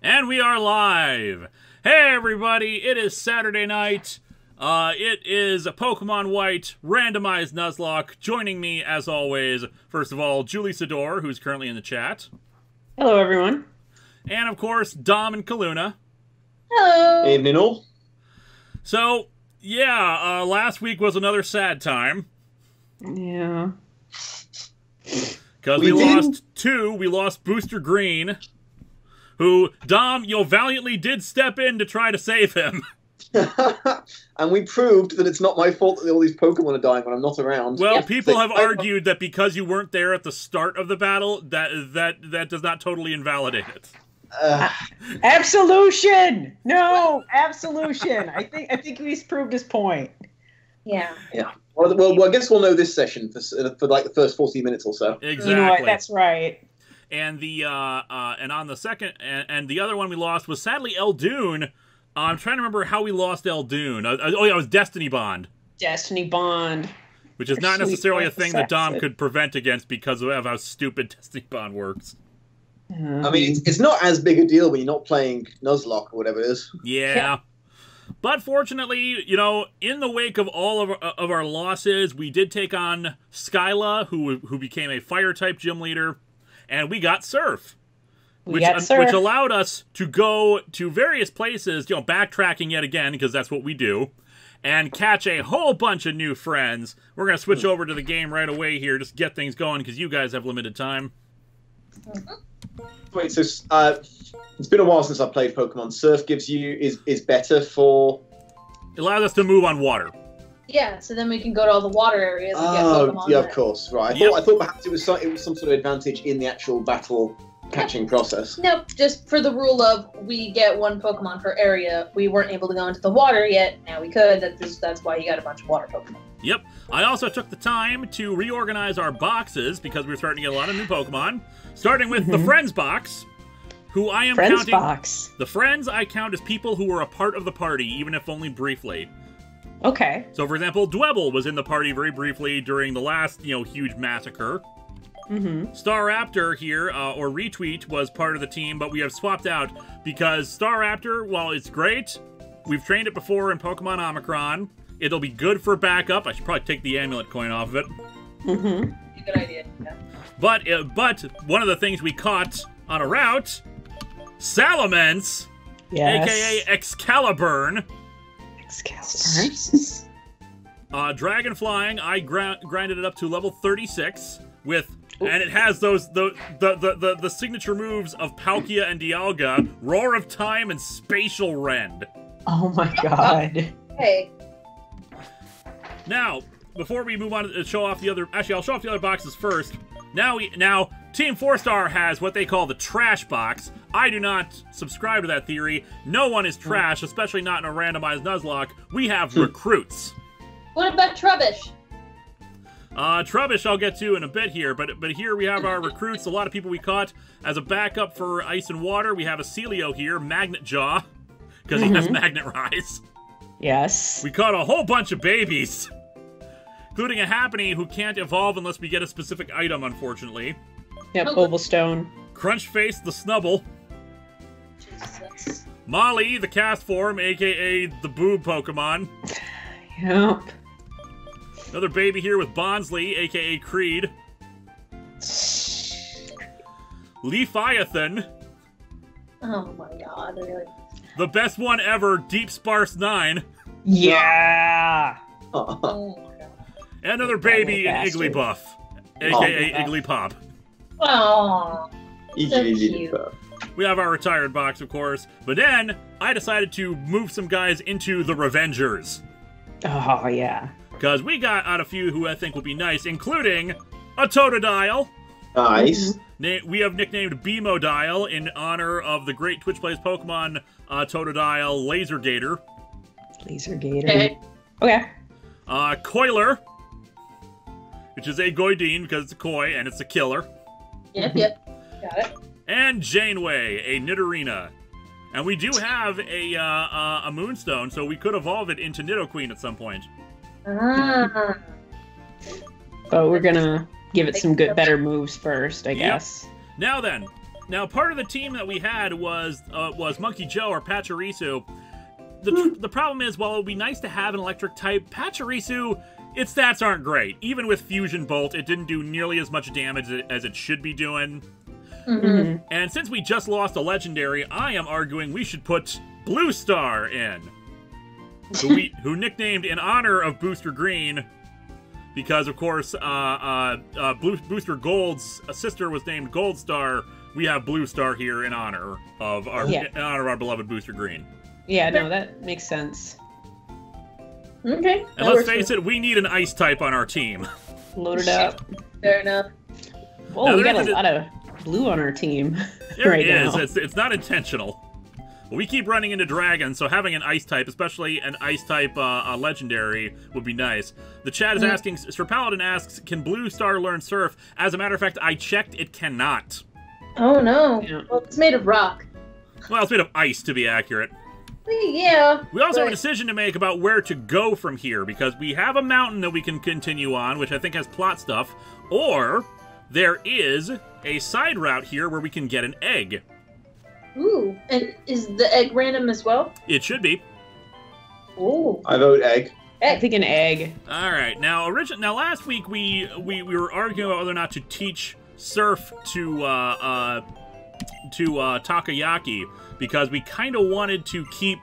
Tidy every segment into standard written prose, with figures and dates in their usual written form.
And we are live! Hey everybody, it is Saturday night. It is a Pokémon White Randomized Nuzlocke. Joining me, as always, first of all, Julie Sador, who's currently in the chat. Hello, everyone. And, of course, Dom and Kaluna. Hello! Evening all. So, yeah, last week was another sad time. Yeah. Because we lost two. We lost Booster Green, who, Dom, you valiantly did step in to try to save him. And we proved that it's not my fault that all these Pokemon are dying when I'm not around. Well, people have argued that because you weren't there at the start of the battle, that does not totally invalidate it. Absolution! No, absolution. I think he's proved his point. Yeah. Yeah. Well, I guess we'll know this session for like the first 40 minutes or so. Exactly. You know what? That's right. And the and on the second and the other one we lost was sadly Eldoon. I'm trying to remember how we lost Eldoon. Oh yeah, it was Destiny Bond. Destiny Bond. Which is not necessarily a thing that Dom could prevent against because of how stupid Destiny Bond works. I mean, it's not as big a deal when you're not playing Nuzlocke or whatever it is. Yeah. But fortunately, you know, in the wake of all of our losses, we did take on Skyla, who became a Fire-type gym leader, and we got Surf. Which allowed us to go to various places, you know, backtracking yet again, because that's what we do, and catch a whole bunch of new friends. We're going to switch over to the game right away here, just get things going, because you guys have limited time. Wait, so it's been a while since I played Pokemon. Surf gives you is better for... It allows us to move on water. Yeah, so then we can go to all the water areas and get Pokemon. Yeah, of course, right. I thought perhaps it was some sort of advantage in the actual battle catching process. Nope, just for the rule of we get one Pokemon per area. We weren't able to go into the water yet. Now we could. That's why you got a bunch of water Pokemon. Yep. I also took the time to reorganize our boxes because we were starting to get a lot of new Pokemon. Starting with the Friends box, who I am counting... box. The Friends I count as people who were a part of the party, even if only briefly. Okay. So, for example, Dwebble was in the party very briefly during the last, huge massacre. Staraptor here, or Retweet, was part of the team, but we have swapped out because Staraptor, while it's great, we've trained it before in Pokemon Omicron. It'll be good for backup. I should probably take the amulet coin off of it. Good idea. Yeah. But one of the things we caught on a route, Salamence, aka Excalibur. Dragon Flying, I grinded it up to level 36 with, and it has the signature moves of Palkia and Dialga, Roar of Time, and Spatial Rend. Oh my god. Hey. Now, before we move on to show off the other... Actually, I'll show off the other boxes first. Now, Team 4-Star has what they call the trash box. I do not subscribe to that theory. No one is trash, especially not in a randomized Nuzlocke. We have recruits. What about Trubbish? Trubbish I'll get to in a bit here, but here we have our recruits, a lot of people we caught. As a backup for Ice and Water, we have a Celio here, Magnet Jaw, because he has Magnet Rise. Yes. We caught a whole bunch of babies, including a Happiny who can't evolve unless we get a specific item, unfortunately. Yep, Ovalstone. Crunchface the Snubble. Jesus. Molly, the cast form, aka the boob Pokemon. Yep. Another baby here with Bonsly, aka Creed. Leafiathan. Oh my god, really? The best one ever, Deep Sparse 9. Yeah! Oh my god. And another baby in Igglybuff, aka Igglypop. Oh, so cute. We have our retired box, of course, but then I decided to move some guys into the Revengers. Oh, yeah. Because we got out a few who I think will be nice, including a Totodile. Nice. We have nicknamed Beamodile in honor of the great Twitch Plays Pokemon Totodile Laser Gator. Laser Gator. Okay. Coiler, which is a Goideen because it's a koi and it's a killer. Yep. Got it. And Janeway, a Nidorina. And we do have a Moonstone, so we could evolve it into Nidoqueen at some point. Ah. But we're gonna give it some better moves first, I guess. Now then, Now, part of the team that we had was Monkey Joe or Pachirisu. The problem is, while it would be nice to have an electric type, Pachirisu, its stats aren't great. Even with Fusion Bolt, it didn't do nearly as much damage as it should be doing. Mm-hmm. And since we just lost a legendary, I am arguing we should put Blue Star in. Who nicknamed in honor of Booster Green, because of course Booster Gold's sister was named Gold Star. We have Blue Star here in honor of our beloved Booster Green. Yeah, no, that makes sense. Okay. And let's face it, we need an ice type on our team. Load it up. Fair enough. Oh, we got a lot of blue on our team right now. It's not intentional. But we keep running into dragons, so having an ice type, especially an ice type legendary, would be nice. The chat is asking, Sir Paladin asks, can Blue Star learn Surf? As a matter of fact, I checked, it cannot. Oh no. Yeah. Well, it's made of rock. Well, it's made of ice, to be accurate. Yeah. We also have a decision to make about where to go from here, because we have a mountain that we can continue on, which I think has plot stuff, or there is a side route here where we can get an egg. Ooh, and is the egg random as well? It should be. Ooh. I vote egg. I think an egg. All right. Now, last week we were arguing about whether or not to teach Surf to Takoyaki, because we kind of wanted to keep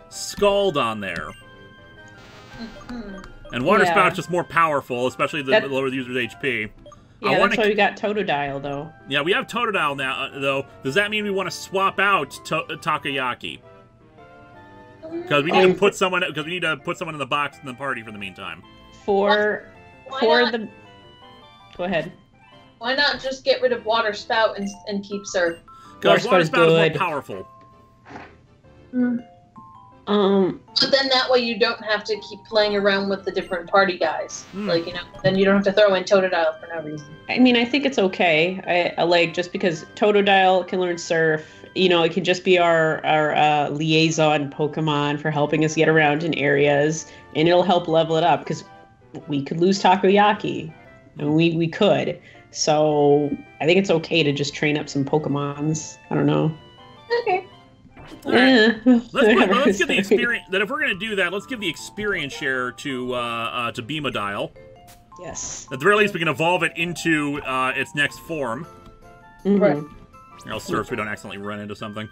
Scald on there. Mm-hmm. And Water Spout's just more powerful, especially the lower the user's HP. Yeah, that's why we got Totodile, though. Yeah, we have Totodile now, though. Does that mean we want to swap out Takoyaki? Because we need to put someone in the box in the party for the meantime. Go ahead. Why not just get rid of Water Spout and keep Surf? Because Water Spout is more powerful. But then that way you don't have to keep playing around with the different party guys. Like, then you don't have to throw in Totodile for no reason. I mean, I think it's okay. I like, just because Totodile can learn Surf, it can just be our liaison Pokemon for helping us get around in areas, and it'll help level it up, because we could lose Takoyaki, and we could. So I think it's okay to just train up some Pokemons. I don't know. Okay. All right. Let's give the experience. That if we're going to do that, let's give the experience share to Beamadile. Yes. At the very least, we can evolve it into its next form. Mm-hmm. Right. Or else Surf, we don't accidentally run into something.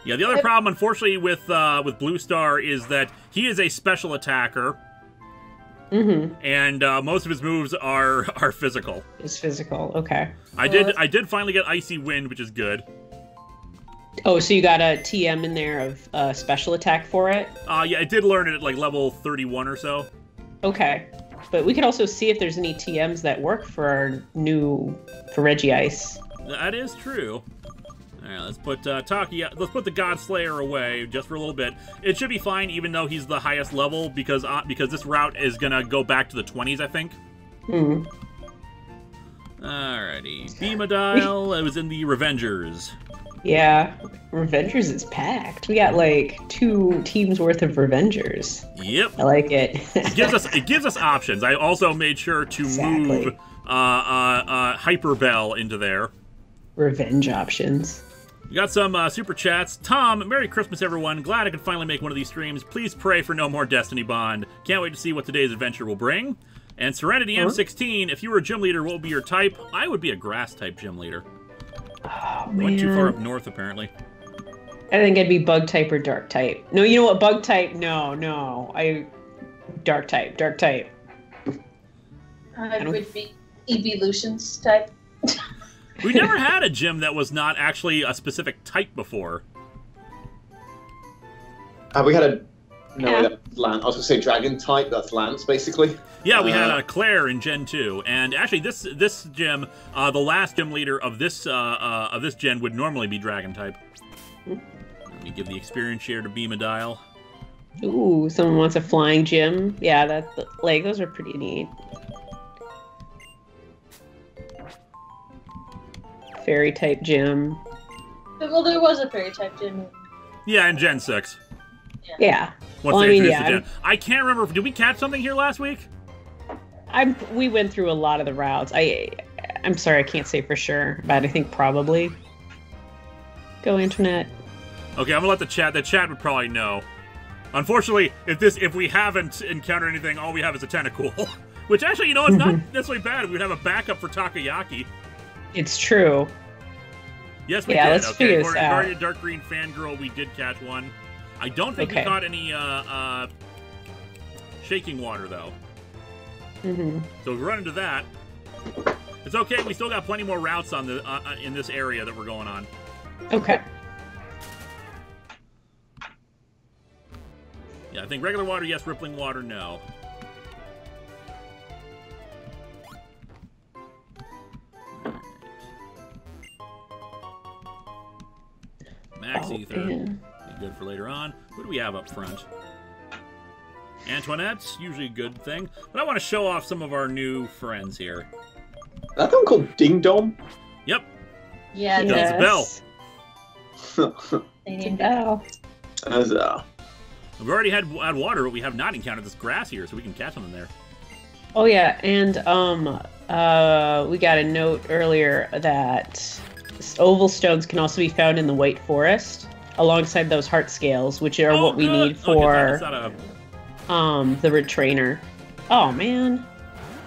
Yeah, the other problem, unfortunately, with Blue Star is that he is a special attacker. Mm-hmm. And most of his moves are physical. It's physical, okay. I did finally get Icy Wind, which is good. Oh, so you got a TM in there of special attack for it? Yeah, I did learn it at like level 31 or so. Okay. But we could also see if there's any TMs that work for Regice. That is true. Alright, let's put let's put the God Slayer away just for a little bit. It should be fine, even though he's the highest level, because this route is gonna go back to the 20s, I think. Hmm. Alrighty, Beamadile. It was in the Revengers. Yeah, Revengers is packed. We got like 2 teams worth of Revengers. Yep. I like it. It gives us options. I also made sure to move Hyper Bell into there. Revenge options. We got some super chats. Tom, Merry Christmas, everyone. Glad I could finally make one of these streams. Please pray for no more Destiny Bond. Can't wait to see what today's adventure will bring. And Serenity M16, if you were a gym leader, what would be your type? I would be a grass-type gym leader. Oh, Went too far up north, apparently. I think I'd be bug-type or dark-type. No, you know what? Bug-type, no. Dark-type. I would be Evolutions type. We never had a gym that was not actually a specific type before. We had Lance. I was going to say dragon type. That's Lance, basically. Yeah, we had Claire in Gen 2, and actually this gym, the last gym leader of this gen would normally be dragon type. Let me give the experience share to Beamadile. Ooh, someone wants a flying gym. Yeah, those are pretty neat. Fairy type gym. Well, there was a fairy type gym. Yeah, in Gen 6. Yeah. Once they introduced the gen. I can't remember. Did we catch something here last week? We went through a lot of the routes. I I'm sorry, I can't say for sure, but I think probably. Go internet. Okay, I'm gonna let the chat would probably know. Unfortunately, if we haven't encountered anything, all we have is a tentacle. Which actually, you know, it's not necessarily bad. We'd have a backup for Takoyaki. It's true. Yes, we yeah, did. let's figure this out. According to Dark Green Fangirl, we did catch one. I don't think we caught any shaking water, though. Mm-hmm. So if we run into that, it's okay. We still got plenty more routes on the in this area that we're going on. Okay. Yeah, I think regular water, yes. Rippling water, no. Max Ether. Yeah. Be good for later on. Who do we have up front? Antoinette's usually a good thing. But I want to show off some of our new friends here. That one called Ding Dong? Yep. Yeah, That's a bell. they named it. Bell. We've already had water, but we have not encountered this grass here, so we can catch them in there. Oh yeah, and we got a note earlier that oval stones can also be found in the White Forest, alongside those heart scales, which are what we need for the retrainer. Oh man.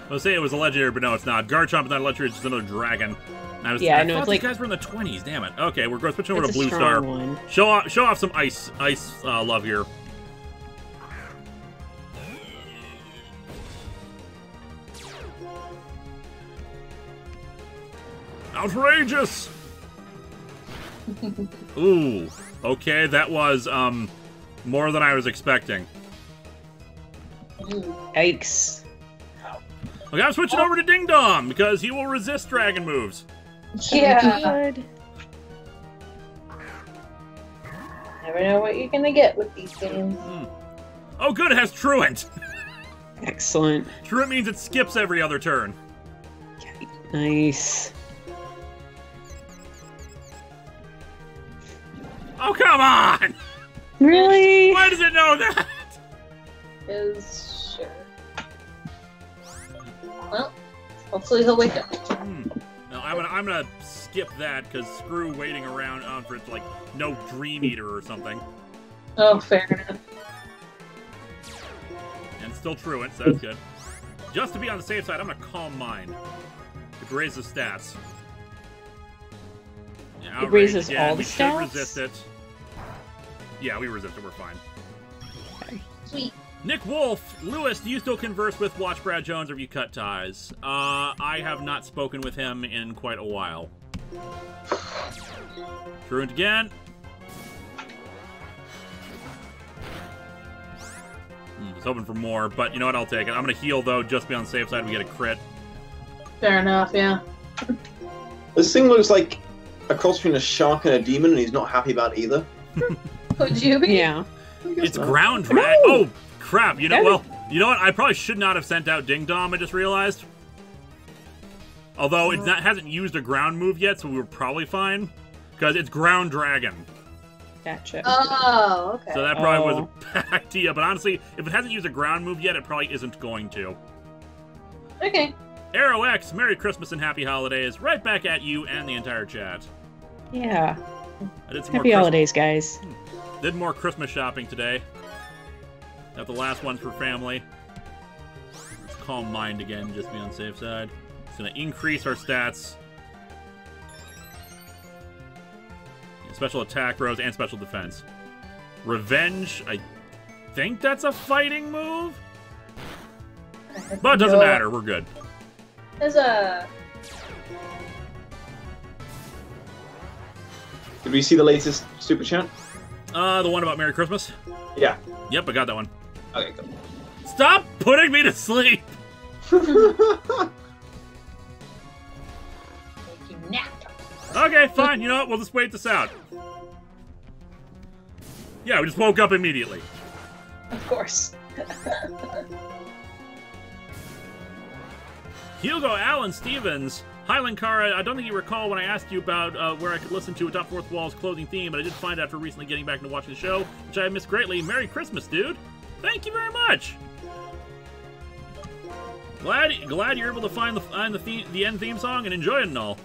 I was saying it was a legendary, but no, it's not. Garchomp is not a legendary, it's just another dragon. I know it's like these guys were in the 20s. Damn it. Okay, we're going to switch over to it's a Blue strong Star. one. Show off some ice love here. Outrageous! Ooh, okay, that was more than I was expecting. Yikes. Okay, I'm switching over to Ding Dong because he will resist dragon moves. Yeah. Good. Never know what you're gonna get with these games. Oh, good, it has Truant. Excellent. Truant means it skips every other turn. Nice. Oh, come on! Really? Why does it know that? Is sure. Well, hopefully he'll wake up. No, I'm gonna skip that because screw waiting around for it to like no Dream Eater or something. Oh, fair enough. And still Truant, so that's good. Just to be on the safe side, I'm gonna Calm Mind. It raises stats. Yeah, It raises again. all the we stats? should resist it. Yeah, we resist it. We're fine. Sweet. Nick Wolf, Lewis, do you still converse with Watch Brad Jones or have you cut ties? I have not spoken with him in quite a while. Truant again. I was hoping for more, but you know what? I'll take it. I'm going to heal, though, just to be on the safe side. We get a crit. Fair enough, yeah. This thing looks like a cross between a shark and a demon, and he's not happy about either. Would you be? Yeah. It's ground drag. No! Oh, crap. You know, well, you know what? I probably should not have sent out Ding Dong, I just realized. Although it hasn't used a ground move yet, so we were probably fine. Because it's ground dragon. Gotcha. Oh, okay. So that probably was a bad idea. But honestly, if it hasn't used a ground move yet, it probably isn't going to. Okay. Arrow X, Merry Christmas and Happy Holidays. Right back at you and the entire chat. Yeah. I did some Happy more holidays, guys. Did more Christmas shopping today. Got the last ones for family. Let's Calm Mind again, just be on the safe side. It's going to increase our stats. Special attack rolls and special defense. Revenge, I think that's a fighting move? But it doesn't matter, we're good. There's a... Did we see the latest super chat? The one about Merry Christmas? Yeah. Yep, I got that one. Okay, cool. Stop putting me to sleep! Make you nap. Okay, fine, you know what, we'll just wait this out. Yeah, we just woke up immediately. Of course. Hugo Allen Stevens. Hi, Linkara. I don't think you recall when I asked you about where I could listen to AtopTheFourthWall's closing theme, but I did find out after recently getting back into watching the show, which I missed greatly. Merry Christmas, dude. Thank you very much. Glad you're able to find the end theme song and enjoy it and all.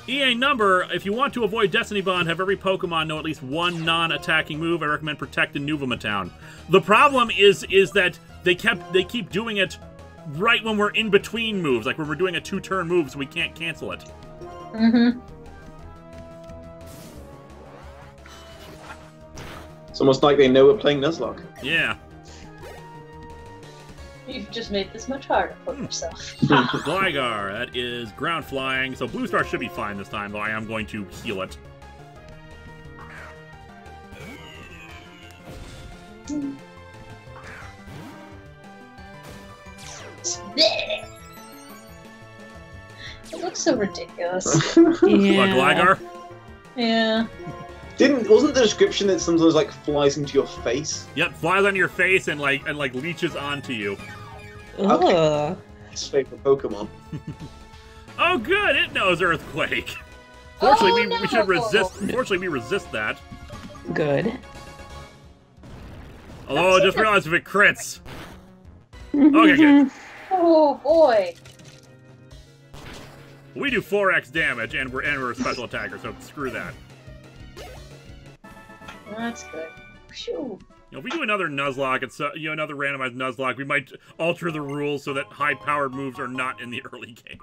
EA number, if you want to avoid Destiny Bond, have every Pokemon know at least one non-attacking move. I recommend Protect in Nuvema Town. The problem is that they keep doing it right when we're in between moves, like when we're doing a 2-turn move, so we can't cancel it. Mm-hmm. It's almost like they know we're playing Nuzlocke. Yeah. You've just made this much harder for yourself. Gligar, that is ground flying, so Blue Star should be fine this time, though I am going to heal it. It looks so ridiculous. Yeah. What, Gligar? Yeah. Wasn't the description that sometimes like flies into your face? Yep, flies on your face and leeches onto you. Ugh. It's favorite Pokemon. Oh, good, it knows Earthquake. Fortunately, Oh, we should no. resist. Fortunately, we resist that. Good. Although I just realized if it crits. Okay, good. Oh boy. We do 4x damage, and we're a special attacker, so screw that. That's good. Phew. You know, if we do another Nuzlocke, another randomized Nuzlocke, we might alter the rules so that high-powered moves are not in the early game.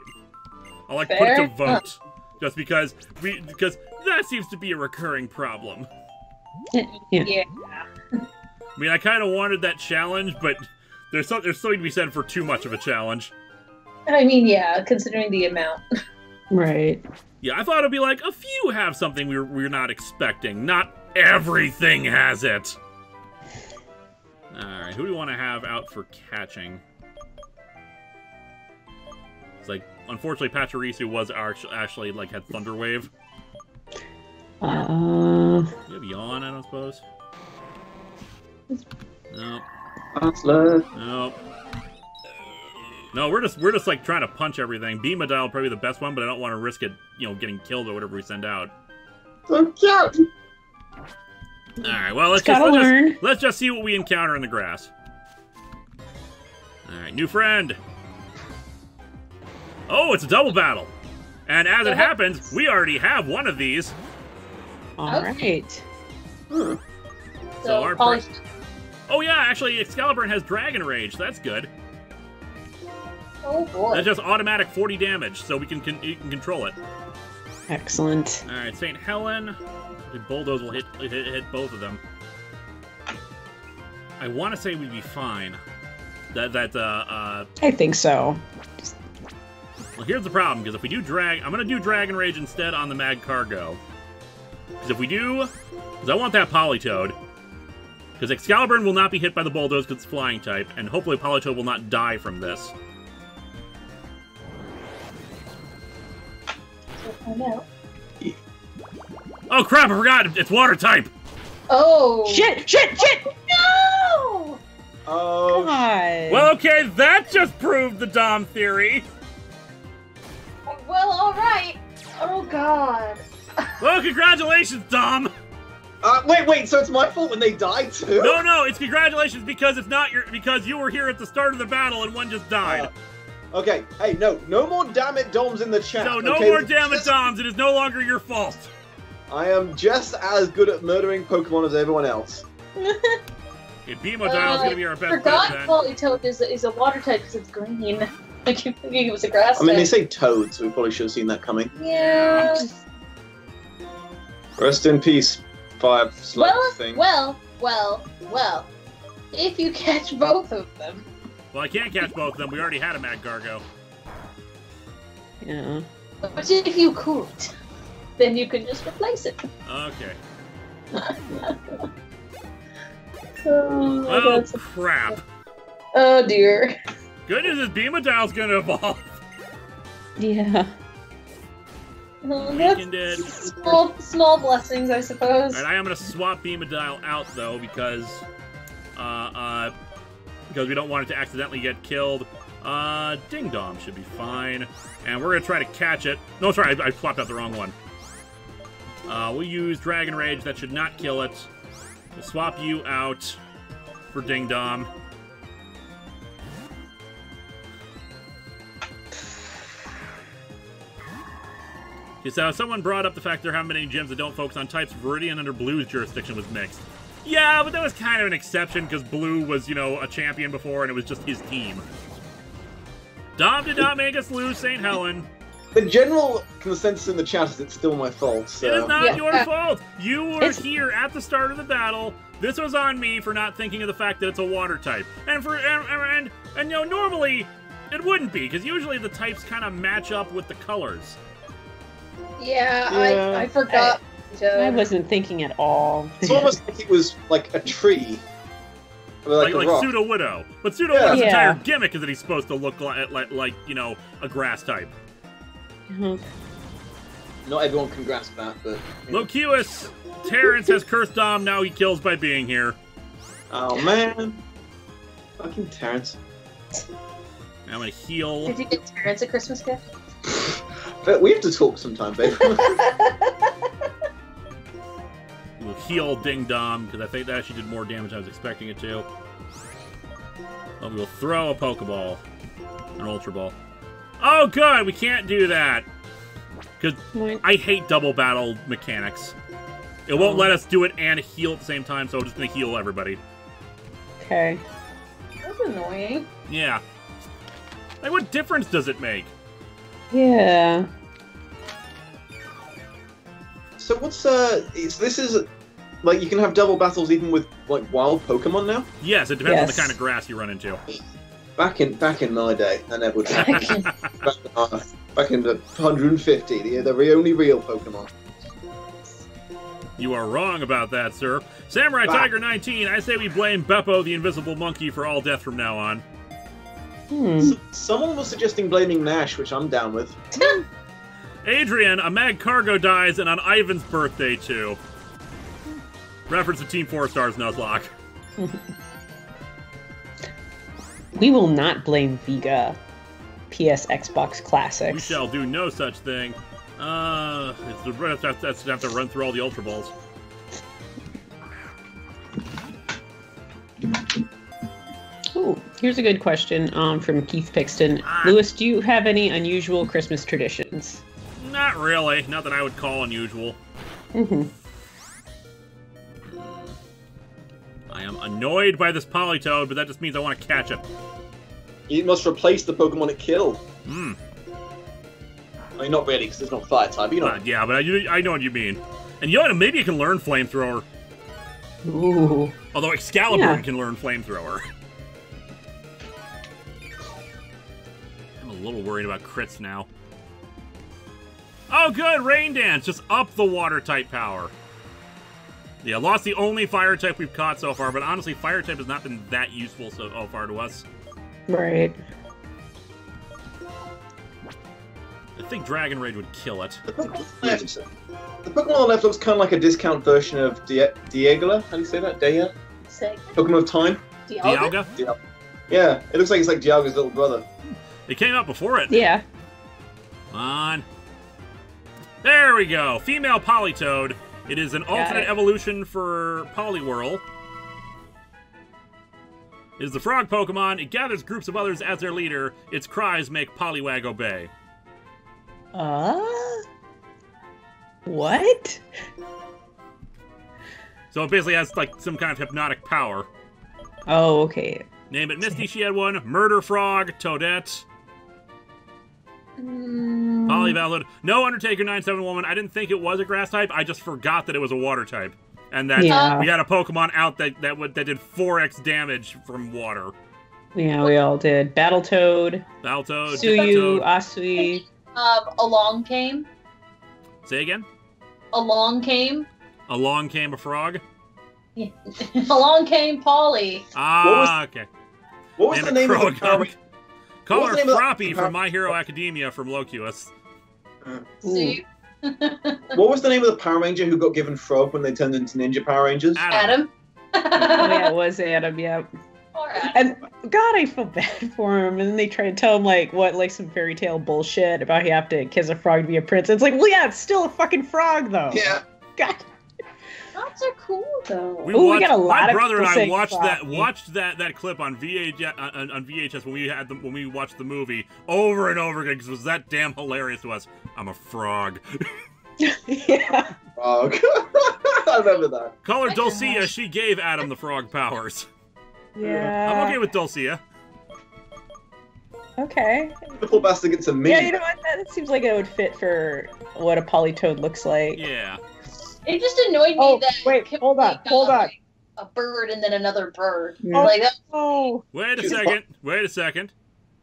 I'll put it to vote, just because that seems to be a recurring problem. Yeah. I mean, I kind of wanted that challenge, but there's something to be said for too much of a challenge. I mean, yeah, considering the amount. Right. Yeah, I thought it'd be like a few have something we're not expecting. Not everything has it. All right, who do we want to have out for catching? It's like, unfortunately, Pachirisu was actually like had Thunder Wave. You have Yawn, I don't suppose. No. No. No, we're just like trying to punch everything. Beamadile will probably be the best one, but I don't want to risk it, getting killed or whatever we send out. So cute. All right, well let's just see what we encounter in the grass. All right, new friend. Oh, it's a double battle, and as it happens, we already have one of these. All right. So our oh yeah, actually, Excalibur has Dragon Rage. That's good. Oh boy. That's just automatic 40 damage, so you can control it. Excellent. All right, St. Helen. The Bulldoze will hit both of them. I want to say we'd be fine. I think so. Well, here's the problem, because if we do I'm going to do Dragon Rage instead on the Mag Cargo. Because if we do, because I want that Politoed. Because Excalibur will not be hit by the Bulldoze because it's flying type, and hopefully Politoed will not die from this. We'll find out. Oh crap, I forgot! It's water type! Oh! Shit! No! Oh. God. Well, okay, that just proved the Dom theory. Well, alright. Oh god. Well, congratulations, Dom! Wait, so it's my fault when they died too? No, it's congratulations because because you were here at the start of the battle and one just died. Okay, hey, no more damn it Doms in the chat. So no okay? more damn it Doms, it is no longer your fault. I am just as good at murdering Pokemon as everyone else. Okay, Beamadile is going to be our best bet Forgot then. Politoed is a water type because it's green. I keep thinking it was a grass I mean, they type. say Toad, so we probably should have seen that coming. Yeah. Rest in peace, fire slug thing. Well. If you catch both of them. Well, I can't catch both of them. We already had a Mag Gargo. Yeah. But if you could, then you can just replace it. Okay. Oh, Oh, that's- crap. oh dear. Good news is Beamadile's going to evolve. Yeah. Weakened it. Small blessings, I suppose. Alright, I am going to swap Beamadile out, though, because we don't want it to accidentally get killed. Ding Dong should be fine. And we're going to try to catch it. No, sorry, I swapped out the wrong one. We'll use Dragon Rage. That should not kill it. We'll swap you out for Ding Dong. So someone brought up the fact there haven't been any gyms that don't focus on types. Viridian under Blue's jurisdiction was mixed. Yeah, but that was kind of an exception because Blue was, you know, a champion before and it was just his team. Dom did not make us lose St. Helen. The general consensus in the chat is it's still my fault. So. It is not your fault. You were here at the start of the battle. This was on me for not thinking of the fact that it's a water type. And you know, normally it wouldn't be because usually the types kind of match up with the colors. Yeah. I forgot. I wasn't thinking at all. It's almost like it was like a tree. Like Pseudo-Widow. But Pseudo-Widow's entire gimmick is that he's supposed to look like you know, a grass type. Not everyone can grasp that, but... Locuus! Terrence has cursed Dom, now he kills by being here. Oh, man. Fucking Terrence. I'm gonna heal. Did you get Terrence a Christmas gift? But we have to talk sometime, babe. We'll heal Ding Dom, because I think that actually did more damage than I was expecting it to. Well, we will throw a Pokeball. An Ultra Ball. Oh, good! We can't do that. Because I hate double battle mechanics. It won't let us do it and heal at the same time, so I'm just going to heal everybody. Okay. That's annoying. Yeah. Like, what difference does it make? Yeah. So what's this is like you can have double battles even with like wild Pokemon now? Yes, it depends on the kind of grass you run into. Back in my day, I never would. back in the 150, the only real Pokemon. You are wrong about that, sir. Samurai Tiger 19, I say we blame Beppo the Invisible Monkey for all death from now on. Someone was suggesting blaming Nash, which I'm down with. Adrian, a Mag Cargo dies, and on Ivan's birthday, too. Reference to Team 4 Stars Nuzlocke. We will not blame Vega. PS Xbox Classics. We shall do no such thing. That's have to run through all the Ultra Balls. Oh, here's a good question from Keith Pixton. Lewis, do you have any unusual Christmas traditions? Not really. Not that I would call unusual. I am annoyed by this Politoed, but that just means I want to catch it. You must replace the Pokemon it killed. I mean, not really, because it's not Fire type. You know. Yeah, but I know what you mean. And you know what? Maybe you can learn Flamethrower. Ooh. Although Excalibur can learn Flamethrower. I'm a little worried about crits now. Oh, good! Rain Dance! Just up the water type power. Yeah, lost the only fire type we've caught so far, but honestly, fire type has not been that useful so far to us. Right. I think Dragon Rage would kill it. The Pokemon on the left looks kind of like a discount version of Dialga. How do you say that? Pokemon of Time? Dialga? Yeah, it looks like it's like Dialga's little brother. It came out before it. Yeah. Come on. There we go. Female Politoed. It is an alternate evolution for Poliwhirl. It is the frog Pokemon. It gathers groups of others as their leader. Its cries make Poliwag obey. What? So it basically has like some kind of hypnotic power. Oh, okay. Name it Misty, she had one. Murder Frog, Toadette. Polyvalid. No Undertaker 97 Woman. I didn't think it was a grass type. I just forgot that it was a water type. And that we had a Pokemon out that did 4x damage from water. Yeah, we all did. Battletoad. Suyu, Asui. Along came. Say again? Along came. Along came a frog? Yeah. Along came Polly. Okay. What was the name of the Power Ranger? Call her Froppy from My Hero Academia from Locuus. What was the name of the Power Ranger who got given Frog when they turned into Ninja Power Rangers? Adam. Oh, yeah, it was Adam, yep. And God, I feel bad for him. And then they try to tell him like some fairy tale bullshit about you have to kiss a frog to be a prince. It's like, well, yeah, it's still a fucking frog though. Yeah. God. Frogs are cool though. We got a lot my of brother and people I saying watched that clip on VHS when we watched the movie over and over again because it was that damn hilarious to us. I'm a frog. Yeah. Frog. I remember that. Call her Dulcia. She gave Adam the frog powers. Yeah. I'm okay with Dulcia. Okay. The poor bastard gets a meat. Yeah, you know what? That seems like it would fit for what a polytoad looks like. Yeah. It just annoyed me that. Wait, hold on. Like, a bird and then another bird. Yeah. Like that. Oh. Wait a second.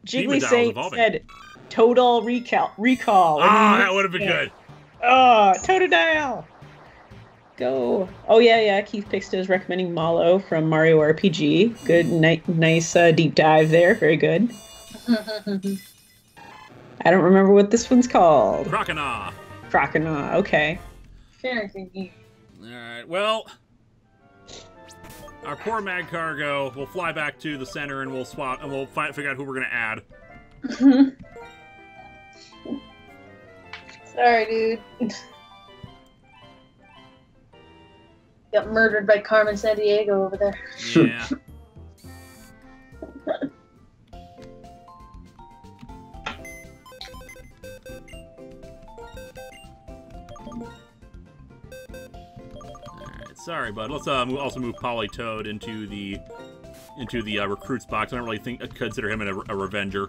Jiggly said total recall. Ah, that would have been good. Oh, Totodile. Go. Oh, yeah. Keith Pixton is recommending Malo from Mario RPG. Good, nice deep dive there. Very good. I don't remember what this one's called. Croconaw. Okay. Alright, well, our poor Mag Cargo will fly back to the center and we'll swap and we'll figure out who we're going to add. Sorry, dude. Got murdered by Carmen Sandiego over there. Yeah. Alright, sorry, bud. Let's also move Polytoad into the recruits box. I don't really consider him a Revenger.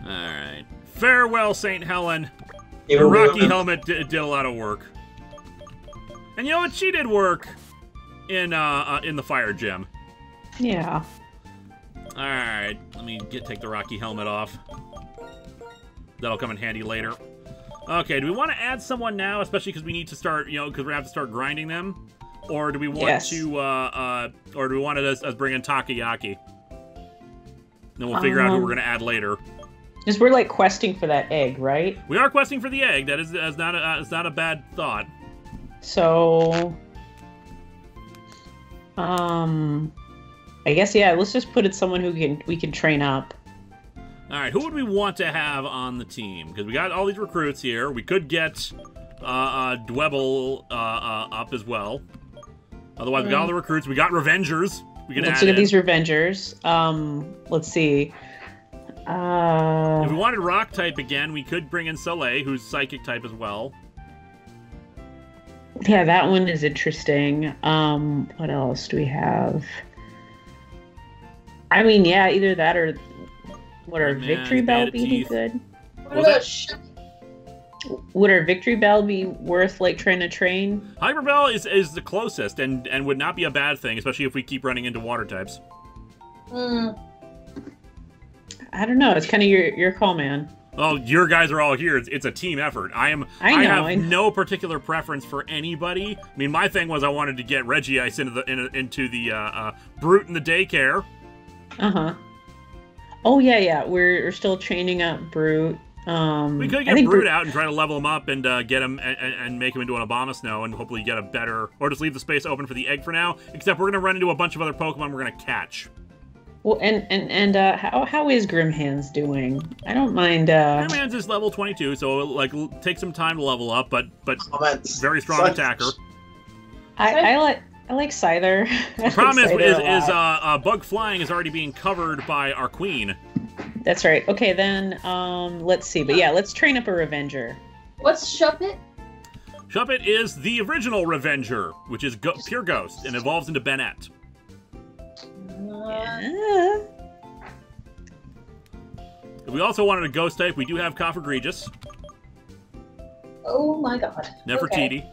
Alright. Farewell, St. Helen. The Rocky Helmet did a lot of work. And you know what? She did work in the Fire Gem. Yeah. Alright. Let me take the Rocky Helmet off. That'll come in handy later. Okay, do we want to add someone now, especially because we need to start, because we're going to have to start grinding them? Or do we want to just bring in Takoyaki? Then we'll figure out who we're going to add later. Because we're like questing for that egg, right? We are questing for the egg. That is not a bad thought. So, I guess let's just put it someone who we can train up. All right, who would we want to have on the team? Because we got all these recruits here. We could get Dwebble up as well. Otherwise, we got all the recruits. We got Revengers. Let's look at these Revengers. Let's see. If we wanted Rock type again, we could bring in Soleil, who's Psychic type as well. Yeah, that one is interesting. What else do we have? I mean, yeah, either that or would our Victory Bell be good? Would our Victory Bell be worth like trying to train? Hyper Bell is the closest and would not be a bad thing, especially if we keep running into water types. I don't know. It's kind of your call, man. Well, your guys are all here. It's a team effort. I have no particular preference for anybody. I mean, my thing was I wanted to get Regice into the Brute in the daycare. Oh yeah. We're still training up Brute. We could get Brute out and try to level him up and get him and make him into an Abomasnow and hopefully get a better, or just leave the space open for the egg for now. Except we're gonna run into a bunch of other Pokemon we're gonna catch. Well, and how is Grimhands doing? I don't mind. Grimhands is level 22, so like take some time to level up, but very strong attacker. I like Scyther. The problem is Bug Flying is already being covered by our Queen. That's right. Okay, then let's see. But yeah, let's train up a Revenger. What's Shuppet? Shuppet is the original Revenger, which is pure Ghost and evolves into Bennett. Yeah. If we also wanted a Ghost type, we do have Cofagrigus. Oh my god. Nefertiti.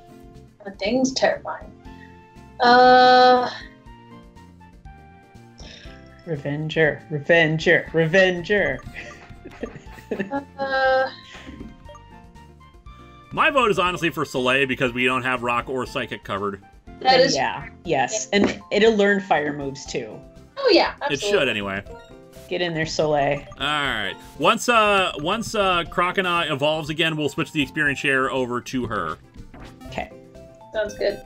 That thing's terrifying. Revenger. My vote is honestly for Soleil because we don't have Rock or Psychic covered. That is. Yeah. Yes, and it'll learn fire moves too. Oh yeah, absolutely. It should anyway. Get in there, Soleil. All right. Once Croconaw evolves again, we'll switch the experience share over to her. Okay. Sounds good.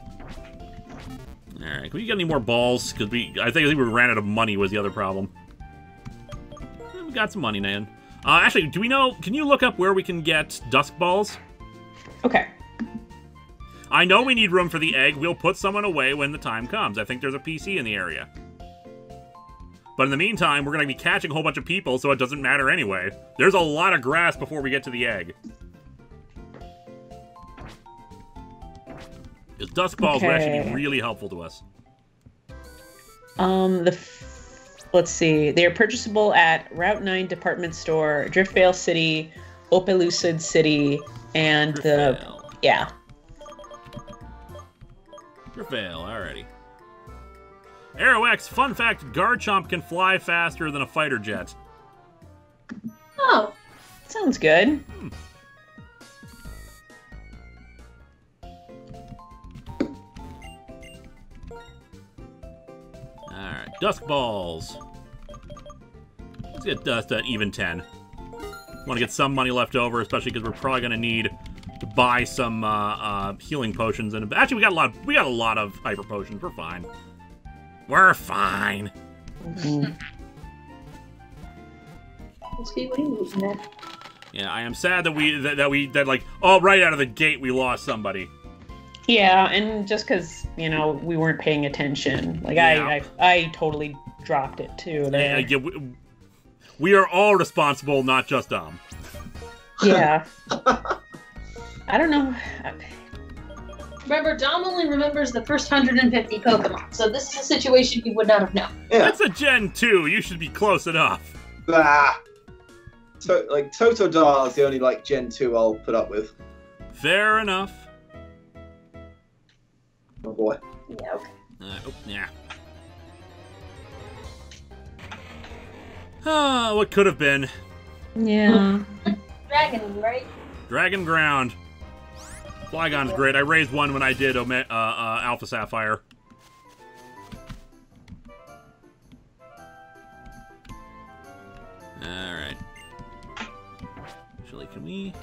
All right. Can we get any more balls? Because I think we ran out of money was the other problem. We got some money, man. Actually, do we know? Can you look up where we can get Dusk Balls? Okay. I know we need room for the egg. We'll put someone away when the time comes. I think there's a PC in the area. But in the meantime, we're going to be catching a whole bunch of people, so it doesn't matter anyway. There's a lot of grass before we get to the egg. Because dusk balls would actually be really helpful to us. Let's see. They are purchasable at Route 9 Department Store, Driftvale City, Opelucid City, and Driftvale. Yeah. Driftvale, alrighty. AeroX, fun fact, Garchomp can fly faster than a fighter jet. Oh. Sounds good. Alright, Dusk Balls. Let's get Dust at even 10. Want to get some money left over, especially because we're probably going to need to buy some healing potions. And actually, we got a lot of hyper potions. We're fine. We're fine. Let's see what are you losing at. Yeah, I am sad that like, oh, right out of the gate we lost somebody. Yeah, and just because, you know, we weren't paying attention. Like, Yeah. I totally dropped it, too. There. Yeah, we are all responsible, not just Dom. Yeah. I don't know. Remember, Dom only remembers the first 150 Pokemon, so this is a situation he would not have known. Yeah. That's a Gen 2. You should be close enough. Ah. So, like, Totodile is the only, like, Gen 2 I'll put up with. Fair enough. Oh, boy. Yeah, okay. Yeah. Ah, what could have been. Yeah. Dragon, right? Dragon Ground. Flygon's great. I raised one when I did Alpha Sapphire. Alright. Actually, can we...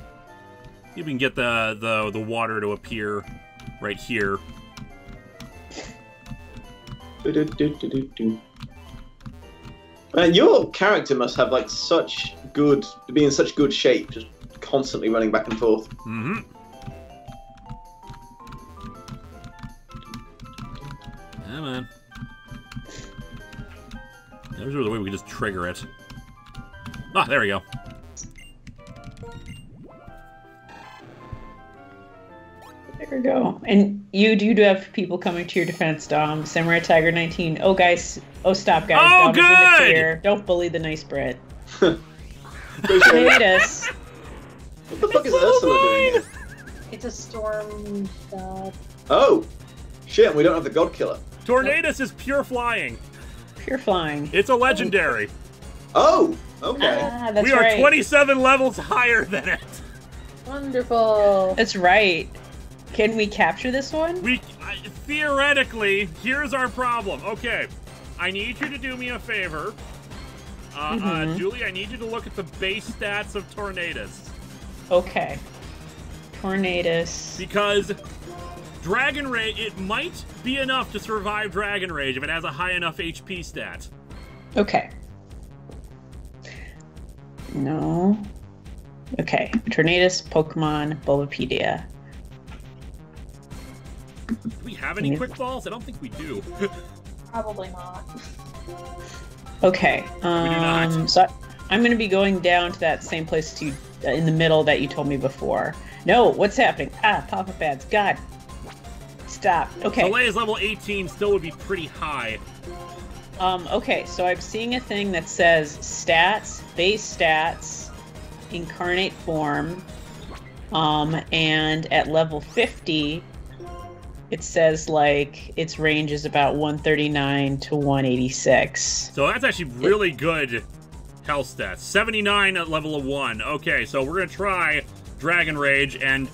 see if we can get the water to appear right here. Man, your character must have, like, be in such good shape, just constantly running back and forth. Mm-hmm. Yeah, man. There's the way we can just trigger it. Ah, there we go. There we go. And you do have people coming to your defense, Dom. Samurai Tiger 19. Oh, guys. Oh, stop, guys. Oh, Dom is in the good! clear. Don't bully the nice Brit. Appreciate it. Us. What the fuck is Ursula doing here? It's a storm god. Oh! Shit, we don't have the God Killer. Tornadus is pure flying. Pure flying. It's a legendary. Oh! Okay. Ah, that's We are right. 27 levels higher than it. Wonderful. That's right. Can we capture this one? Theoretically, here's our problem. Okay, I need you to do me a favor. Julie, I need you to look at the base stats of Tornadus. Okay. Tornadus. Because Dragon Rage, it might be enough to survive Dragon Rage if it has a high enough HP stat. Okay. No. Okay. Tornadus, Pokemon, Bulbapedia. Do we have any quick balls? I don't think we do. Probably not. Okay. We do not. So I'm going to be going down to that same place in the middle that you told me before. No, what's happening? Ah, pop-up ads. God. Stop. Okay. Soleil is level 18, still would be pretty high. Okay, so I'm seeing a thing that says stats, base stats, incarnate form, and at level 50, it says, like, its range is about 139 to 186. So that's actually really good health stats. 79 at level of 1. Okay, so we're going to try Dragon Rage, and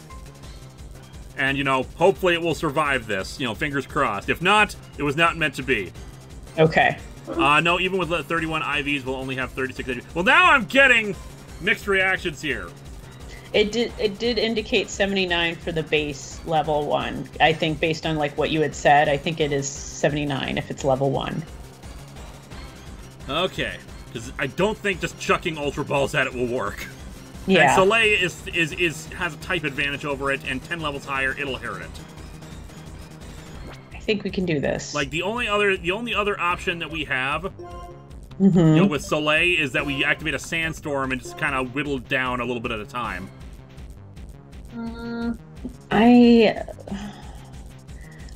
you know, hopefully it will survive this. You know, fingers crossed. If not, it was not meant to be. Okay. No, even with 31 IVs, we'll only have 36 IVs. Well, now I'm getting mixed reactions here. It did indicate 79 for the base level 1. I think based on like what you had said, I think it is 79 if it's level 1. Okay, because I don't think just chucking Ultra Balls at it will work. Yeah. And Soleil has a type advantage over it, and 10 levels higher, it'll inherit it. think we can do this. Like the only other option that we have, Mm-hmm. you know, with Soleil is that we activate a sandstorm and just kind of whittle down a little bit at a time.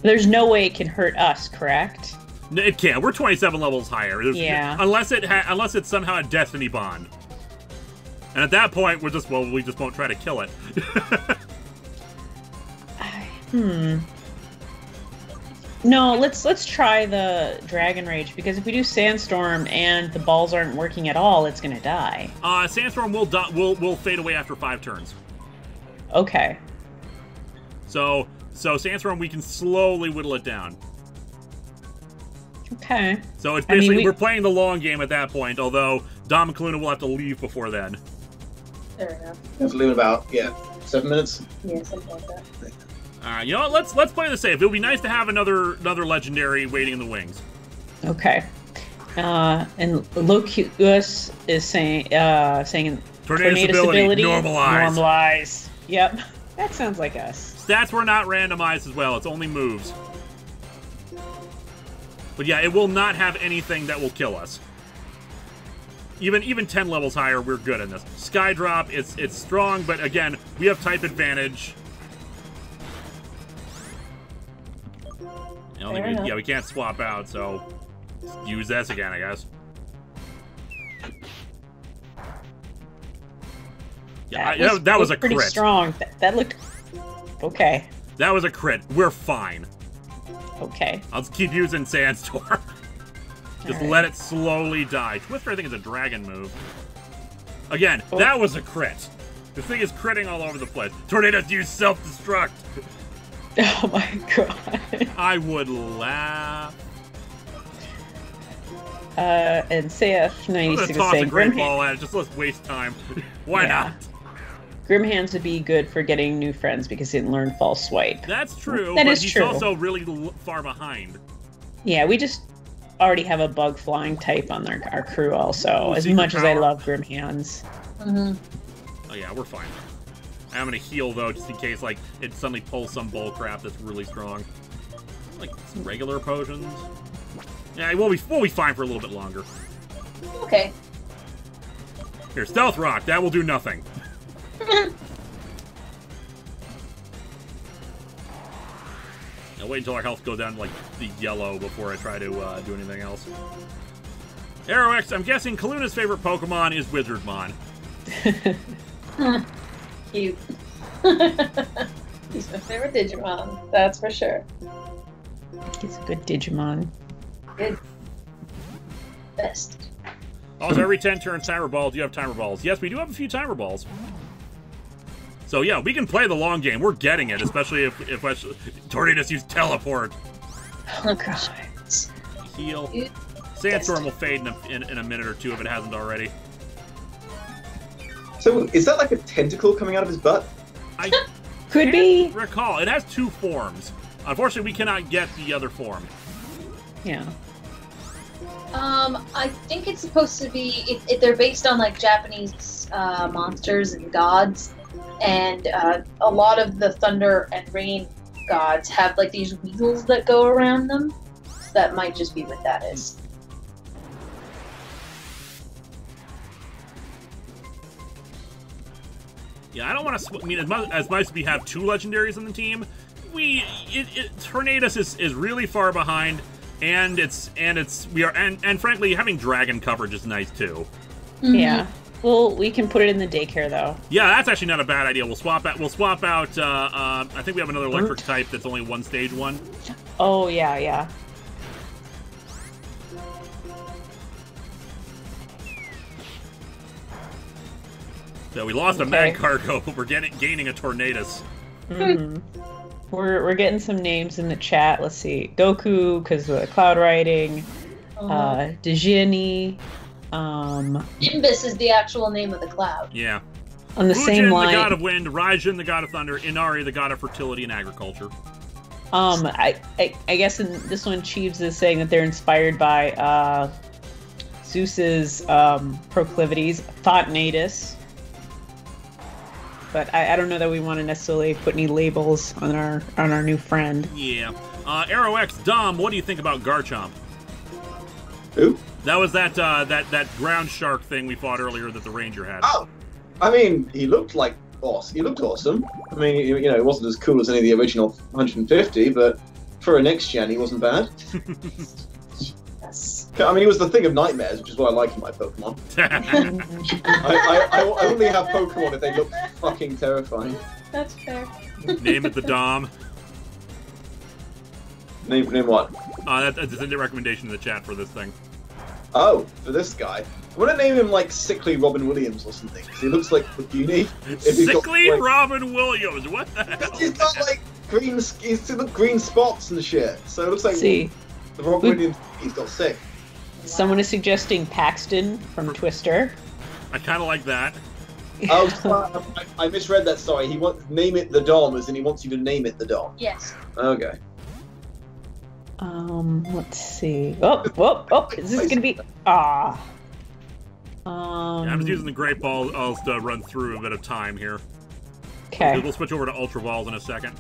There's no way it can hurt us, correct? No, it can't. We're 27 levels higher. Yeah. Unless it's somehow a destiny bond. And at that point, we just won't try to kill it. No, let's try the Dragon Rage, because if we do Sandstorm and the balls aren't working at all, it's gonna die. Sandstorm will fade away after 5 turns. Okay. So Sandstorm, we can slowly whittle it down. Okay. So it's basically we're playing the long game at that point, although Dom and Kaluna will have to leave before then. Fair enough. Have to leave in about 7 minutes. Yeah, something like that. You know what? Let's play the safe. It would be nice to have another legendary waiting in the wings. Okay. And Locus is saying Tornado stability, normalize. Yep. That sounds like us. Stats were not randomized as well. It's only moves. But yeah, it will not have anything that will kill us. Even 10 levels higher, we're good in this. Skydrop, it's strong, but again, we have type advantage. We can't swap out, so use this again, I guess. Yeah, that was a crit. Pretty strong. That looked okay. That was a crit. We're fine. Okay. I'll just keep using Sandstorm. Just let it slowly die. Twister, I think, is a dragon move. Again, that was a crit. This thing is critting all over the place. Tornadoes use self-destruct. Oh my god. I would laugh. And CF96 is saying Great Ball at it. Just let's waste time. Why not? Grimhands would be good for getting new friends because he didn't learn False Swipe. That's true, but he's also really far behind. Yeah, we just already have a bug flying type on our crew also, as much as I love Grimhands. Mm-hmm. Oh yeah, we're fine. I'm gonna heal though, just in case like it suddenly pulls some bull crap that's really strong. Like some regular potions. Yeah, we'll be fine for a little bit longer. Okay. Here, Stealth Rock. That will do nothing. I'll wait until our health goes down to like the yellow before I try to do anything else. Arrow X, I'm guessing Kaluna's favorite Pokemon is Wizardmon. Cute. He's my favorite Digimon, that's for sure. He's a good Digimon. Good. Best. Also, every 10 turns, Timer Balls. Do you have Timer Balls? Yes, we do have a few Timer Balls. So yeah, we can play the long game. We're getting it, especially if Tornadoes use Teleport. Oh god. Heal. Sandstorm will fade in a minute or two if it hasn't already. So is that like a tentacle coming out of his butt? I could be. Recall, it has 2 forms. Unfortunately, we cannot get the other form. Yeah. I think it's supposed to be. They're based on like Japanese monsters and gods, and a lot of the thunder and rain gods have like these wheels that go around them. So that might just be what that is. Yeah, I don't want to. I mean, as much as we have 2 legendaries on the team, Tornadoes is really far behind, and frankly having dragon coverage is nice too. Mm-hmm. Yeah. Well, we can put it in the daycare though. Yeah, that's actually not a bad idea. We'll swap out. I think we have another electric type that's only 1 stage 1. Oh yeah, yeah. So we lost a Mag Cargo, but we're gaining a Tornadoes. Mm-hmm. We're getting some names in the chat. Let's see, Goku because of the cloud riding, Djinni. Nimbus is the actual name of the cloud. Yeah. On the Fujin, same line. the god of wind, Raijin, the god of thunder, Inari, the god of fertility and agriculture. I guess in this one, Cheeves is saying that they're inspired by Zeus's proclivities, Thought-Natus. but I don't know that we want to necessarily put any labels on our new friend. Yeah. Arrow X, Dom, what do you think about Garchomp? Who? That was that ground shark thing we fought earlier that the ranger had. Oh, I mean, he looked like awesome. He looked awesome. I mean, you know, it wasn't as cool as any of the original 150, but for a next gen, he wasn't bad. Yes. I mean, he was the thing of nightmares, which is what I like in my Pokemon. I only have Pokemon if they look fucking terrifying. That's fair. Name it the Dom. Name what? That's a recommendation in the chat for this thing. Oh, for this guy. I'm gonna name him like Sickly Robin Williams or something, because he looks like Puccini. Sickly Robin Williams, what the hell? He's got like he's got green spots and shit, so it looks like See, the Robin Williams, he's got sick. someone is suggesting Paxton from Twister. I kind of like that. Oh, I misread that, sorry. He wants name it the Dom, as in he wants you to name it the Dom. Yes. Okay. Let's see. Oh, is this gonna be Yeah, I'm just using the Great Balls to run through a bit of time here. Okay. We'll switch over to Ultra Balls in a second.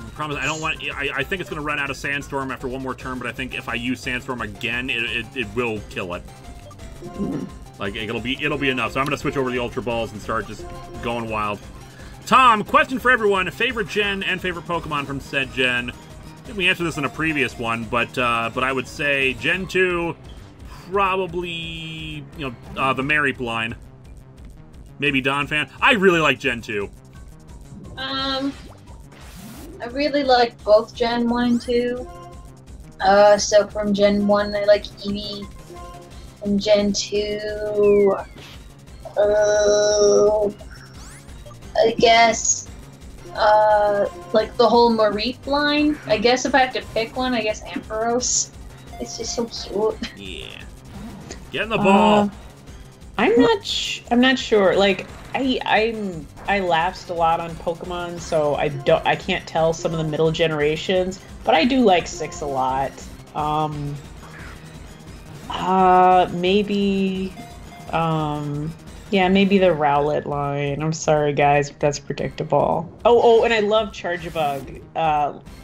I promise, I don't want. I think it's going to run out of Sandstorm after one more turn, but I think if I use Sandstorm again, it will kill it. Like it'll be enough. So I'm going to switch over to the Ultra Balls and start just going wild. Tom, question for everyone: favorite gen and favorite Pokemon from said gen. I think we answered this in a previous one, but I would say Gen 2, probably the Mareep line. Maybe Don fan. I really like Gen 2. I really like both Gen 1 and 2. So from Gen 1, I like Eevee. And Gen 2, I guess, like the whole Mareep line. I guess if I have to pick one, I guess Ampharos. It's just so cute. Yeah. Get in the ball. I'm not sure. Like I lapsed a lot on Pokemon, so I can't tell some of the middle generations, but I do like 6 a lot. Maybe maybe the Rowlet line. I'm sorry guys, but that's predictable. Oh, and I love Charjabug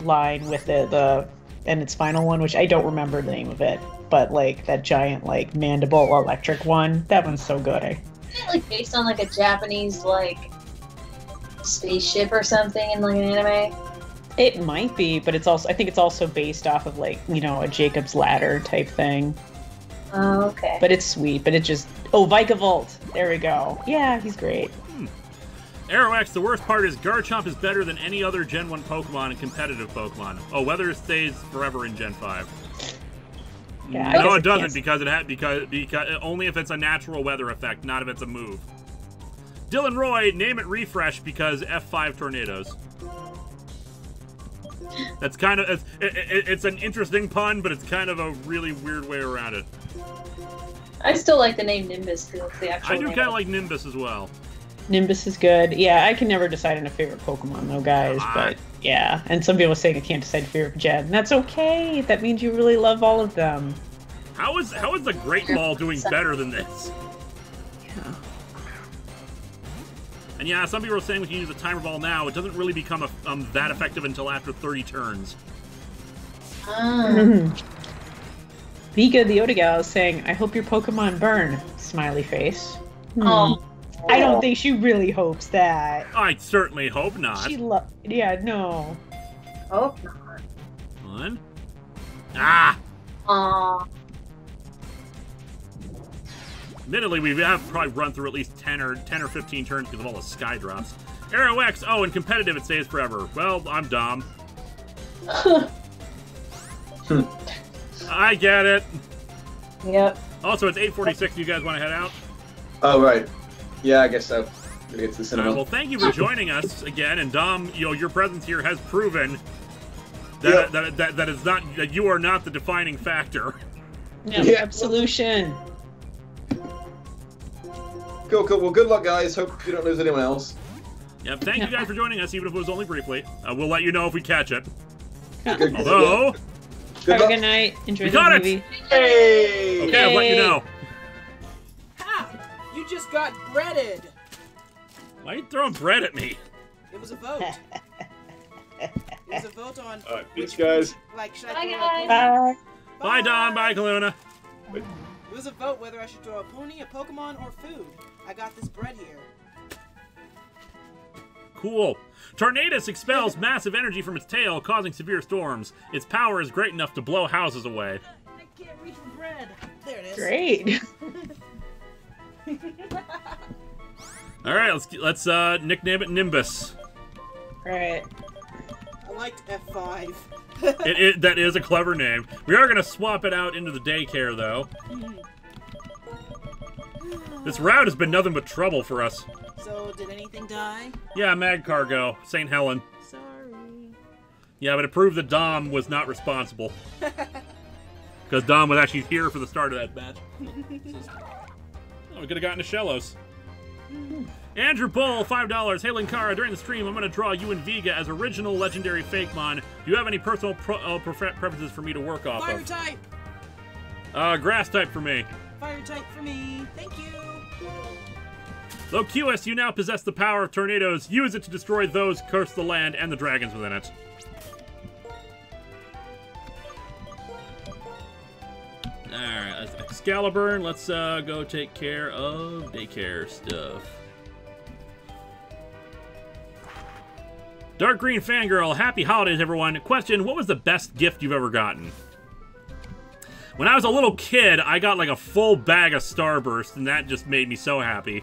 line with the and its final one, which I don't remember the name of it, but like that giant like mandible electric one. That one's so good. Isn't it like based on like a Japanese like spaceship or something in like an anime? It might be, but I think it's also based off of like, a Jacob's Ladder type thing. Oh, okay. But it's sweet, but it just Vikavolt. There we go. Yeah, he's great. Aerox, the worst part is Garchomp is better than any other Gen 1 Pokemon and competitive Pokemon. Oh, weather stays forever in Gen 5. Yeah, no, it doesn't because only if it's a natural weather effect, not if it's a move. Dylan Roy, name it Refresh because F5 tornadoes. That's kind of it's an interesting pun, but it's kind of a really weird way around it. I still like the name Nimbus because it's the actual. I do name. kind of like Nimbus as well. Nimbus is good. Yeah, I can never decide on a favorite Pokemon though, guys. But yeah, and some people saying I can't decide a favorite gen. That's okay. That means you really love all of them. How is the Great Ball doing better than this? Yeah. And yeah, some people are saying we can use a Timer Ball now. It doesn't really become that effective until after 30 turns. Vika the Odegal is saying, I hope your Pokemon burn. Smiley face. Oh. I don't think she really hopes that. I certainly hope not. Yeah, no. Hope not. One. Ah! Aww. Admittedly, we have probably run through at least 10 or 15 turns because of all the Sky Drops. Arrow X, in competitive it stays forever. Well, I'm Dom. I get it. Yep. Also, it's 8:46. You guys want to head out? Oh, right. Yeah, I guess so. Gonna get to the cinema. Well, thank you for joining us again. And Dom, your presence here has proven that that you are not the defining factor. Yeah, absolution. Cool. Well, good luck, guys. Hope you don't lose anyone else. Yep. Thank you guys for joining us, even if it was only briefly. We'll let you know if we catch it. Although, have a good night. Enjoy the movie. Hey! Okay, I'll let you know. Ha! You just got breaded. Why are you throwing bread at me? It was a vote. It was a vote on. All right, peace, guys. Like, should Bye, I throw guys. a Bye. Bye, Dom. Bye, Kaluna. It was a vote whether I should throw a pony, a Pokemon, or food. I got this bread here. Cool. Tornadus expels massive energy from its tail, causing severe storms. Its power is great enough to blow houses away. I can't reach for bread. There it is. Great. All right, let's nickname it Nimbus. Right. I liked F5. That is a clever name. We are gonna swap it out into the daycare though. This route has been nothing but trouble for us. So, did anything die? Yeah, Mag Cargo, St. Helen. Sorry. Yeah, but it proved that Dom was not responsible. Because Dom was actually here for the start of that match. Oh, we could have gotten to Shellos. Andrew Bull, $5. Hey Linkara, during the stream, I'm going to draw you and Vega as original legendary Fakemon. Do you have any personal preferences for me to work off Fire of? type! Grass type for me. Fire type for me. Thank you. Locuus, you now possess the power of tornadoes. Use it to destroy those, curse the land, and the dragons within it. Alright, Excalibur, let's go take care of daycare stuff. Dark Green Fangirl, happy holidays, everyone. Question, what was the best gift you've ever gotten? When I was a little kid, I got like a full bag of Starburst, and that just made me so happy.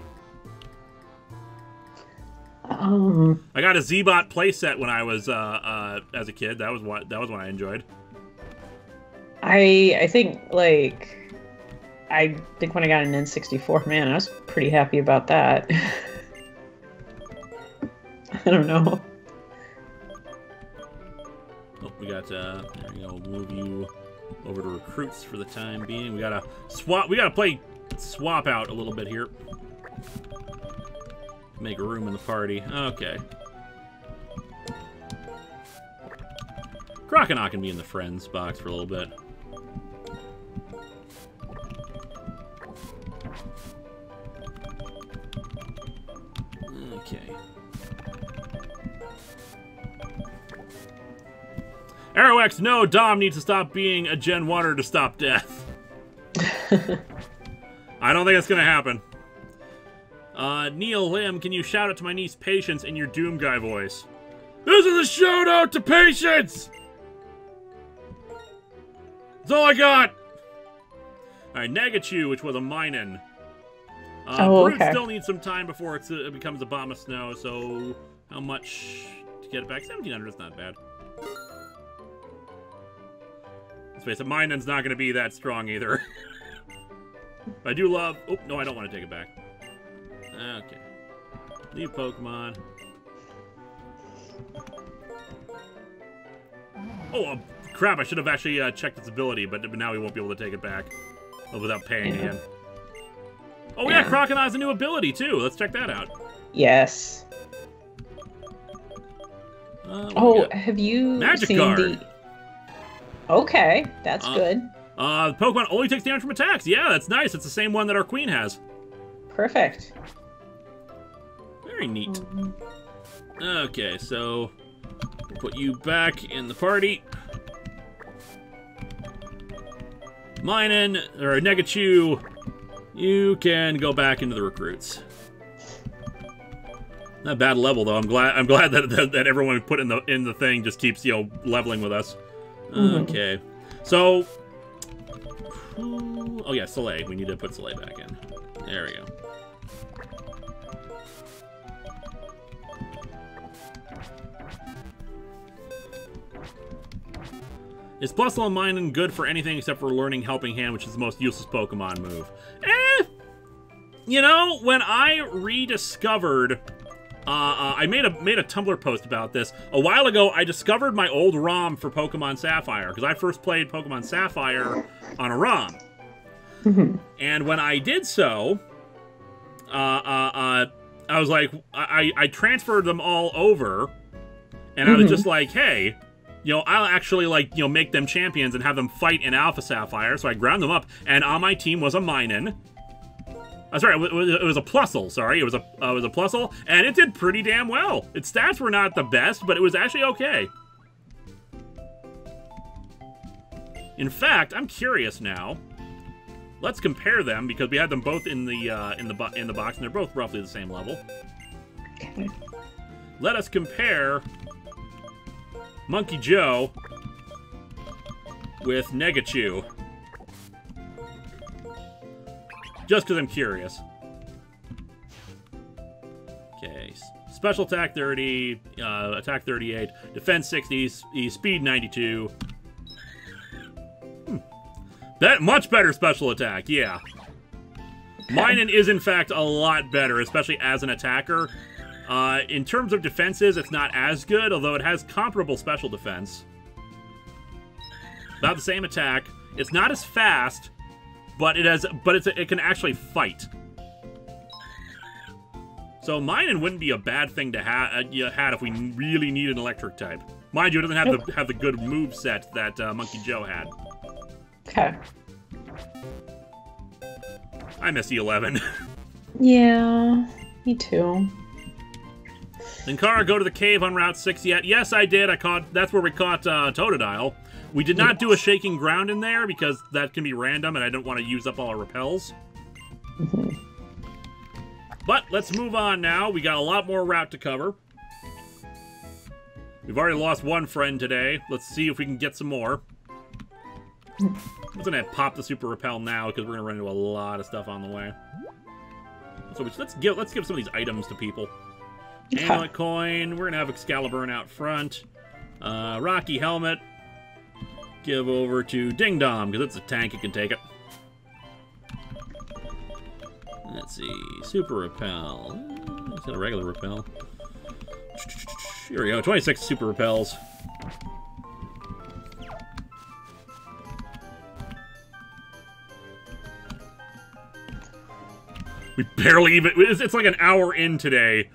I got a Z-Bot playset when I was as a kid. That was what I enjoyed. I think when I got an N64, man, I was pretty happy about that. I don't know. Oh, we got there we go. Move you over to recruits for the time being. We gotta play swap out a little bit here. Make room in the party. Okay. Croconaw can be in the friends box for a little bit. Okay. Arrowx, no, Dom needs to stop being a Gen 1er to stop death. I don't think it's gonna happen. Neil Lim, can you shout out to my niece Patience in your Doom Guy voice? This is a shout out to Patience! That's all I got! Alright, Negachu, which was a Minun. Brute okay. still needs some time before it becomes a bomb of snow, so how much to get it back? 1,700 is not bad. Let's face it, Minun's not going to be that strong either. I do love... Oh, no, I don't want to take it back. Okay. Leave Pokemon. Oh, crap, I should have actually checked its ability, but now we won't be able to take it back without paying again. Oh, yeah, Croconaw has a new ability, too. Let's check that out. Yes. Have you Magic seen Guard. the... Okay, that's good. The Pokemon only takes damage from attacks. Yeah, that's nice. It's the same one that our Queen has. Perfect. Very neat. Okay, so we'll put you back in the party. Minun, or Negachu, you can go back into the recruits. Not a bad level though. I'm glad that everyone we put in the thing just keeps leveling with us. Okay, so oh yeah, Soleil. We need to put Soleil back in. There we go. Is Plus on Minun good for anything except for learning Helping Hand, which is the most useless Pokemon move? When I rediscovered... I made a Tumblr post about this. A while ago, I discovered my old ROM for Pokemon Sapphire, because I first played Pokemon Sapphire on a ROM. And when I did so, I was like... I transferred them all over, and I was just like, hey... I'll actually, make them champions and have them fight in Alpha Sapphire. So I ground them up, and on my team was a Minun. Sorry, it was a Plusle. Sorry, it was a Plusle, and it did pretty damn well. Its stats were not the best, but it was actually okay. In fact, I'm curious now. Let's compare them because we had them both in the box, and they're both roughly the same level. Okay. Let us compare Monkey Joe with Negachu. Just because I'm curious. Okay, special attack 30, attack 38, defense 60, speed 92. That much better special attack, yeah. Minun is in fact a lot better, especially as an attacker. In terms of defenses, it's not as good, although it has comparable special defense. About the same attack. It's not as fast. But it can actually fight. So Minun wouldn't be a bad thing to have if we really need an electric type. Mind you, it doesn't have the good move set that Monkey Joe had. Okay. I miss E11. Yeah, me too. Linkara, go to the cave on Route 6 yet? Yes, I did. That's where we caught Totodile. We did not do a shaking ground in there because that can be random and I don't want to use up all our repels. But let's move on now. We got a lot more route to cover. We've already lost one friend today. Let's see if we can get some more. I'm going to pop the super repel now because we're going to run into a lot of stuff on the way. So let's give some of these items to people. Amulet coin. We're going to have Excalibur out front. Rocky helmet. Give over to Ding Dong, because it's a tank, it can take it. Let's see. Super repel. Is that a regular repel? Here we go. 26 super repels. We barely even... It's like an hour in today,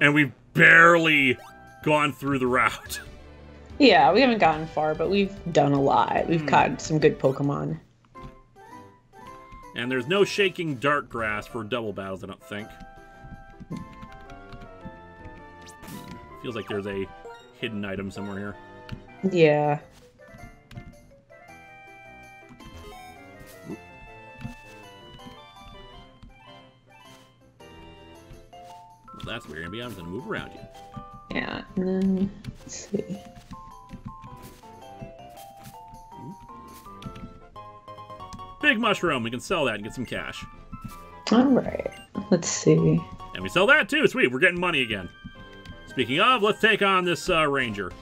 and we've barely gone through the route. Yeah, we haven't gotten far, but we've done a lot. We've caught some good Pokemon. And there's no shaking dark grass for double battles, I don't think. Feels like there's a hidden item somewhere here. Yeah. Well, that's weird. Maybe I'm just going to move around you. Yeah, and then, let's see. Big mushroom. We can sell that and get some cash. Alright, let's see. And we sell that too. Sweet. We're getting money again. Speaking of, let's take on this ranger.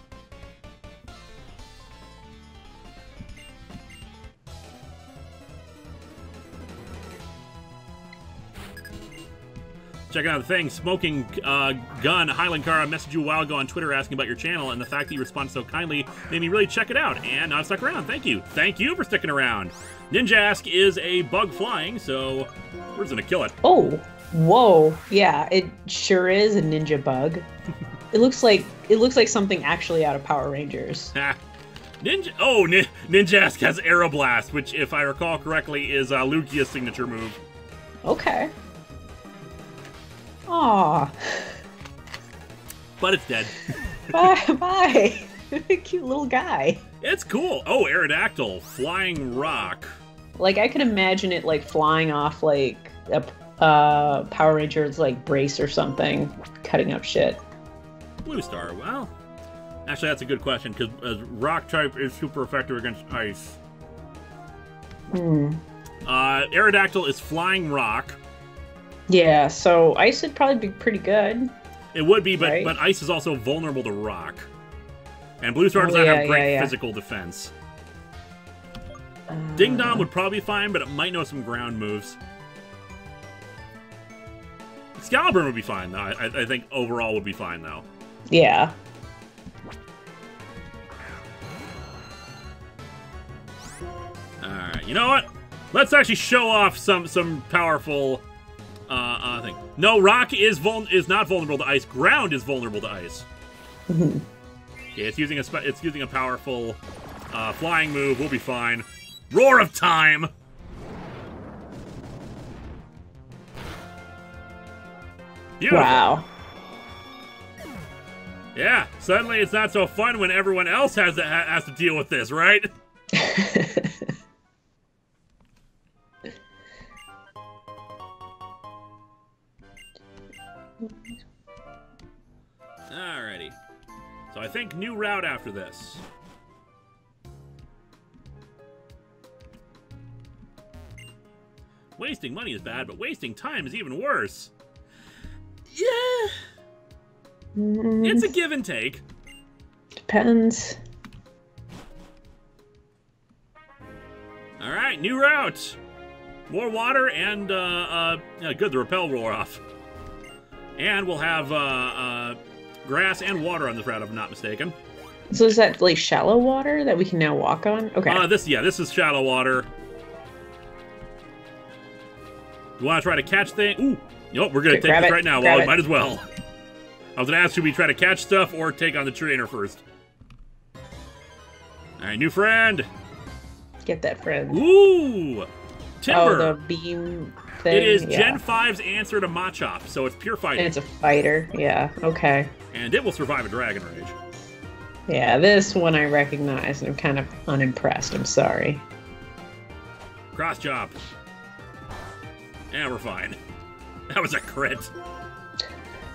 Checking out the thing. Smoking Gun. Hi, Linkara. Messaged you a while ago on Twitter asking about your channel, and the fact that you responded so kindly made me really check it out. And now I stuck around. Thank you. Thank you for sticking around. Ninjask is a bug flying, so we're just gonna kill it. Oh, whoa. Yeah, it sure is a ninja bug. It looks like something actually out of Power Rangers. Ninjask has Aeroblast, which, if I recall correctly, is Lugia's signature move. Okay. Aw. But it's dead. Bye. Cute little guy. It's cool. Oh, Aerodactyl. Flying rock. Like, I could imagine it, like, flying off, like, a Power Rangers, like, brace or something, cutting up shit. Blue Star. Well, actually, that's a good question, because rock type is super effective against ice. Aerodactyl is flying rock. Yeah, so ice would probably be pretty good. It would be, right? but ice is also vulnerable to rock. And Blue Star does not have great physical defense. Ding Dong would probably be fine, but it might know some ground moves. Excalibur would be fine, though. I think overall would be fine, though. Yeah. Alright, you know what? Let's actually show off some powerful thing. No, rock is not vulnerable to ice. Ground is vulnerable to ice. Okay, it's using a powerful flying move. We'll be fine. Roar of Time. Beautiful. Wow. Yeah, suddenly it's not so fun when everyone else has to deal with this, right? Alrighty. So I think new route after this. Wasting money is bad, but wasting time is even worse. Yeah. It's a give and take. Depends. Alright, new route. More water and, yeah, good, the rappel wore off. And we'll have, grass and water on this route, if I'm not mistaken. So is that, like, shallow water that we can now walk on? Okay. This is shallow water. You want to try to catch things? Ooh, you know what, we're going to take this right now. Well, we might as well. I was going to ask, should we try to catch stuff or take on the trainer first? Alright, new friend. Get that friend. Ooh! Timber. Oh, the beam thing? It is Gen 5's answer to Machop, so it's pure fighting. And it's a fighter. Yeah, okay. And it will survive a Dragon Rage. Yeah, this one I recognize, and I'm kind of unimpressed. I'm sorry. Cross chop. Yeah, we're fine. That was a crit.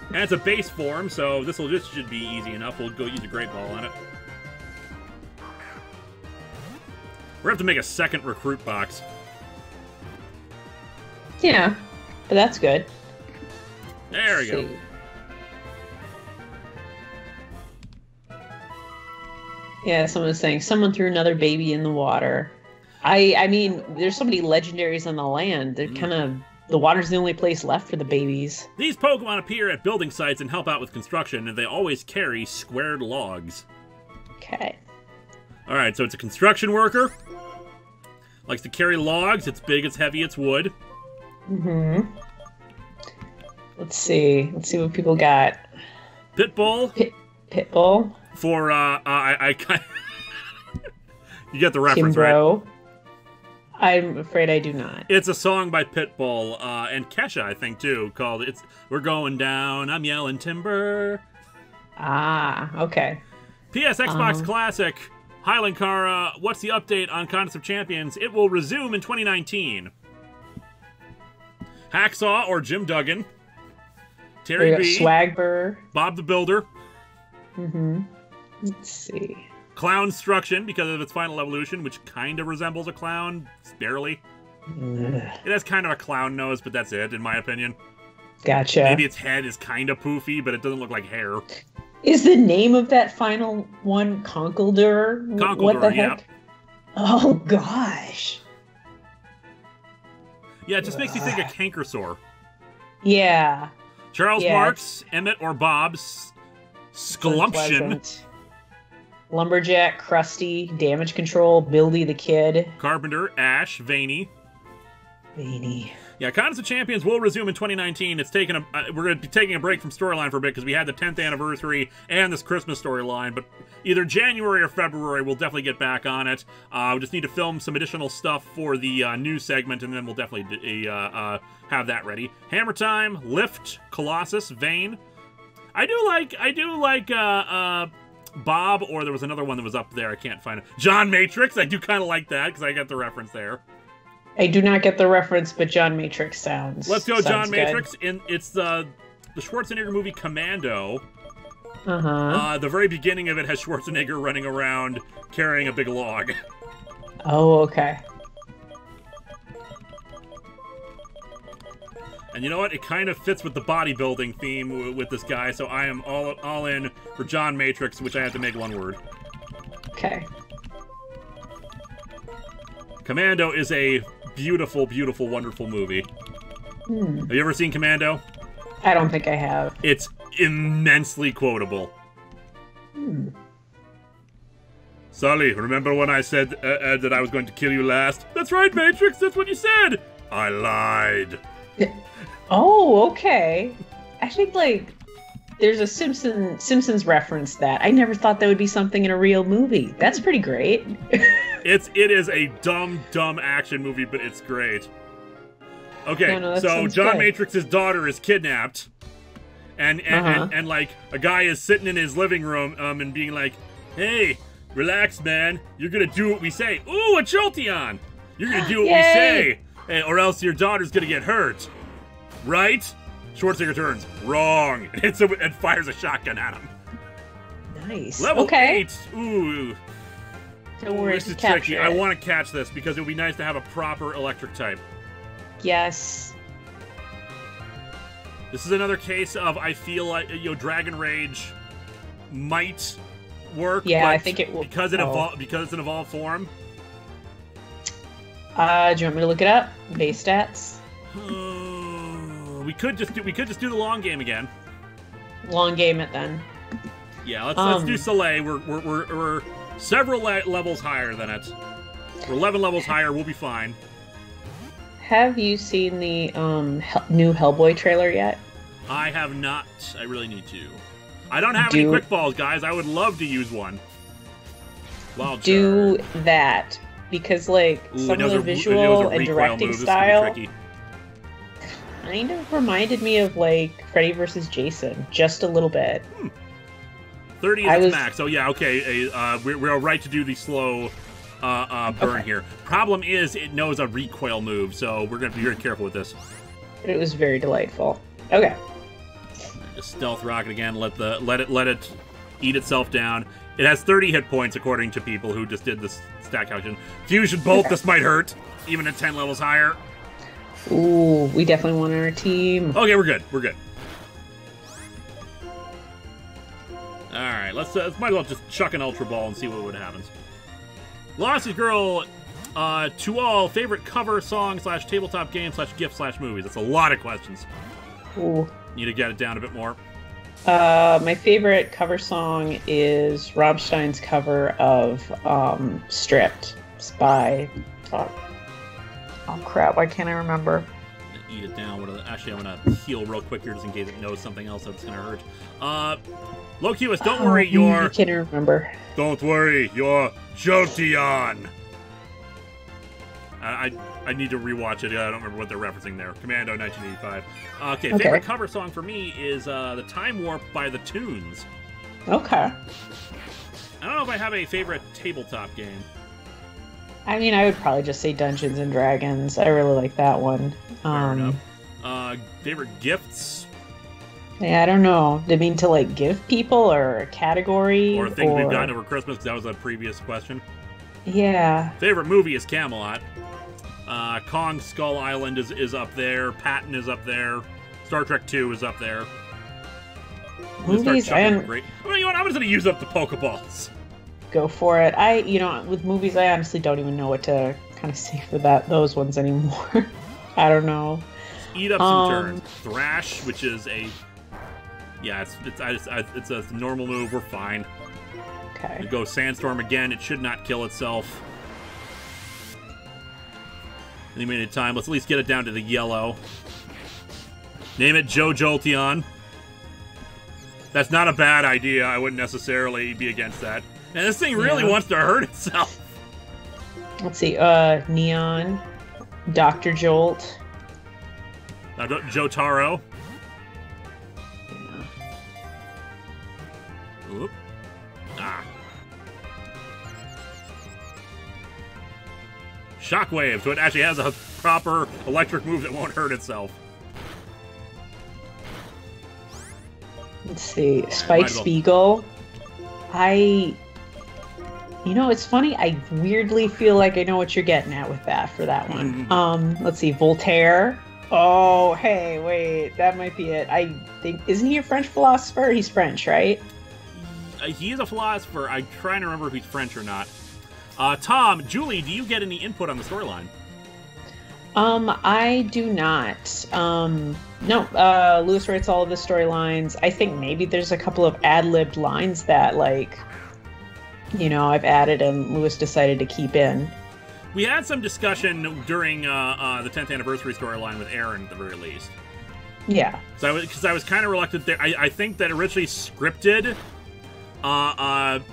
And it's a base form, so this should be easy enough. We'll go use a Great Ball on it. We're going to have to make a second recruit box. Yeah, but that's good. There we go. Yeah, someone was saying someone threw another baby in the water. I mean, there's so many legendaries on the land. They're kind of... The water's the only place left for the babies. These Pokemon appear at building sites and help out with construction, and they always carry squared logs. Okay. Alright, so it's a construction worker. Likes to carry logs. It's big, it's heavy, it's wood. Mm-hmm. Let's see. Let's see what people got. Pitbull. Pitbull. For, I kind You get the reference, Kimbrough. right? I'm afraid I do not. It's a song by Pitbull, and Kesha, I think, too, called We're Going Down, I'm Yelling Timber. Ah, okay. PS Xbox Classic, Linkara, what's the update on Contest of Champions? It will resume in 2019. Hacksaw or Jim Duggan. Terry B. Swagber. Bob the Builder. Mm-hmm. Let's see. Clownstruction, because of its final evolution, which kind of resembles a clown, barely. Ugh. It has kind of a clown nose, but that's it, in my opinion. Gotcha. Maybe its head is kind of poofy, but it doesn't look like hair. Is the name of that final one Conkeldurr? Conkeldurr, what the heck? yeah. Oh, gosh. Yeah, it just makes you think of Cankersaur. Yeah. Charles Marks, Emmett or Bob's Sklumption. Lumberjack, Krusty, Damage Control, Buildy the Kid. Carpenter, Ash, Veiny. Veiny. Yeah, Contest of Champions will resume in 2019. It's taken we're going to be taking a break from storyline for a bit because we had the 10th anniversary and this Christmas storyline, but either January or February we'll definitely get back on it. We just need to film some additional stuff for the news segment, and then we'll definitely have that ready. Hammer Time, Lift, Colossus, Vane. I do like Bob, or there was another one that was up there. I can't find it. John Matrix. I do kind of like that because I got the reference there. I do not get the reference, but John Matrix sounds. Let's go, sounds John good. Matrix. It's the Schwarzenegger movie Commando. Uh-huh. The very beginning of it has Schwarzenegger running around carrying a big log. Oh, okay. And you know what? It kind of fits with the bodybuilding theme with this guy, so I am all in for John Matrix, which I have to make one word. Okay. Commando is a beautiful, beautiful, wonderful movie. Have you ever seen Commando? I don't think I have. It's immensely quotable. Sully, remember when I said that I was going to kill you last? That's right, Matrix, that's what you said! I lied. Oh, okay. I think, like, there's a Simpsons reference that. I never thought that would be something in a real movie. That's pretty great. It is a dumb action movie, but it's great. Okay, No, so John Matrix's daughter is kidnapped. and like a guy is sitting in his living room and being like, "Hey, relax, man. You're gonna do what we say." Ooh, a Jolteon! You're gonna do what we say, or else your daughter's gonna get hurt. Right? Schwarzenegger turns. Wrong. And fires a shotgun at him. Nice. Level 8. Ooh. Don't worry, this is tricky. I want to catch this because it would be nice to have a proper electric type. Yes. This is another case of I feel like Dragon Rage might work. Yeah, but I think it will. Because it's an evolved form. Do you want me to look it up? Base stats. We could just do the long game again. Long game it then. Yeah, let's do Soleil. We're several levels higher than it. We're 11 levels higher. We'll be fine. Have you seen the new Hellboy trailer yet? I have not. I really need to. I don't have any quick balls, guys. I would love to use one. Wild do that because like some of the visual and directing style kind of reminded me of like Freddy vs. Jason, just a little bit. 30 is its max. Oh yeah, okay. We're right to do the slow burn here. Problem is, it knows a recoil move, so we're gonna be very careful with this. It was very delightful. Okay. Just stealth rocket again. Let it eat itself down. It has 30 hit points according to people who just did this stat calculation. Fusion bolt. This might hurt, even at 10 levels higher. Ooh, we definitely want our team. Okay, we're good. We're good. All right, let's might as well just chuck an Ultra Ball and see what happens. Lost Girl, to all, favorite cover, song, / tabletop game, / gift, / movies. That's a lot of questions. Ooh. Need to get it down a bit more. My favorite cover song is Rammstein's cover of Stripped by... oh crap, why can't I remember? Eat it down. Actually, I'm going to heal real quick here just in case it knows something else that's going to hurt. Lokius, don't worry, you're... I can't remember. Don't worry, you're Jolteon. I need to rewatch it. I don't remember what they're referencing there. Commando 1985. Okay, favorite cover song for me is The Time Warp by the Toons. Okay. I don't know if I have a favorite tabletop game. I mean, I would probably just say Dungeons and Dragons. I really like that one. Fair enough. Favorite gifts? Yeah, I don't know. Do you mean to like give people or a category? Or things we've gotten over Christmas, because that was a previous question. Yeah. Favorite movie is Camelot. Kong Skull Island is up there. Patton is up there. Star Trek 2 is up there. Movies, great. Well, you know what? I'm just going to use up the Pokeballs. Go for it. With movies, I honestly don't even know what to kind of say for those ones anymore. I don't know. Just eat up some turns. Thrash, which is a... Yeah, it's a normal move. We're fine. Okay. We go Sandstorm again. It should not kill itself. Any minute time. Let's at least get it down to the yellow. Name it Joe Jolteon. That's not a bad idea. I wouldn't necessarily be against that. And this thing really wants to hurt itself. Let's see. Neon. Dr. Jolt. Jotaro. Oop. Ah. Shockwave, so it actually has a proper electric move that won't hurt itself. Let's see. Spike Spiegel. It's funny. I weirdly feel like I know what you're getting at with that for that one. Let's see. Voltaire. Oh, hey, wait. That might be it. I think... Isn't he a French philosopher? He's French, right? He is a philosopher. I'm trying to remember if he's French or not. Tom, Julie, do you get any input on the storyline? I do not. No, Lewis writes all of the storylines. I think maybe there's a couple of ad-libbed lines that, I've added and Lewis decided to keep in. We had some discussion during the 10th anniversary storyline with Aaron, at the very least. Yeah. So I was kind of reluctant there. I think that originally scripted, Miracar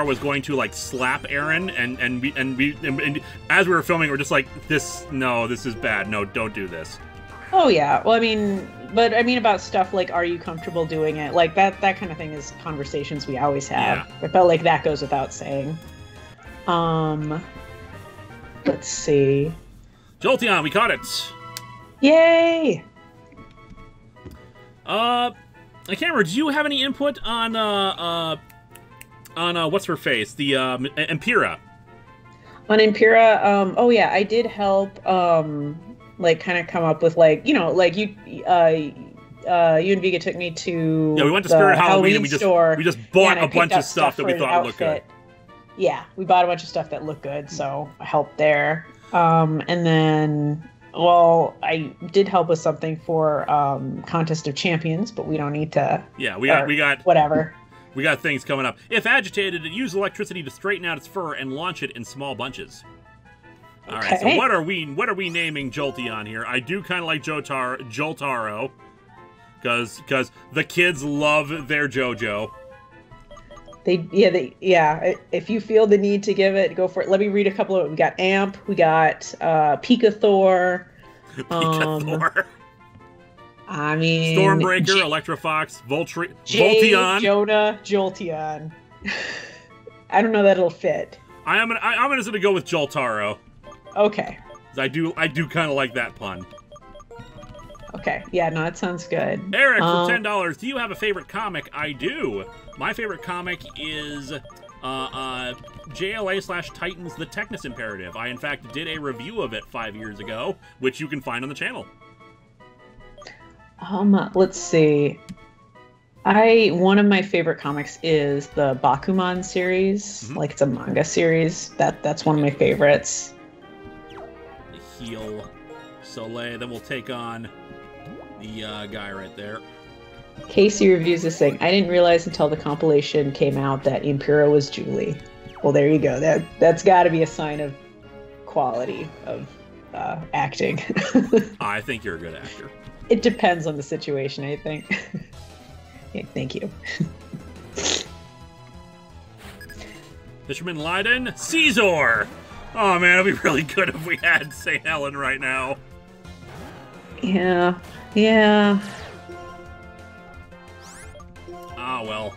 was going to slap Aaron, and as we were filming, we're just like, this is bad. No, don't do this. Oh yeah. Well, I mean, but I mean about stuff like, are you comfortable doing it? Like that kind of thing is conversations we always have. Yeah. I felt like that goes without saying. Let's see. Jolteon, we caught it. Yay! I can't remember. Do you have any input on what's her face? The Empira. On Empira, oh yeah, I did help like kind of come up with like, you know, like you and Vega took me to we went to Spirit Halloween and we just bought a bunch of stuff that we thought looked good. Yeah, we bought a bunch of stuff that looked good, so I helped there. And then, well, I did help with something for Contest of Champions, but we don't need to. Yeah, we got whatever. We got things coming up. If agitated, it uses electricity to straighten out its fur and launch it in small bunches. All right, so what are we naming Jolteon here? I do kind of like Joltaro, because the kids love their JoJo. If you feel the need to give it, go for it. Let me read a couple of. We got Amp. We got Pikathor. Pikathor. I mean, Stormbreaker, Electrofox, Voltion, Jonah, Jolteon. I don't know that it'll fit. I'm gonna go with Joltaro. Okay. I do kind of like that pun. Okay. Yeah. No, that sounds good. Eric, for $10, do you have a favorite comic? I do. My favorite comic is JLA/Titans: The Technus Imperative. I in fact did a review of it 5 years ago, which you can find on the channel. Let's see. One of my favorite comics is the Bakuman series. Mm-hmm. Like, it's a manga series. That's one of my favorites. Heal Soleil. Then we'll take on the guy right there. Casey reviews this thing. I didn't realize until the compilation came out that Impero was Julie. Well, there you go. That's got to be a sign of quality of acting. I think you're a good actor. It depends on the situation, I think. Okay, thank you. Fisherman Leiden, Caesar! Oh man, it'd be really good if we had St. Helen right now. Yeah. Ah, well.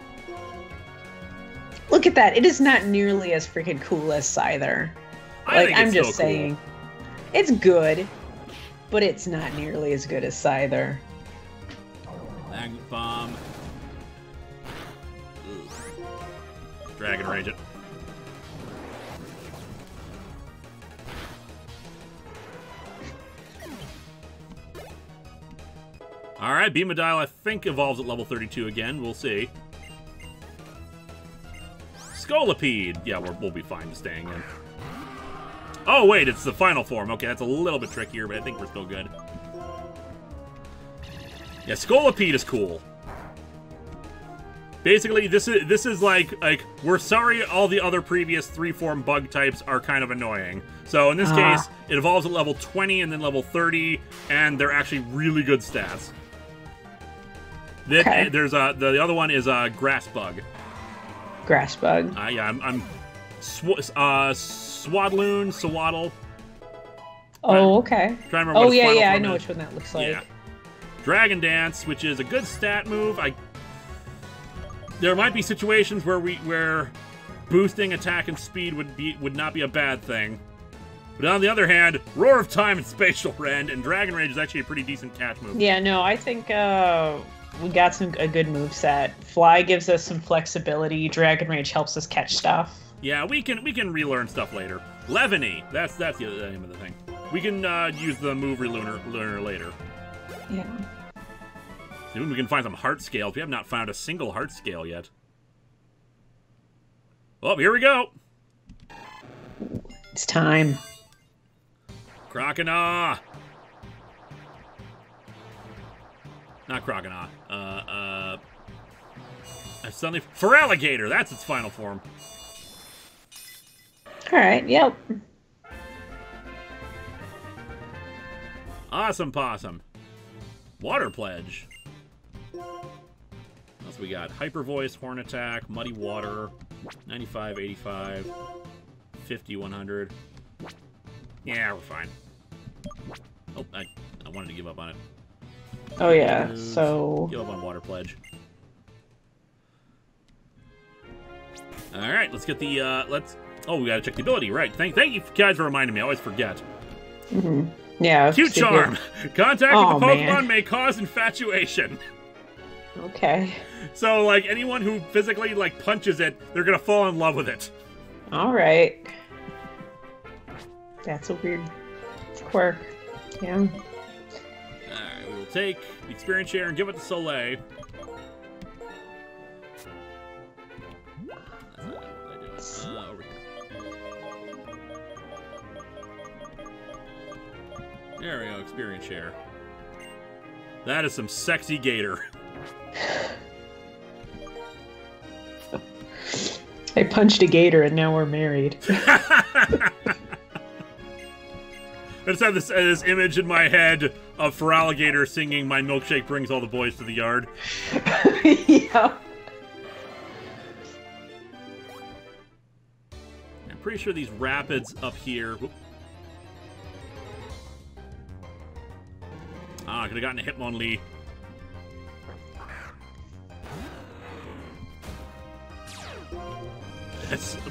Look at that. It is not nearly as freaking cool as Scyther. I'm just saying. It's good. But it's not nearly as good as Scyther. Magnet Bomb. Dragon Rage it. Alright, Beamadile I think evolves at level 32 again. We'll see. Scolipede. Yeah, we'll be fine staying in. Oh, wait, it's the final form. Okay, that's a little bit trickier, but I think we're still good. Yeah, Scolipede is cool. Basically, this is like we're sorry all the other previous 3-form bug types are kind of annoying. So in this case, it evolves at level 20 and then level 30, and they're actually really good stats. Okay. There's the other one is Grass Bug. Grass Bug. Yeah, I'm Swadloon, Swaddle. Oh, okay. Trying to remember what his final I form know is. which one that looks like. Yeah. Dragon Dance, which is a good stat move. There might be situations where boosting attack and speed would not be a bad thing. But on the other hand, Roar of Time and Spatial Rend and Dragon Rage is actually a pretty decent catch move. Yeah, no, I think we got a good move set. Fly gives us some flexibility. Dragon Rage helps us catch stuff. Yeah, we can relearn stuff later. Levany, that's the name of the thing. We can use the move relearner later. Yeah. Soon we can find some heart scales. We have not found a single heart scale yet. Oh, here we go. It's time. Croconaw. Not Croconaw. I suddenly Feraligatr. That's its final form. All right. Yep. Awesome Possum. Water Pledge. What else we got? Hyper Voice, Horn Attack, Muddy Water, 95, 85, 50, 100. Yeah, we're fine. Oh, I wanted to give up on it. Oh yeah, so... Give up on Water Pledge. Alright, let's get the, Oh, we gotta check the ability, right. Thank you guys for reminding me, I always forget. Mm-hmm. Yeah. Cute Charm! Contact with the Pokemon may cause infatuation. Okay. So, like, anyone who physically, like, punches it, they're gonna fall in love with it. Alright. That's a weird quirk. Yeah. Alright, we will take the experience share and give it to Soleil. Over here. There we go, experience share. That is some sexy gator. I punched a gator and now we're married. I just have this image in my head of Feraligatr singing "My milkshake brings all the boys to the yard." Yeah. I'm pretty sure these rapids up here. Whoop. Ah, I could have gotten a Hitmonlee.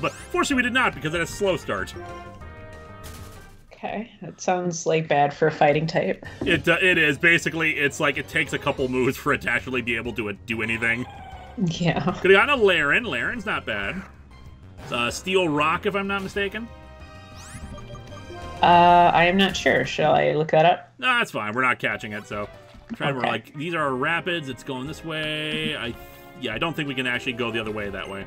But fortunately, we did not because it has a slow start. Okay, that sounds like bad for a fighting type. It is basically. It's like it takes a couple moves for it to actually be able to do anything. Yeah. Could have gotten a Laren. Laren's not bad. Steel Rock, if I'm not mistaken. I am not sure. Shall I look that up? No, that's fine. We're not catching it, so. We're like, these are our rapids. It's going this way. I don't think we can actually go the other way that way.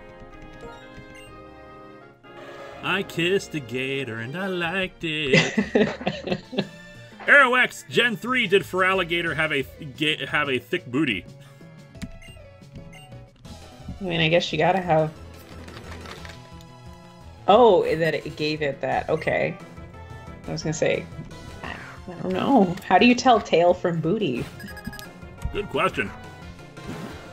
I kissed a gator and I liked it. Arrow X Gen 3 did Feraligatr have a thick booty? I mean, I guess you gotta have. Oh, that it gave it that. Okay. I was gonna say, I don't know. How do you tell tail from booty? Good question.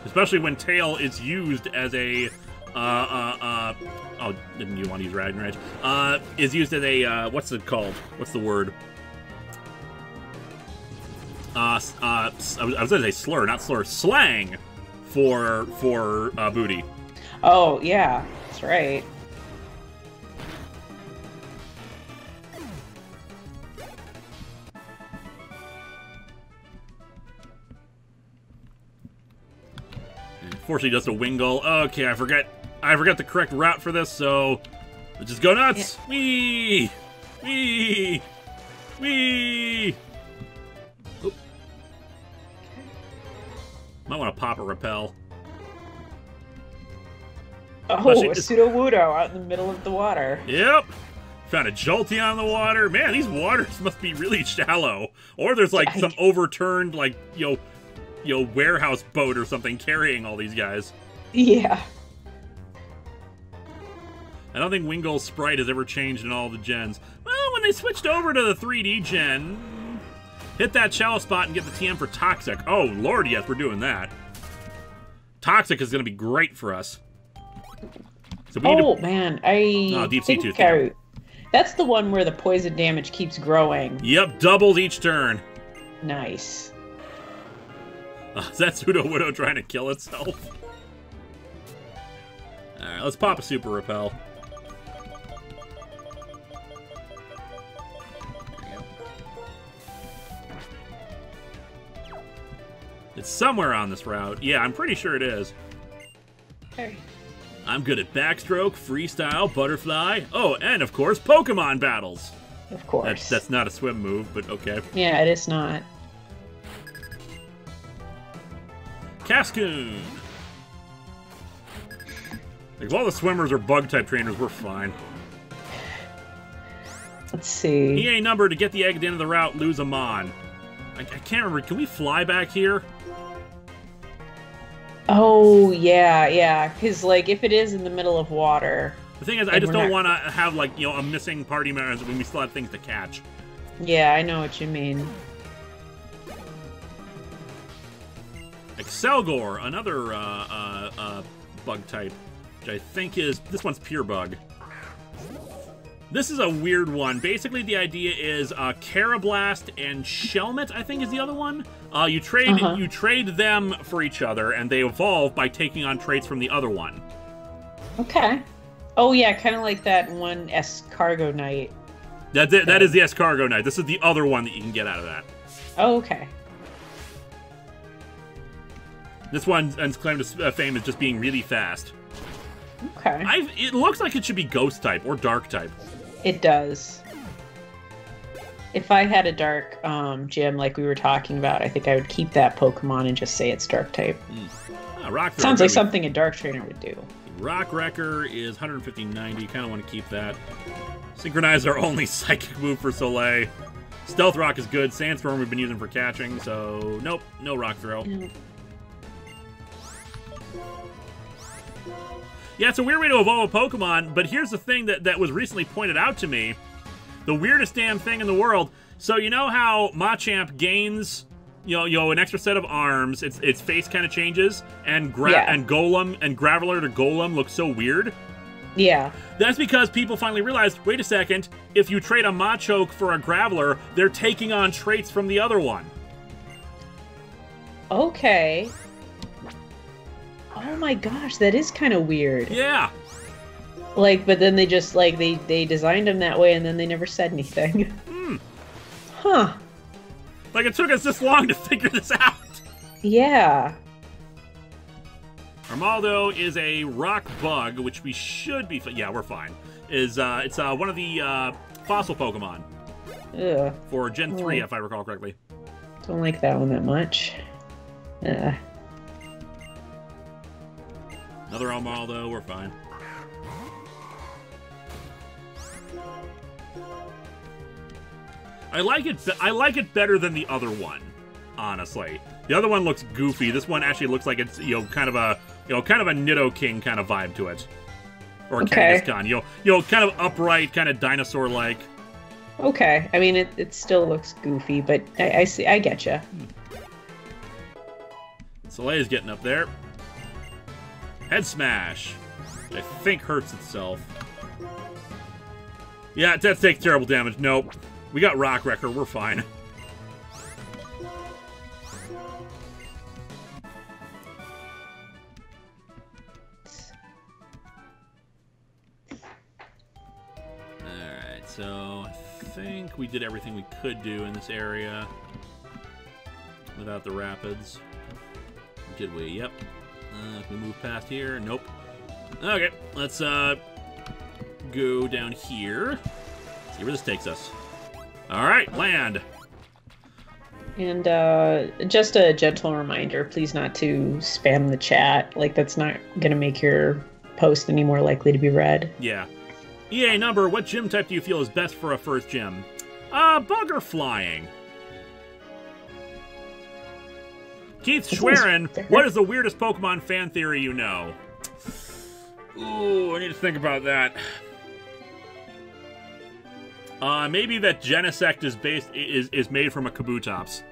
Especially when tail is used as a oh, didn't you want to use Dragon Rage? Is used as a what's it called? What's the word? I was gonna say slur, not slur, slang for booty. Oh yeah, that's right. Unfortunately, just a Wingull. Okay, I forget the correct route for this, so let's just go nuts. Yeah. Wee, wee, wee. Oop. Might want to pop a repel. Oh, a Pseudo-Wudo out in the middle of the water. Yep. Found a Jolteon in the water. Man, these waters must be really shallow. Or there's like some overturned, like, warehouse boat or something carrying all these guys. Yeah. I don't think Wingull's sprite has ever changed in all the gens. Well, when they switched over to the 3D gen, hit that shallow spot and get the TM for Toxic. Oh, Lord, yes, we're doing that. Toxic is going to be great for us. So we man, Deep Sea Tooth. That's the one where the poison damage keeps growing. Yep, doubled each turn. Nice. Is that Pseudo-Wudo trying to kill itself? Alright, let's pop a Super Repel. It's somewhere on this route. Yeah, I'm pretty sure it is. Okay. I'm good at backstroke, freestyle, butterfly. Oh, and of course, Pokemon battles. Of course. That's not a swim move, but okay. Yeah, it is not. Cascoon. Like, if all the swimmers are bug-type trainers, we're fine. Let's see. EA number to get the egg at the end of the route, lose a Mon. I can't remember. Can we fly back here? Oh, yeah. Because, like, if it is in the middle of water... The thing is, I just don't want to have, like, a missing party members when we still have things to catch. Yeah, I know what you mean. Excelgor, another bug type, which I think is... This one's pure bug. This is a weird one. Basically, the idea is Carablast and Shelmet, I think is the other one. You trade them for each other, and they evolve by taking on traits from the other one. Okay. Oh yeah, kind of like that one Escargo Knight. That is the Escargo Knight. This is the other one that you can get out of that. Oh, okay. This one's claim to fame is just being really fast. Okay. It looks like it should be Ghost type or Dark type. It does. If I had a dark gym like we were talking about, I think I would keep that Pokemon and just say it's Dark type. Rock Sounds like something a Dark Trainer would do. Rock Wrecker is 150-90. Kind of want to keep that. Synchronize our only Psychic move for Soleil. Stealth Rock is good. Sandstorm we've been using for catching, so nope, no Rock Throw. Yeah, it's a weird way to evolve a Pokemon, but here's the thing that was recently pointed out to me. The weirdest damn thing in the world. So you know how Machamp gains, an extra set of arms, its face kind of changes, and Golem and Graveler to Golem looks so weird? Yeah. That's because people finally realized, wait a second, if you trade a Machoke for a Graveler, they're taking on traits from the other one. Okay. Oh my gosh, that is kind of weird. Yeah. But then they just, they designed them that way and then they never said anything. Huh. It took us this long to figure this out. Yeah. Armaldo is a rock bug, which we should be... Yeah, we're fine. It's one of the fossil Pokemon. Ugh. For Gen 3, if I recall correctly. Don't like that one that much. Another Armaldo, we're fine. I like it better than the other one, honestly. The other one looks goofy. This one actually looks like it's kind of a Nidoking kind of vibe to it, or a Kangaskhan. Kind of upright, kind of dinosaur-like. Okay, I mean it still looks goofy, but I see. I get you. Soleil's getting up there. Head Smash, which I think hurts itself. Yeah, that takes terrible damage. Nope. We got Rock Wrecker. We're fine. Alright, so I think we did everything we could do in this area without the rapids. Did we? Yep. Can we move past here? Nope. Okay, let's go down here. See where this takes us. Alright, land. And just a gentle reminder, please not to spam the chat. That's not going to make your post any more likely to be read. Yeah. EA number, what gym type do you feel is best for a first gym? Bug or flying? Keith Schwerin, what is the weirdest Pokemon fan theory you know? Ooh, I need to think about that. Maybe that Genesect is made from a Kabutops.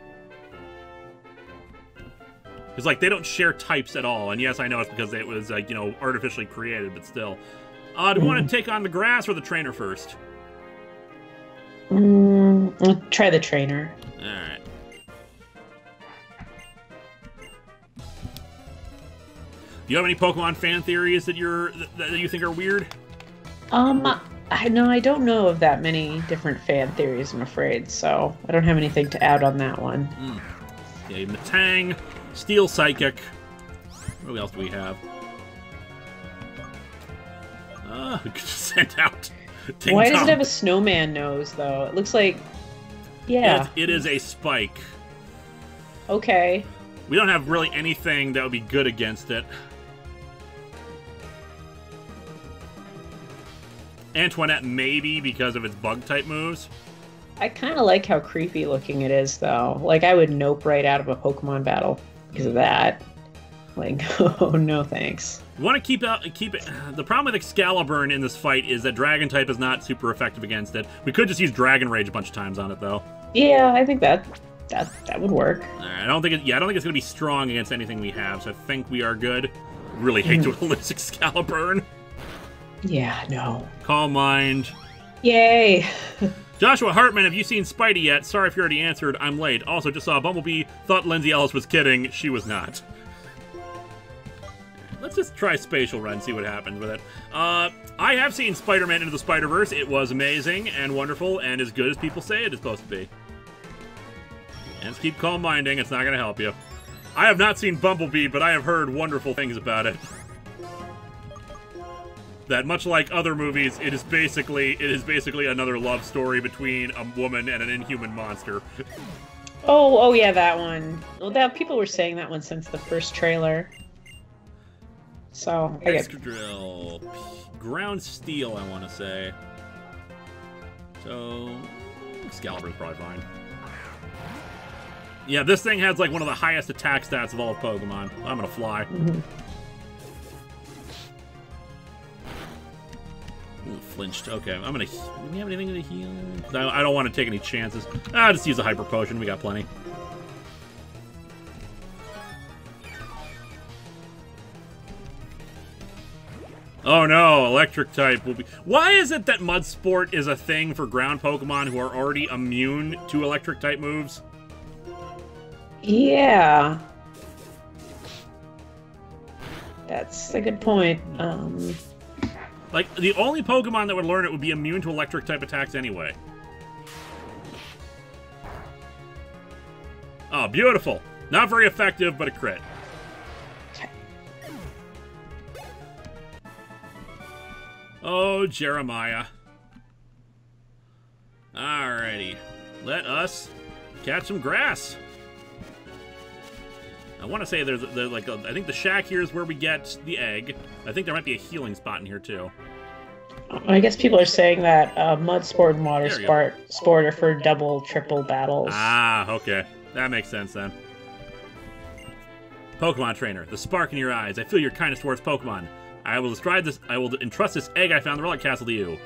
Because they don't share types at all, and yes, I know it's because it was artificially created, but still. Do we want to take on the grass or the trainer first? Try the trainer. All right. Do you have any Pokemon fan theories that you think are weird? I don't know of that many different fan theories, I'm afraid, so I don't have anything to add on that one. Okay, Matang, Steel Psychic. What else do we have? We could just send out Ding Why Dong. does it have a snowman nose, though? It looks like... Yeah. It is a spike. Okay. We don't have really anything that would be good against it. Antoinette, maybe, because of its bug-type moves. I kind of like how creepy looking it is, though. I would nope right out of a Pokemon battle because of that. Oh, no thanks. You want to keep it... The problem with Excalibur in this fight is that Dragon-type is not super effective against it. We could just use Dragon Rage a bunch of times on it, though. Yeah, I think that would work. Alright, I don't think it's going to be strong against anything we have, so I think we are good. Really hate to lose Excalibur. Yeah, no. Calm Mind. Yay! Joshua Hartman, have you seen Spidey yet? Sorry if you already answered. I'm late. Also, just saw Bumblebee. Thought Lindsay Ellis was kidding. She was not. Let's just try Spatial Run, see what happens with it. I have seen Spider-Man Into the Spider-Verse. It was amazing and wonderful and as good as people say it is supposed to be. And just keep calm-minding. It's not going to help you. I have not seen Bumblebee, but I have heard wonderful things about it. That much like other movies, it is basically another love story between a woman and an inhuman monster. Oh yeah, that one. Well, people were saying that one since the first trailer. So Extra drill, ground steel. I want to say. So Excalibur's probably fine. Yeah, this thing has like one of the highest attack stats of all of Pokemon. I'm gonna fly. Mm-hmm. Ooh, flinched. Okay, I'm gonna. Do we have anything to heal? I don't want to take any chances. Just use a hyper potion. We got plenty. Oh no, electric type will be. Why is it that Mud Sport is a thing for ground Pokemon who are already immune to electric type moves? Yeah. That's a good point. Like, the only Pokemon that would learn it would be immune to electric type attacks anyway. Oh, beautiful. Not very effective, but a crit. Oh, Jeremiah. Alrighty. Let us catch some grass. I want to say there's like I think the shack here is where we get the egg. I think there might be a healing spot in here too. I guess people are saying that Mud Sport and Water Sport are for double, triple battles. Ah, okay. That makes sense then. Pokemon Trainer, the spark in your eyes. I feel your kindness towards Pokemon. I will entrust this egg I found in the Relic Castle to you.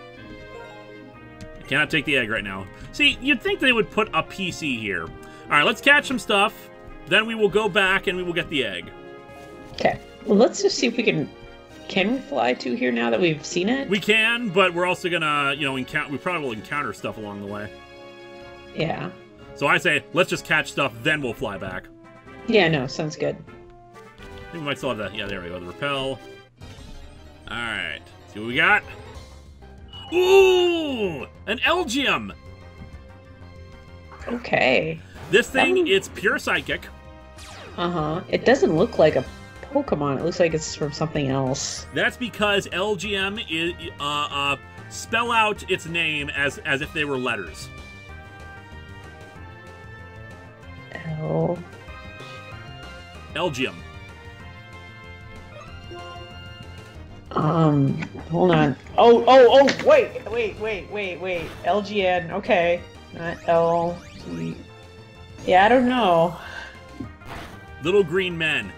I cannot take the egg right now. See, you'd think they would put a PC here. Alright, let's catch some stuff. Then we will go back and we will get the egg. Okay. Well, let's just see if we can... Can we fly to here now that we've seen it? We can, but we're also gonna, we probably will encounter stuff along the way. Yeah. So I say, let's just catch stuff, then we'll fly back. Yeah, no, sounds good. I think we might still have that. Yeah, there we go. The repel. Alright. See what we got? Ooh! An Elgium! Okay. This thing, it's pure psychic. Uh-huh. It doesn't look like a Pokemon. It looks like it's from something else. That's because LGM is spell out its name as if they were letters. Oh. Elgium. Hold on. Oh, wait. LGN, okay. Not LG. Yeah, I don't know. Little green men.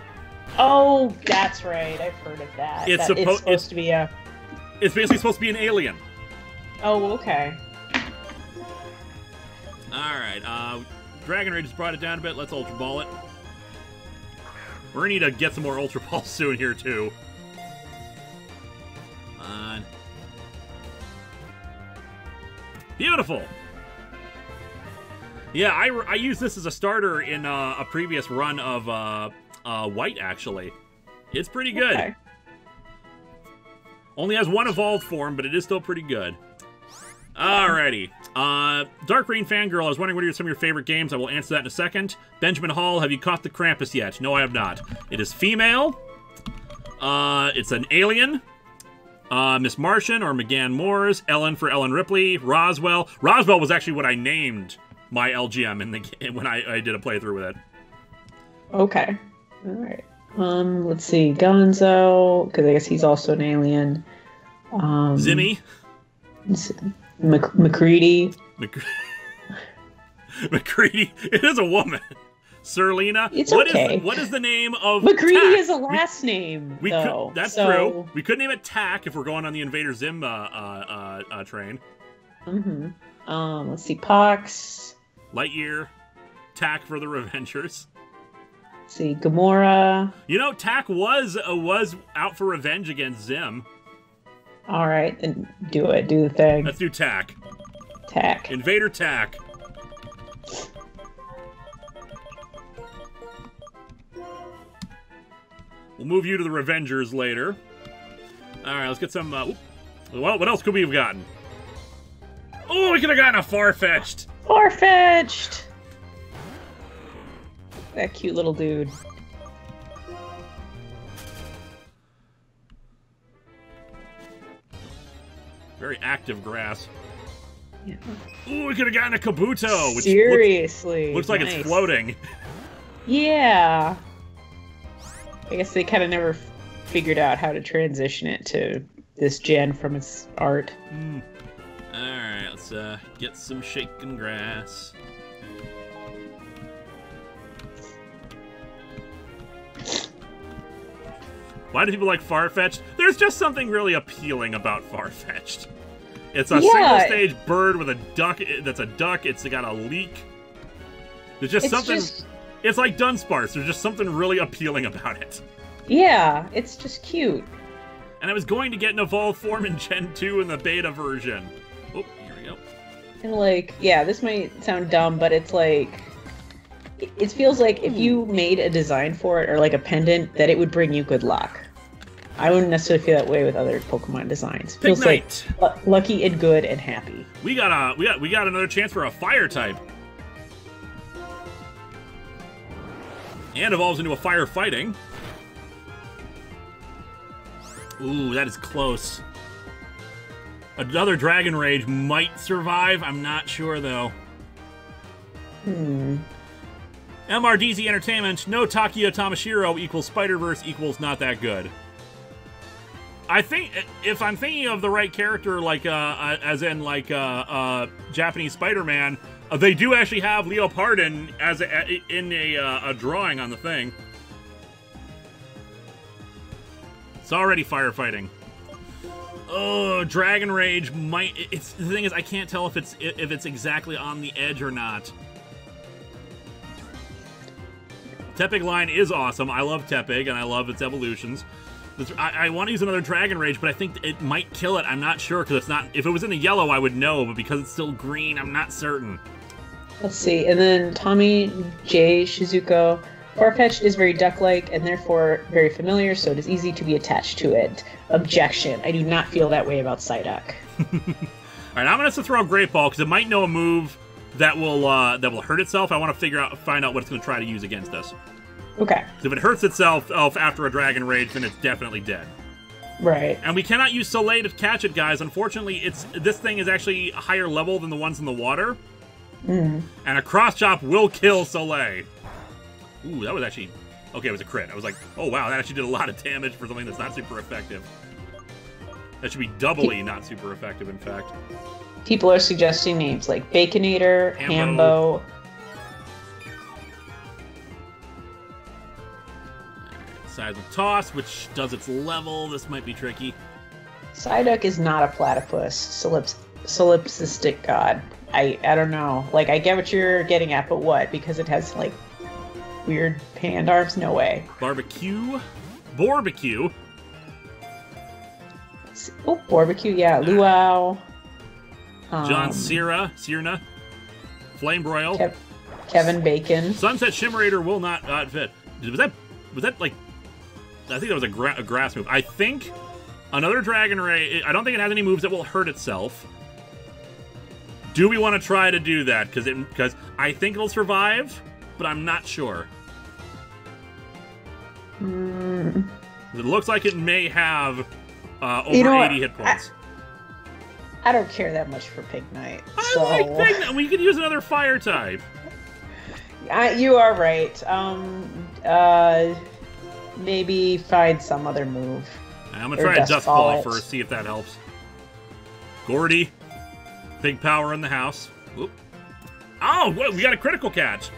Oh, that's right. I've heard of that. It's supposed to be a... It's basically supposed to be an alien. Oh, okay. Alright, Dragon Rage just brought it down a bit. Let's Ultra Ball it. We're gonna need to get some more Ultra Balls soon here, too. On. Beautiful! Yeah, I used this as a starter in a previous run of White, actually. It's pretty good. Okay. Only has one evolved form, but it is still pretty good. Alrighty. Dark Green Fangirl, I was wondering what are some of your favorite games. I will answer that in a second. Benjamin Hall, have you caught the Krampus yet? No, I have not. It is female. It's an alien. Miss Martian or McGann Moores. Ellen for Ellen Ripley. Roswell. Roswell was actually what I named my LGM in the when I did a playthrough with it. Okay. Alright. Let's see. Gonzo, because I guess he's also an alien. Zimmy. McCready. McCready. It is a woman. Serlina. It's okay. What is the name of McCready Tack? is a last name, though. That's true. We could name it Tack if we're going on the Invader Zim train. Mm-hmm. Let's see. Pox. Lightyear. Tack for the Revengers. Let's see. Gamora. You know, Tack was out for revenge against Zim. All right, then do it. Do the thing. Let's do tack. Tack. Invader tack. We'll move you to the Revengers later. All right, let's get some... well, what else could we have gotten? Oh, we could have gotten a Farfetch'd. Farfetch'd! That cute little dude. Very active grass. Yeah. Ooh, we could have gotten a Kabuto, which seriously looks like nice. it's floating. Yeah. I guess they kind of never figured out how to transition it to this gen from its art. Alright, let's get some shaken grass. Why do people like Farfetch'd? There's just something really appealing about Farfetch'd. It's a single-stage bird with a duck. That's a duck. It's got a leak. There's just something... It's like Dunsparce. There's just something really appealing about it. Yeah, it's just cute. And I was going to get an evolved form in Gen 2 in the beta version. Oh, here we go. And like, yeah, this might sound dumb, but it's like... It feels like if you made a design for it, or like a pendant, that it would bring you good luck. I wouldn't necessarily feel that way with other Pokemon designs. It feels like lucky and good and happy. We got another chance for a fire type. And evolves into a fire fighting. Ooh, that is close. Another Dragon Rage might survive. I'm not sure though. MRDZ Entertainment, no Takia Tamashiro equals Spider-Verse equals not that good. I think, if I'm thinking of the right character, like, as in, like, Japanese Spider-Man, they do actually have Leopardon as in a drawing on the thing. It's already firefighting. Oh, Dragon Rage might... the thing is, I can't tell if it's exactly on the edge or not. Tepig line is awesome. I love Tepig, and I love its evolutions. I want to use another Dragon Rage, but I think it might kill it. I'm not sure, because it's not... If it was in the yellow, I would know, but because it's still green, I'm not certain. Let's see. And then Tommy J. Shizuko. Farfetch'd is very duck-like, and therefore very familiar, so it is easy to be attached to it. Objection. I do not feel that way about Psyduck. Alright, I'm going to throw a Great Ball, because it might know a move that will hurt itself. I want to find out what it's going to try to use against us. Okay. So if it hurts itself after a Dragon Rage, then it's definitely dead. Right. And we cannot use Soleil to catch it, guys. Unfortunately, this thing is actually a higher level than the ones in the water. And a Cross Chop will kill Soleil. Ooh, that was actually... Okay, it was a crit. I was like, oh wow, that actually did a lot of damage for something that's not super effective. That should be doubly not super effective, in fact. People are suggesting names like Baconator, Hambo. Seismic Toss, which does its level. This might be tricky. Psyduck is not a platypus. Solipsistic god. I don't know. Like, I get what you're getting at, but what? Because it has, like, weird hand arms? No way. Barbecue. Oh, Barbecue, yeah. Luau. John Cierna. Flame Broil. Kevin Bacon. Sunset Shimmerator will not fit. Was that like... I think that was a grass move. I think another Dragon Ray... I don't think it has any moves that will hurt itself. Do we want to try to do that? Because I think it'll survive, but I'm not sure. It looks like it may have over 80 hit points. I don't care that much for Pig Knight. I like Pig Knight. We could use another fire type. You are right. Maybe find some other move. I'm gonna try a Dust Ball first, see if that helps. Gordy, big power in the house. Oop. Oh, whoa, we got a critical catch.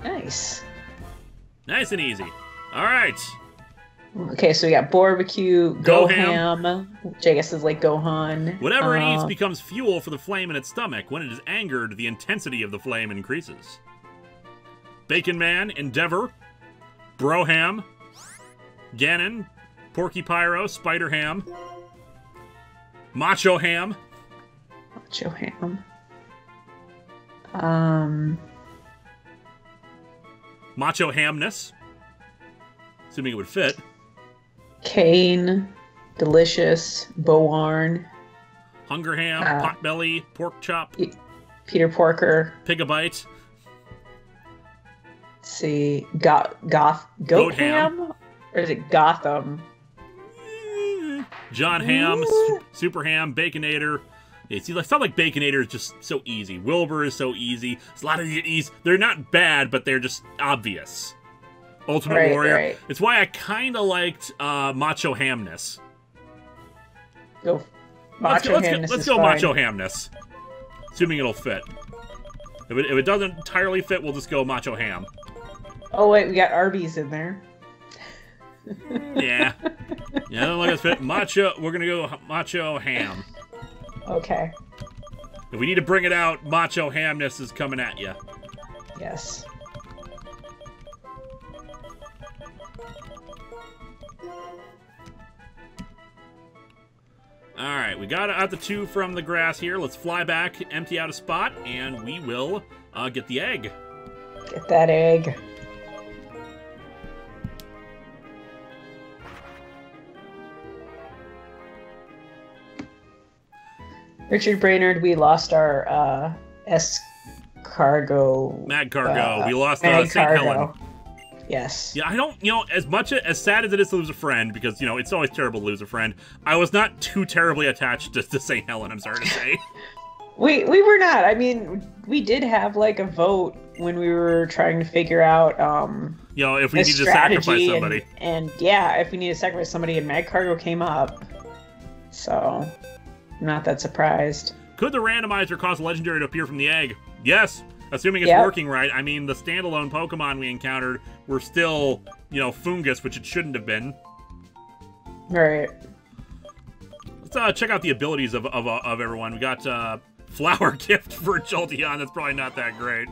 Nice. Nice and easy. All right. Okay, so we got Barbecue, Goham, which I guess is like Gohan. Whatever it eats becomes fuel for the flame in its stomach. When it is angered, the intensity of the flame increases. Bacon Man, Endeavor, Broham, Ganon, Porky Pyro, Spider Ham, Macho Ham. Macho Ham. Macho Hamness. Assuming it would fit. Kane. Delicious. Bowarn. Hunger Ham. Potbelly. Pork Chop. Peter Porker. Pigabite. Let's see. Goat Ham? Or is it Gotham? John Ham. Super Ham. Baconator. Yeah, see, stuff like Baconator is just so easy. Wilbur is so easy. It's a lot of these. They're not bad, but they're just obvious. Ultimate Warrior. Right. It's why I kind of liked Macho Hamness. Let's go Macho Hamness. Assuming it'll fit. If it doesn't entirely fit, we'll just go Macho Ham. Oh, wait, we got Arby's in there. Yeah. Yeah, I don't like it fit. Macho, we're going to go Macho Ham. Okay. If we need to bring it out, Macho Hamness is coming at you. Yes. Alright, we got out the 2 from the grass here. Let's fly back, empty out a spot, and we will get the egg. Get that egg. Richard Brainerd, we lost our S-Cargo. Mag Cargo. We lost St. Helen. Yes. Yeah, I don't, as sad as it is to lose a friend, because, it's always terrible to lose a friend, I was not too terribly attached to St. Helen, I'm sorry to say. we were not. I mean, we did have, a vote when we were trying to figure out, if we needed to sacrifice somebody. And yeah, if we needed to sacrifice somebody, and Mag Cargo came up. So, I'm not that surprised. Could the randomizer cause a legendary to appear from the egg? Yes. Assuming it's working right. I mean, the standalone Pokemon we encountered were still, Fungus, which it shouldn't have been. Right. Let's check out the abilities of everyone. We got Flower Gift for Jolteon. That's probably not that great.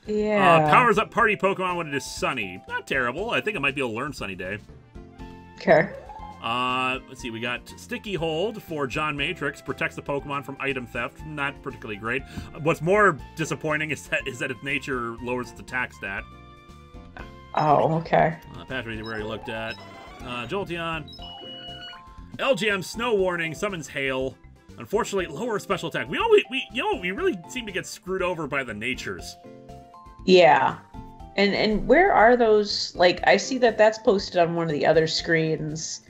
Yeah. Powers up Party Pokemon when it is sunny. Not terrible. I think it might be able to learn Sunny Day. Okay. Let's see, we got Sticky Hold for John Matrix, protects the Pokemon from item theft. Not particularly great. What's more disappointing is that its nature lowers its attack stat. Oh, okay. Patrick, we already looked at. Jolteon. LGM Snow Warning, summons Hail. Unfortunately, lower special attack. We really seem to get screwed over by the natures. Yeah. And where are those, I see that's posted on one of the other screens.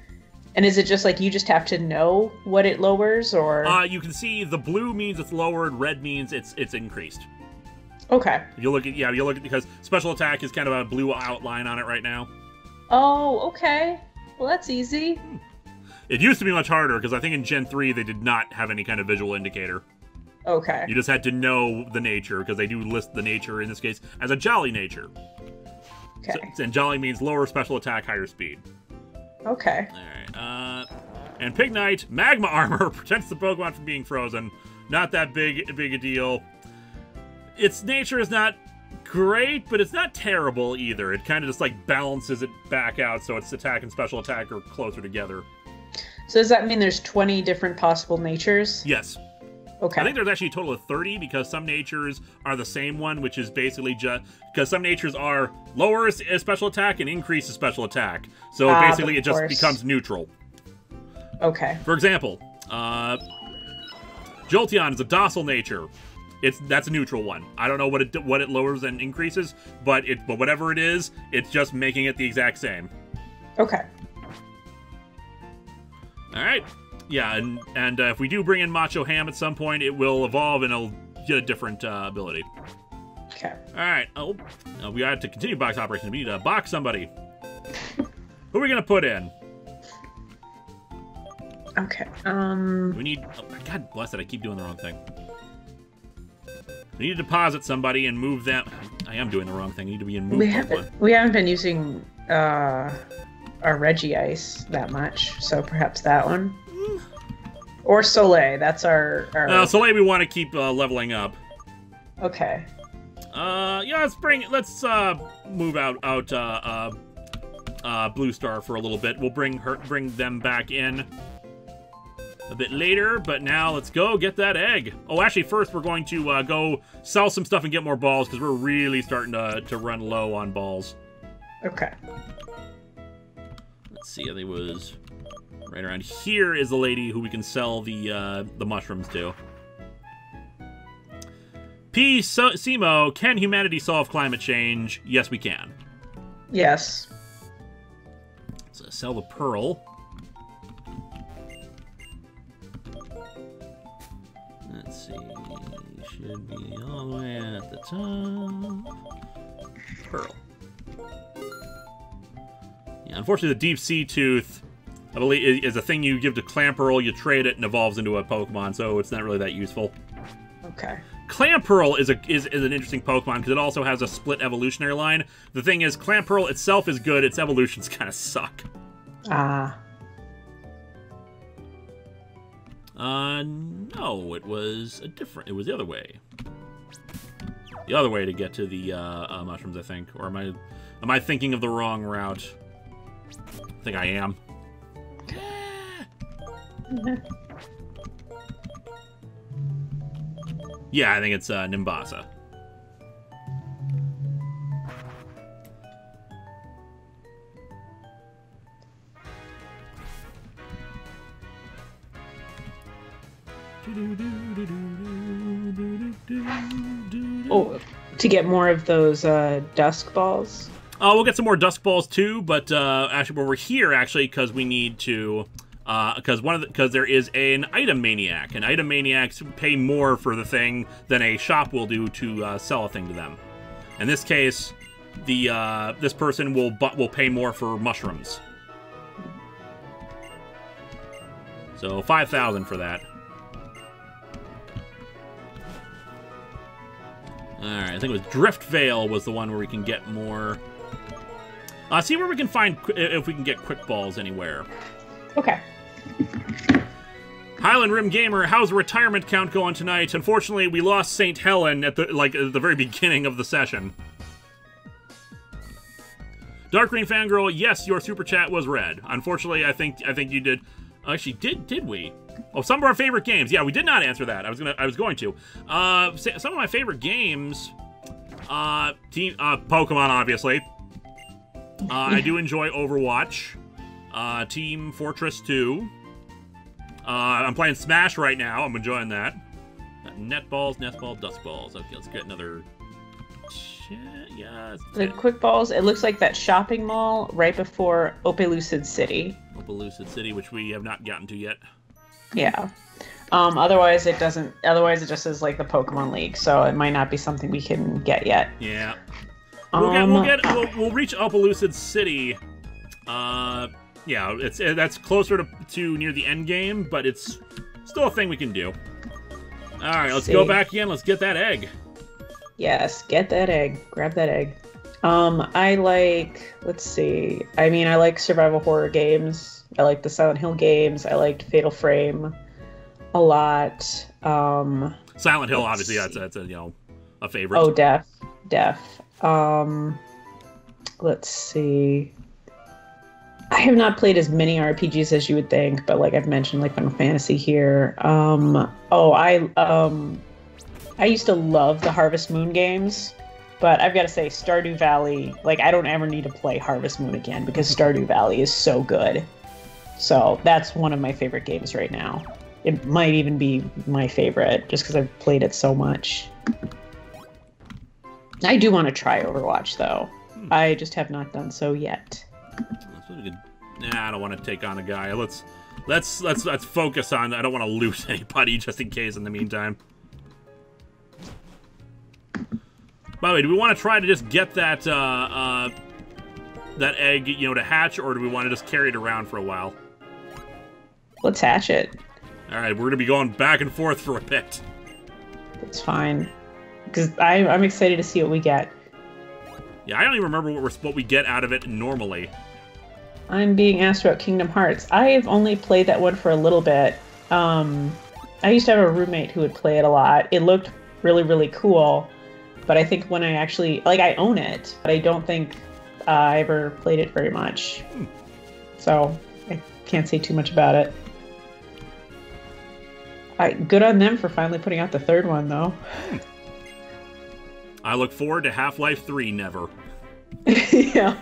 And is it just you just have to know what it lowers, or? You can see the blue means it's lowered, red means it's increased. Okay. If you look at because special attack is kind of a blue outline on it right now. Oh, okay. Well, that's easy. It used to be much harder because I think in Gen 3 they did not have any kind of visual indicator. Okay. You just had to know the nature because they do list the nature in this case as a Jolly nature. Okay. And Jolly means lower special attack, higher speed. Okay. All right. And Pignite, Magma Armor, protects the Pokemon from being frozen. Not that big a deal. Its nature is not great, but it's not terrible either. It kind of just balances it back out so its attack and special attack are closer together. So does that mean there's 20 different possible natures? Yes. Okay. I think there's actually a total of 30 because some natures are the same one, which is basically just because some natures are lower a special attack and increase a special attack. So basically it just becomes neutral. Okay. For example, Jolteon is a docile nature. That's a neutral one. I don't know what it lowers and increases, but whatever it is, it's just making it the exact same. Okay. All right. Yeah, and if we do bring in Macho Ham at some point, it will evolve and it'll get a different ability. Okay. All right. Oh, we have to continue box operations. We need to box somebody. Who are we gonna put in? Okay. We need. Oh, God bless it! I keep doing the wrong thing. We need to deposit somebody and move them. I am doing the wrong thing. I need to be in move. We haven't been using our Regice that much, so perhaps that one. Or Soleil, that's our... Soleil we want to keep leveling up. Okay. Yeah, let's move out Blue Star for a little bit. We'll bring them back in. a bit later, but now let's go get that egg. Oh, actually, first we're going to go sell some stuff and get more balls because we're really starting to run low on balls. Okay. Let's see, I think it was right around here is the lady who we can sell the mushrooms to. Simo, can humanity solve climate change? Yes, we can. Yes. So sell the pearl. Let's see. Should be all the way at the top. Pearl. Yeah, unfortunately, the deep sea tooth, I believe, is a thing you give to Clamperl. You trade it and evolves into a Pokemon, so it's not really that useful. Okay. Clamperl is an interesting Pokemon because it also has a split evolutionary line. The thing is, Clamperl itself is good. Its evolutions kind of suck. Ah. No, it was it was the other way. The other way to get to the mushrooms, I think. Or am I thinking of the wrong route? I think I am. Yeah, I think it's Nimbasa. Oh, to get more of those dusk balls? We'll get some more dusk balls too, but actually, we're here actually because we need to. Because there is an item maniac, and item maniacs pay more for the thing than a shop will do to sell a thing to them. In this case, this person will pay more for mushrooms. So 5,000 for that. All right, I think it was Driftvale was the one where we can get more. See where we can find if we can get quick balls anywhere. Okay. Highland Rim Gamer, how's the retirement count going tonight? Unfortunately, we lost St. Helen at the very beginning of the session. Dark Green Fangirl, yes, your super chat was read. Unfortunately, I think you did. Actually, did we? Oh, some of our favorite games. Yeah, we did not answer that. I was going to. Some of my favorite games. Pokemon, obviously. I do enjoy Overwatch. Team Fortress 2. I'm playing Smash right now. I'm enjoying that. Net balls, nest ball, dust balls. Okay, let's get another. Yeah. The quick balls. It looks like that shopping mall right before Opelucid City. Opelucid City, which we have not gotten to yet. Yeah. Otherwise, it doesn't. Otherwise, it just is like the Pokemon League, so it might not be something we can get yet. Yeah. We'll reach Opelucid City. Yeah, that's closer to near the end game, but it's still a thing we can do. All right, let's go back again. Let's get that egg. Yes, get that egg. Grab that egg. I like. Let's see. I mean, I like survival horror games. I like the Silent Hill games. I liked Fatal Frame a lot. Silent Hill, obviously, that's a favorite. Oh, Def. Let's see. I have not played as many RPGs as you would think, but like I've mentioned, like Final Fantasy here. I used to love the Harvest Moon games, but I've got to say Stardew Valley, like I don't ever need to play Harvest Moon again because Stardew Valley is so good. So that's one of my favorite games right now. It might even be my favorite just because I've played it so much. I do want to try Overwatch though. I just have not done so yet. Nah, I don't want to take on a guy. Let's focus on. I don't want to lose anybody just in case. In the meantime. By the way, do we want to try to just get that that egg, to hatch, or do we want to just carry it around for a while? Let's hatch it. All right, we're gonna be going back and forth for a bit. It's fine, because I'm excited to see what we get. Yeah, I don't even remember what we get out of it normally. I'm being asked about Kingdom Hearts. I've only played that one for a little bit. I used to have a roommate who would play it a lot. It looked really, really cool, but I think when I actually, I own it, but I don't think I ever played it very much. So I can't say too much about it. Good on them for finally putting out the third one, though. I look forward to Half-Life 3 never. Yeah.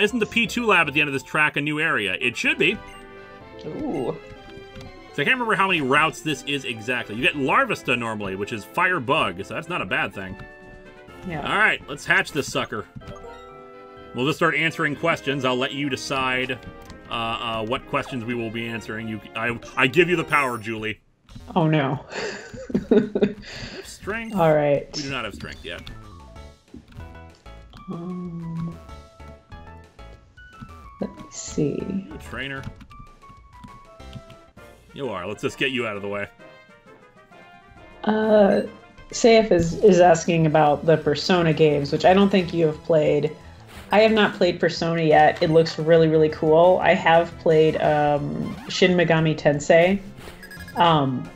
Isn't the P2 lab at the end of this track a new area? It should be. Ooh. So I can't remember how many routes this is exactly. You get Larvesta normally, which is fire bug, so that's not a bad thing. Yeah. All right, let's hatch this sucker. We'll just start answering questions. I'll let you decide what questions we will be answering. I give you the power, Julie. Oh, no. Have strength? All right. We do not have strength yet. Let me see. You a trainer. You are. Let's just get you out of the way. Saif is asking about the Persona games, which I don't think you have played. I have not played Persona yet. It looks really, really cool. I have played Shin Megami Tensei.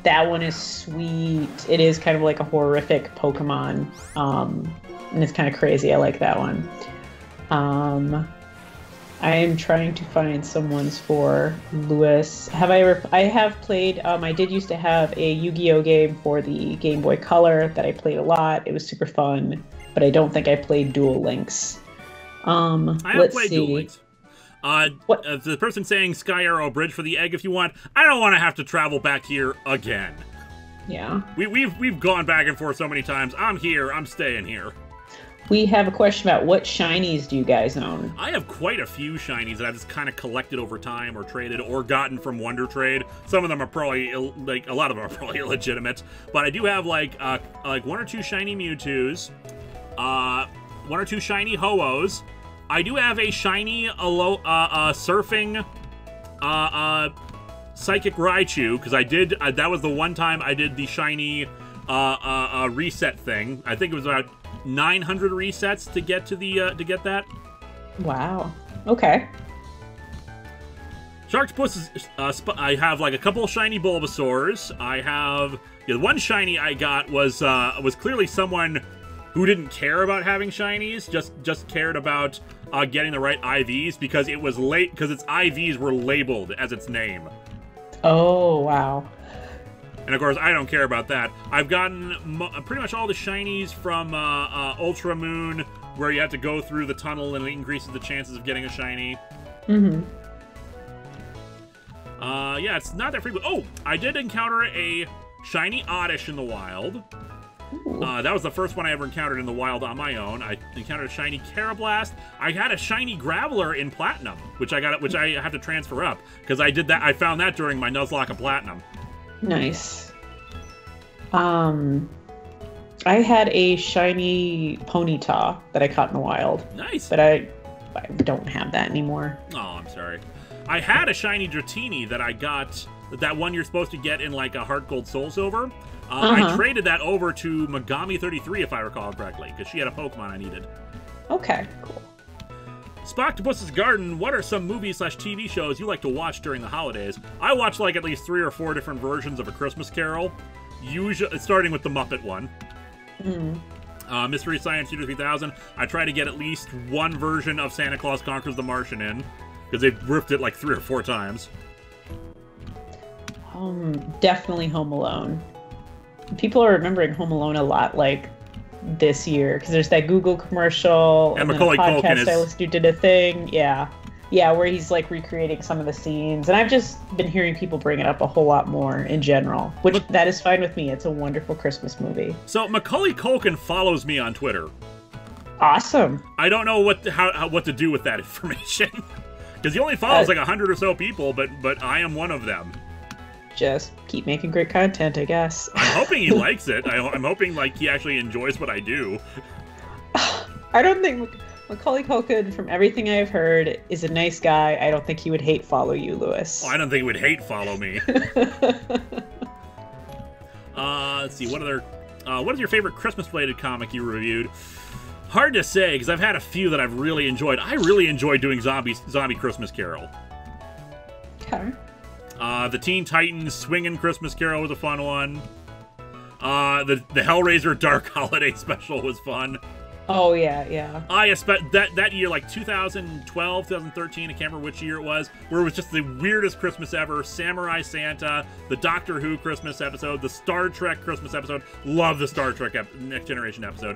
That one is sweet. It is kind of like a horrific Pokemon. And it's kind of crazy. I like that one. I am trying to find some ones for Lewis. I have played, I did used to have a Yu-Gi-Oh game for the Game Boy Color that I played a lot. It was super fun, but I don't think I played Duel Links. I have played Duel Links. The person saying Sky Arrow Bridge for the egg if you want. I don't want to have to travel back here again. Yeah. We've gone back and forth so many times. I'm here. I'm staying here. We have a question about what shinies do you guys own? I have quite a few shinies that I've just kind of collected over time or traded or gotten from Wonder Trade. Some of them are probably, a lot of them are probably illegitimate. But I do have, like 1 or 2 shiny Mewtwo's, 1 or 2 shiny Ho-Ohs. I do have a shiny Surfing Psychic Raichu, because I did, that was the one time I did the shiny reset thing. I think it was about 900 resets to get to the to get that. Wow. Okay. Sharktopus is I have like a couple of shiny Bulbasaurs. I have the one shiny I got was clearly someone who didn't care about having shinies, just cared about getting the right IVs because it was late because its IVs were labeled as its name. Oh, wow. And of course, I don't care about that. I've gotten pretty much all the shinies from Ultra Moon, where you have to go through the tunnel and it increases the chances of getting a shiny. Mm-hmm. Yeah, it's not that frequent. Oh, I did encounter a shiny Oddish in the wild. That was the first one I ever encountered in the wild on my own. I encountered a shiny Carablast. I had a shiny Graveler in Platinum, which I have to transfer up because I did that. I found that during my Nuzlocke of Platinum. Nice. I had a shiny Ponyta that I caught in the wild. Nice. But I don't have that anymore. Oh, I'm sorry. I had a shiny Dratini that I got, that one you're supposed to get in like a Heart Gold Soul Silver. I traded that over to Megami33, if I recall correctly, because she had a Pokemon I needed. Okay, cool. Spocktopus's Garden, what are some movies/TV shows you like to watch during the holidays? I watch like at least 3 or 4 different versions of A Christmas Carol, usually starting with the Muppet one. Mystery Science Theater 3000, I try to get at least one version of Santa Claus Conquers the Martian in, because they've ripped it like 3 or 4 times. Definitely Home Alone. People are remembering Home Alone a lot, like, this year, because there's that Google commercial and then Macaulay a podcast Culkin I listened to did a thing, yeah, where he's like recreating some of the scenes, and I've just been hearing people bring it up a whole lot more in general, which that is fine with me. It's a wonderful Christmas movie. So Macaulay Culkin follows me on Twitter. Awesome. I don't know what to do with that information because he only follows like 100 or so people, but I am one of them. Just keep making great content, I guess. I'm hoping he likes it. I'm hoping like he actually enjoys what I do. I don't think Macaulay Culkin, from everything I've heard, is a nice guy. I don't think he would hate follow you, Lewis. Oh, I don't think he would hate follow me. Let's see, what is your favorite Christmas-related comic you reviewed? Hard to say, because I've had a few that I've really enjoyed. I really enjoyed doing Zombie Christmas Carol. Okay. The Teen Titans Swingin' Christmas Carol was a fun one. The Hellraiser Dark Holiday Special was fun. Oh yeah, yeah. I expect that year, like 2012, 2013, I can't remember which year it was, where it was just the weirdest Christmas ever. Samurai Santa, the Doctor Who Christmas episode, the Star Trek Christmas episode. Love the Star Trek Next Generation episode.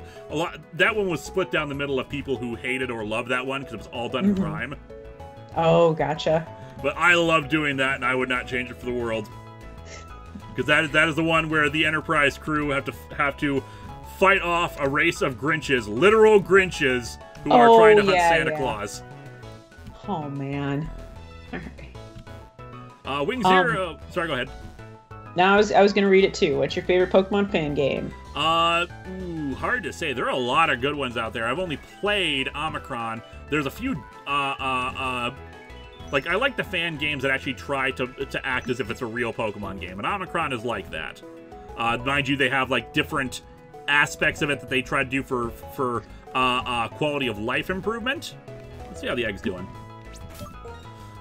That one was split down the middle of people who hated or loved that one because it was all done in rhyme. Oh, gotcha. But I love doing that, and I would not change it for the world. Because that is the one where the Enterprise crew have to fight off a race of Grinches, literal Grinches, who are trying to hunt Santa Claus. Oh man. All right. Wing Zero. Sorry, go ahead. Now I was gonna read it too. What's your favorite Pokemon fan game? Hard to say. There are a lot of good ones out there. I've only played Omicron. There's a few. Like, I like the fan games that actually try to act as if it's a real Pokemon game, and Omicron is like that. Mind you, they have like different aspects of it that they try to do for quality of life improvement. Let's see how the egg's doing.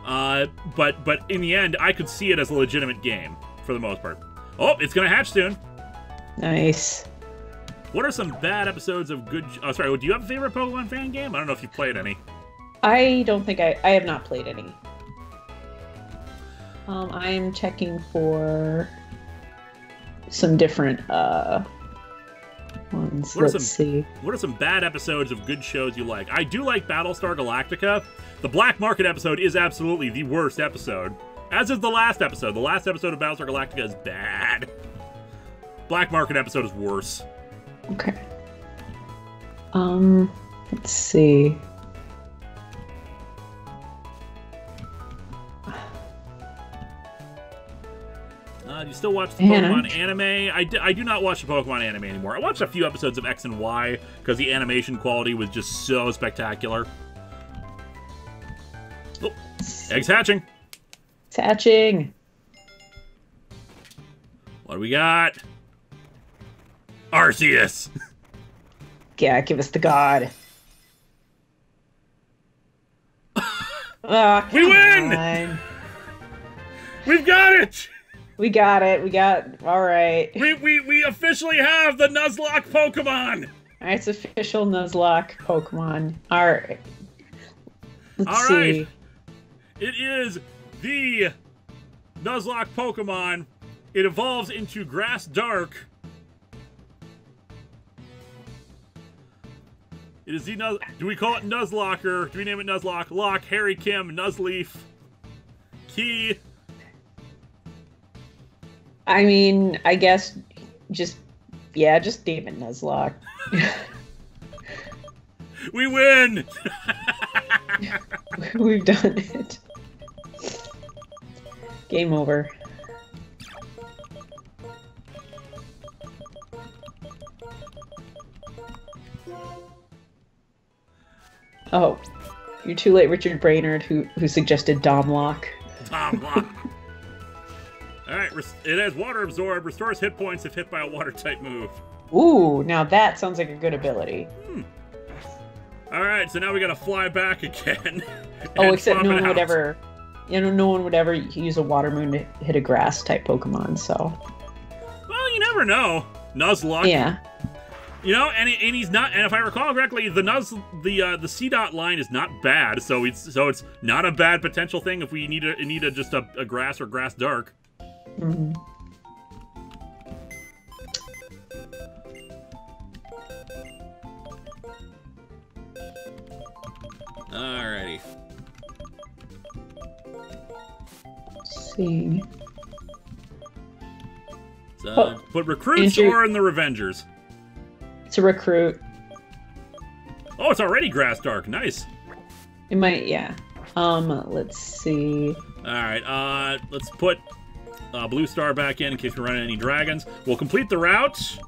But in the end, I could see it as a legitimate game for the most part. Oh, it's gonna hatch soon. Nice. What are some bad episodes of good? Oh, sorry. Do you have a favorite Pokemon fan game? I don't know if you've played any. I don't think I have not played any. I'm checking for some different ones. Let's see. What are some bad episodes of good shows you like? I do like Battlestar Galactica. The Black Market episode is absolutely the worst episode, as is the last episode. The last episode of Battlestar Galactica is bad. Black Market episode is worse. Okay. Let's see. Do you still watch the Pokemon anime? I do not watch the Pokemon anime anymore. I watched a few episodes of X and Y because the animation quality was just so spectacular. Oh, egg's hatching. It's hatching. What do we got? Arceus. Yeah, give us the god. We win! We've got it! We got it. All right. We officially have the Nuzlocke Pokemon. All right, it's official Nuzlocke Pokemon. All right. Let's see. It is the Nuzlocke Pokemon. It evolves into Grass Dark. It is the Do we call it Nuzlocker? Do we name it Nuzlocke? Lock, Harry, Kim, Nuzleaf, Key. I mean, I guess just name it Nuzlocke. We win! We've done it. Game over. Oh, you're too late, Richard Brainerd, who suggested Domlock. Domlock. Alright, it has Water Absorb, restores hit points if hit by a water-type move. Ooh, now that sounds like a good ability. Alright, so now we gotta fly back again. Oh, except no one would ever... no one would ever use a Water Moon to hit a Grass-type Pokemon, so... Well, you never know. Nuzlocke. Yeah. You know, and he's not... And if I recall correctly, the C-Dot line is not bad, so it's not a bad potential thing if we need just a Grass or Grass Dark. Mm-hmm. Alrighty. Let's see. So, put Recruits or in the Revengers? It's a Recruit. Oh, it's already Grass Dark. Nice. It might, yeah. Let's see. Alright, let's put Blue Star back in case we run into any dragons. We'll complete the route.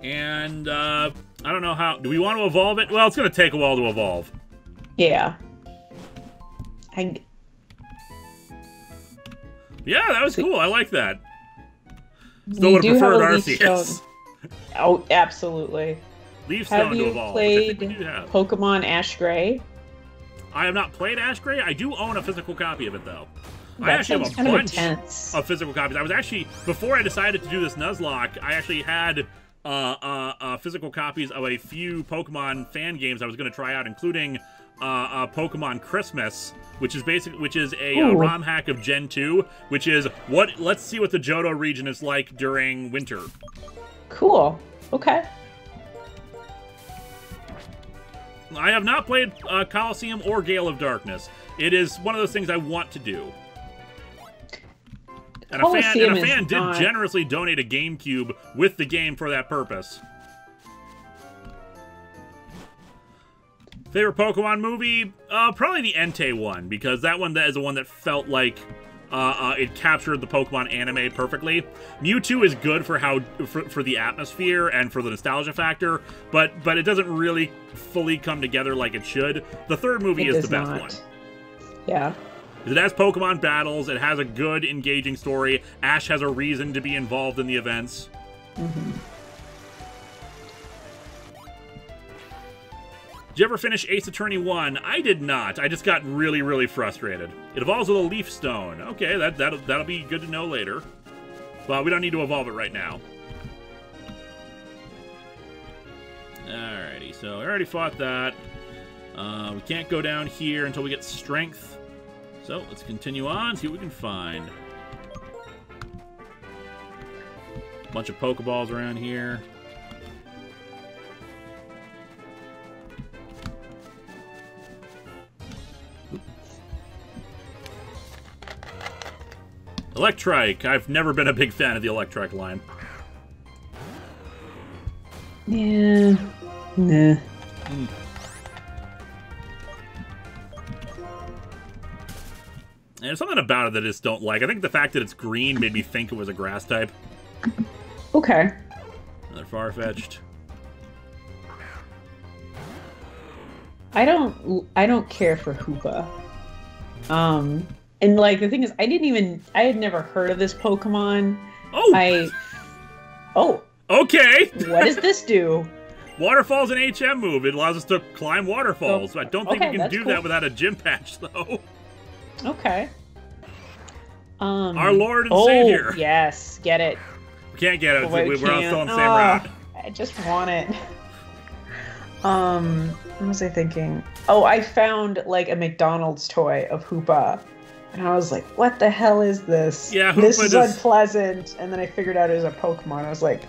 And, I don't know how... Do we want to evolve it? Well, it's going to take a while to evolve. Yeah. Yeah, that was cool. I like that. Still would have preferred Arceus. Oh, absolutely. Leaf Stone to evolve. Have you played Pokemon Ash Gray? I have not played Ash Gray. I do own a physical copy of it, though. I That actually sounds have a kind of bunch intense. of physical copies. I was actually, before I decided to do this Nuzlocke, I actually had physical copies of a few Pokemon fan games I was going to try out, including Pokemon Christmas, which is a ROM hack of Gen 2, which is let's see what the Johto region is like during winter. Cool. Okay. I have not played Coliseum or Gale of Darkness. It is one of those things I want to do. And a fan did generously donate a GameCube with the game for that purpose. Favorite Pokemon movie? Probably the Entei one, because that is the one that felt like it captured the Pokemon anime perfectly. Mewtwo is good for the atmosphere and for the nostalgia factor, but it doesn't really fully come together like it should. The third movie is the best one. Yeah. It has Pokemon battles, it has a good, engaging story, Ash has a reason to be involved in the events. Mm-hmm. Did you ever finish Ace Attorney 1? I did not. I just got really, really frustrated. It evolves with a Leaf Stone. Okay, that'll be good to know later. But we don't need to evolve it right now. Alrighty, so I already fought that. We can't go down here until we get Strength. So, let's continue on, see what we can find. Bunch of Pokeballs around here. Electrike. I've never been a big fan of the Electrike line. Yeah. Nah. There's something about it that I just don't like. I think the fact that it's green made me think it was a grass type. Okay. Another Farfetch'd. I don't care for Hoopa. And like the thing is, I had never heard of this Pokemon. Oh! Okay! What does this do? Waterfall's an HM move. It allows us to climb waterfalls. I don't think we can do that without a gym patch, though. Okay. Our Lord and Savior. Yes, get it. We can't get it. We're still on the same route. I just want it. What was I thinking? Oh, I found like a McDonald's toy of Hoopa. And I was like, what the hell is this? Yeah, Hoopa this is unpleasant. And then I figured out it was a Pokemon. I was like,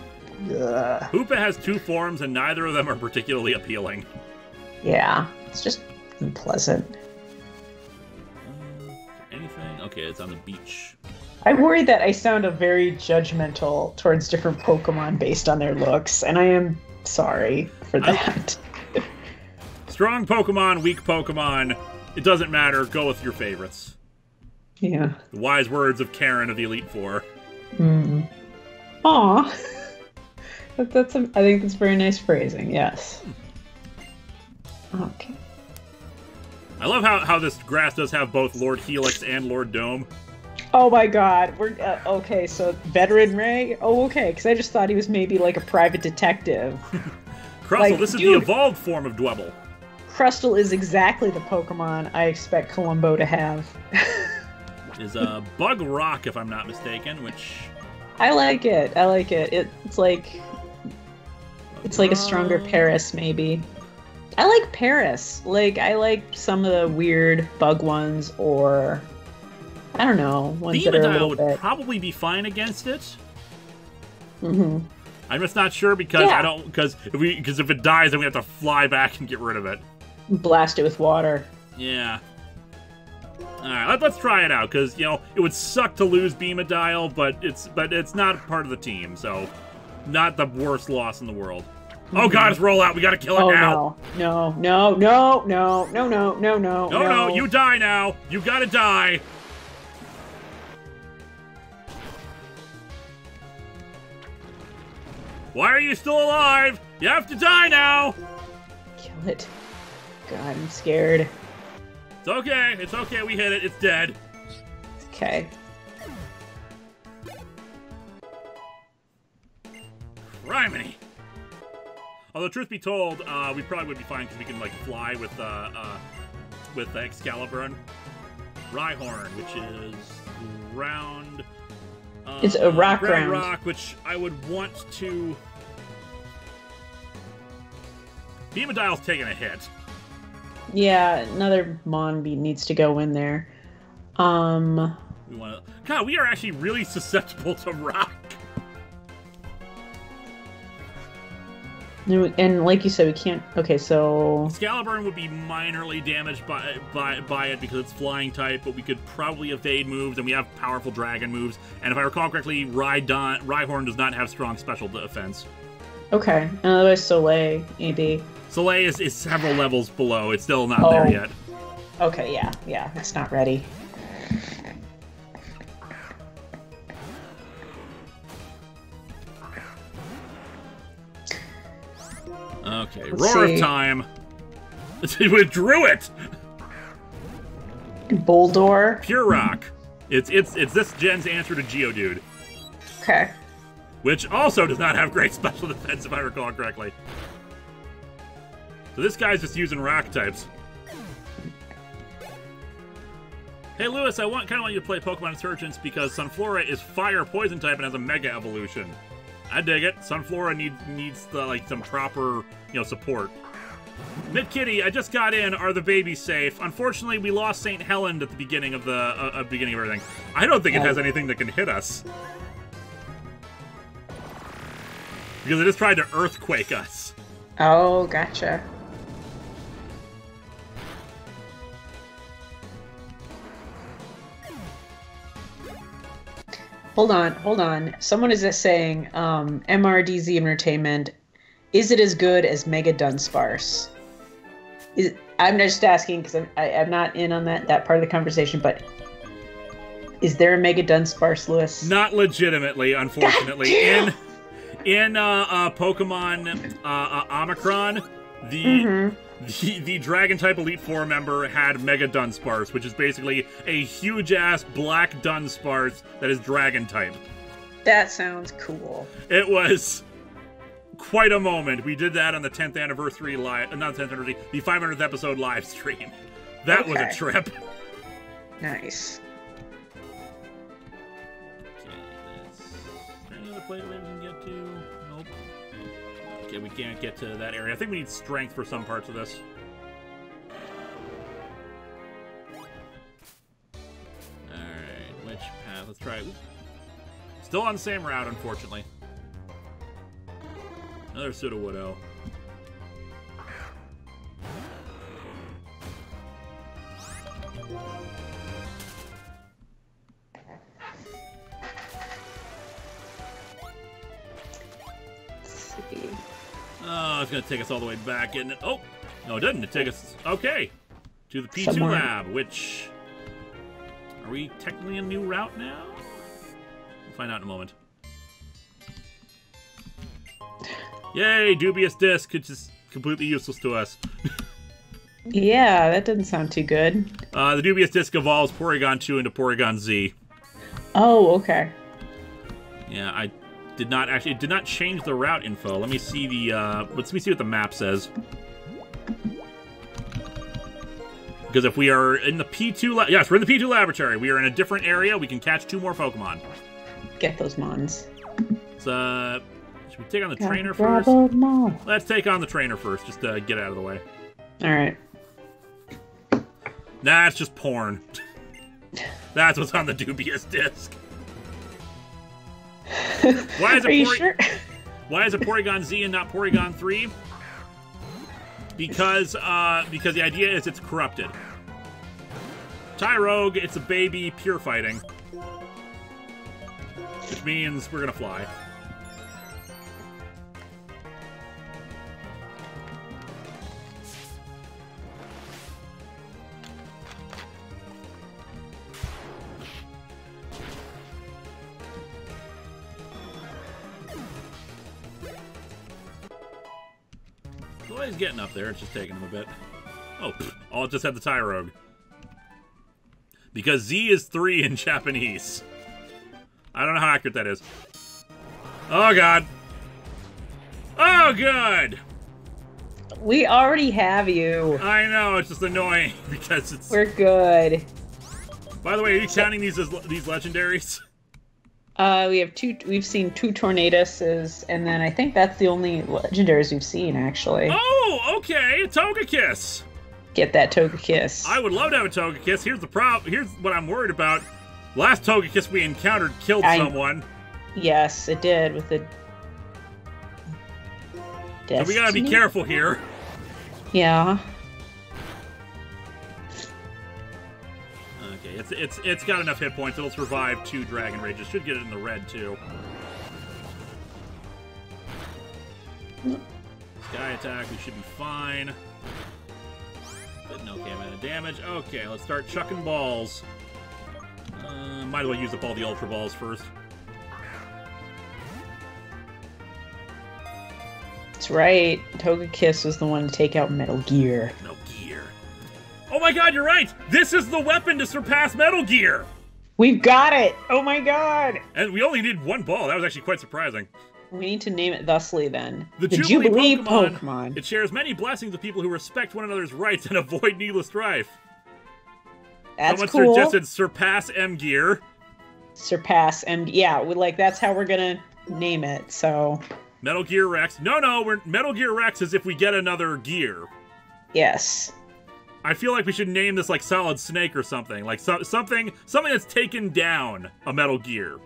ugh. Hoopa has two forms, and neither of them are particularly appealing. Yeah, it's just unpleasant. Anything? Okay, it's on the beach. I'm worried that I sound very judgmental towards different Pokemon based on their looks, and I am sorry for that. Strong Pokemon, weak Pokemon, it doesnn't matter. Go with your favorites. Yeah. The wise words of Karen of the Elite Four. Mm. Aw. I think that's very nice phrasing, yes. Okay. I love how this grass does have both Lord Helix and Lord Dome. Oh my god, we're okay, so Veteran Ray? Oh, okay, because I just thought he was maybe like a private detective. Crustle, like, this is the evolved form of Dwebble. Crustle is exactly the Pokemon I expect Columbo to have. Is a Bug Rock, if I'm not mistaken, which... I like it, It's like a stronger Paris, maybe. I like Paris. Like, I like some of the weird bug ones, or... I don't know, ones that are a little would bit... probably be fine against it. Mm-hmm. I'm just not sure because if it dies, then we have to fly back and get rid of it. Blast it with water. Yeah. Alright, let's try it out, because, you know, it would suck to lose Beamadile, but it's not part of the team, so not the worst loss in the world. Mm-hmm. Oh god, it's roll out, we gotta kill it now! No, you die now! You gotta die! Why are you still alive? You have to die now! Kill it. God, I'm scared. It's okay, we hit it, it's dead. Okay. Criminy! Although, truth be told, we probably would be fine because we can, like, fly with Excalibur and Rhyhorn, which is round... it's a rock red round. rock, which I would want to Hemodial's taking a hit. Yeah, another Mon needs to go in there. We want to. God, we are actually really susceptible to rock. And like you said, we can't. Okay, so Excalibur would be minorly damaged by it because it's flying type, but we could probably evade moves, and we have powerful dragon moves. And if I recall correctly, Rhyhorn does not have strong special defense. Okay, and otherwise Soleil, maybe. Soleil is several levels below. It's still not there yet. Okay, yeah, it's not ready. Okay, Roar of Time. It withdrew it. Boldor. Pure Rock. It's this gen's answer to Geodude. Okay. Which also does not have great special defense, if I recall correctly. So this guy's just using rock types. Hey Lewis, I kind of want you to play Pokemon Insurgents because Sunflora is fire poison type and has a mega evolution. I dig it. Sunflora needs some proper, support. Mid Kitty, I just got in. Are the babies safe? Unfortunately, we lost St. Helen at the beginning of beginning of everything. I don't think it has anything that can hit us. Because it just tried to earthquake us. Oh, gotcha. Hold on. Someone is just saying, MRDZ Entertainment, is it as good as Mega Dunsparce? I'm just asking because I'm not in on that part of the conversation, but is there a Mega Dunsparce, Lewis? Not legitimately, unfortunately. In Pokemon Omicron, the Dragon type Elite Four member had Mega Dunsparce, which is basically a huge ass black Dunsparce that is Dragon type. That sounds cool. It was quite a moment. We did that on the 10th anniversary not 10th anniversary, the 500th episode live stream. That was a trip. Nice. Plate we can get to? Nope. Okay, we can't get to that area. I think we need strength for some parts of this. Alright, which path? Let's try it. Still on the same route, unfortunately. Another Sudowoodo. Oh, it's going to take us all the way back, isn't it? Oh! No, it doesn't. It takes us, okay, to the P2 lab, which... Are we technically a new route now? We'll find out in a moment. Yay, dubious disc. It's just completely useless to us. Yeah, that doesn't sound too good. The dubious disc evolves Porygon 2 into Porygon Z. Oh, okay. Yeah, I did not actually. It did not change the route info. Let me see the. Let me see what the map says. Because if we are in the P2 yes, we're in the P2 laboratory. We are in a different area. We can catch 2 more Pokemon. Get those Mons. Should we take on the trainer first? Let's take on the trainer first, just to get out of the way. All right. Nah, it's just porn. That's what's on the dubious disc. Why is it Are you sure? Why is it Porygon Z and not Porygon 3? Because the idea is it's corrupted. Tyrogue, it's a baby, pure fighting. Which means we're gonna fly. He's getting up there. It's just taking him a bit. Oh, it just had the Tyrogue. Because Z is 3 in Japanese. I don't know how accurate that is. Oh, God. Oh, good. We already have you. I know. It's just annoying because it's... We're good. By the way, are you counting these as these legendaries? We have two. We've seen 2 Tornaduses, and then I think that's the only legendaries we've seen actually. Oh, okay, Togekiss. Get that Togekiss. I would love to have a Togekiss. Here's the problem. Here's what I'm worried about. Last Togekiss we encountered killed someone. Yes, it did with the. So we gotta be careful here. Yeah. Okay, it's got enough hit points. It'll survive 2 Dragon Rages. Should get it in the red too. Sky attack. We should be fine. But no amount of damage. Okay, let's start chucking balls. Might as well use up all the Ultra Balls first. That's right. Togekiss was the one to take out Metal Gear. Metal Gear. Oh my god, you're right! This is the weapon to surpass Metal Gear! We've got it! Oh my god! And we only need 1 ball. That was actually quite surprising. We need to name it thusly then. The Jubilee Pokemon. It shares many blessings with people who respect one another's rights and avoid needless strife. That's Someone cool. suggested surpass M Gear. Surpass M. Yeah, like that's how we're gonna name it. So. Metal Gear Rex. No, Metal Gear Rex is if we get another gear. Yes. I feel like we should name this like Solid Snake or something. Like something that's taken down a Metal Gear.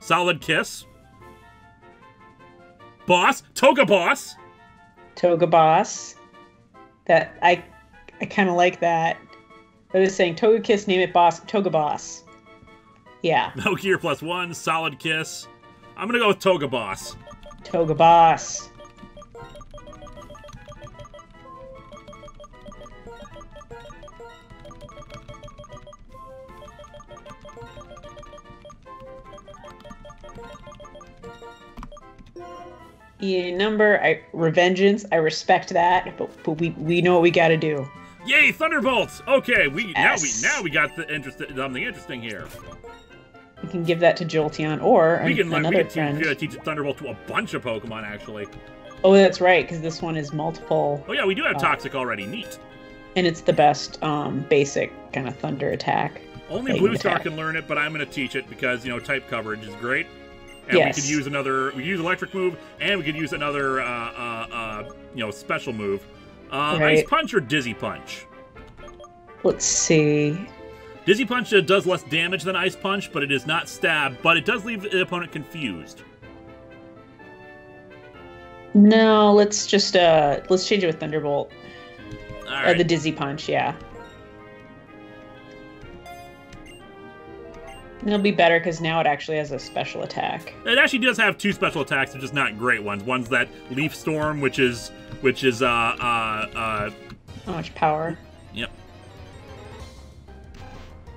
Solid Kiss. Boss. Toga Boss. Toga Boss. That I kind of like that. I was saying Togekiss, name it Boss. Toga Boss. Yeah. Metal Gear +1. Solid Kiss. I'm gonna go with Toga Boss. Toga Boss. Yeah, Revengeance. I respect that, but we know what we got to do. Yay, Thunderbolts! Okay, Yes. now we got something interesting here. We can give that to Jolteon or another friend. Teach Thunderbolt to a bunch of Pokemon, actually. Oh, that's right, because this one is multiple. Oh yeah, we do have Toxic already. Neat. And it's the best basic kind of thunder attack. Only Blue Star can learn it, but I'm going to teach it because, type coverage is great. And yes. we could use we could use Electric move, and we could use another, special move. Right. Ice Punch or Dizzy Punch? Let's see. Dizzy Punch does less damage than Ice Punch, but it is not stab, but it does leave the opponent confused. No, let's change it with Thunderbolt. All right. The Dizzy Punch, yeah. It'll be better because now it actually has a special attack. It actually does have 2 special attacks, they're just not great ones. One's that Leaf Storm, which is How much power? Yep.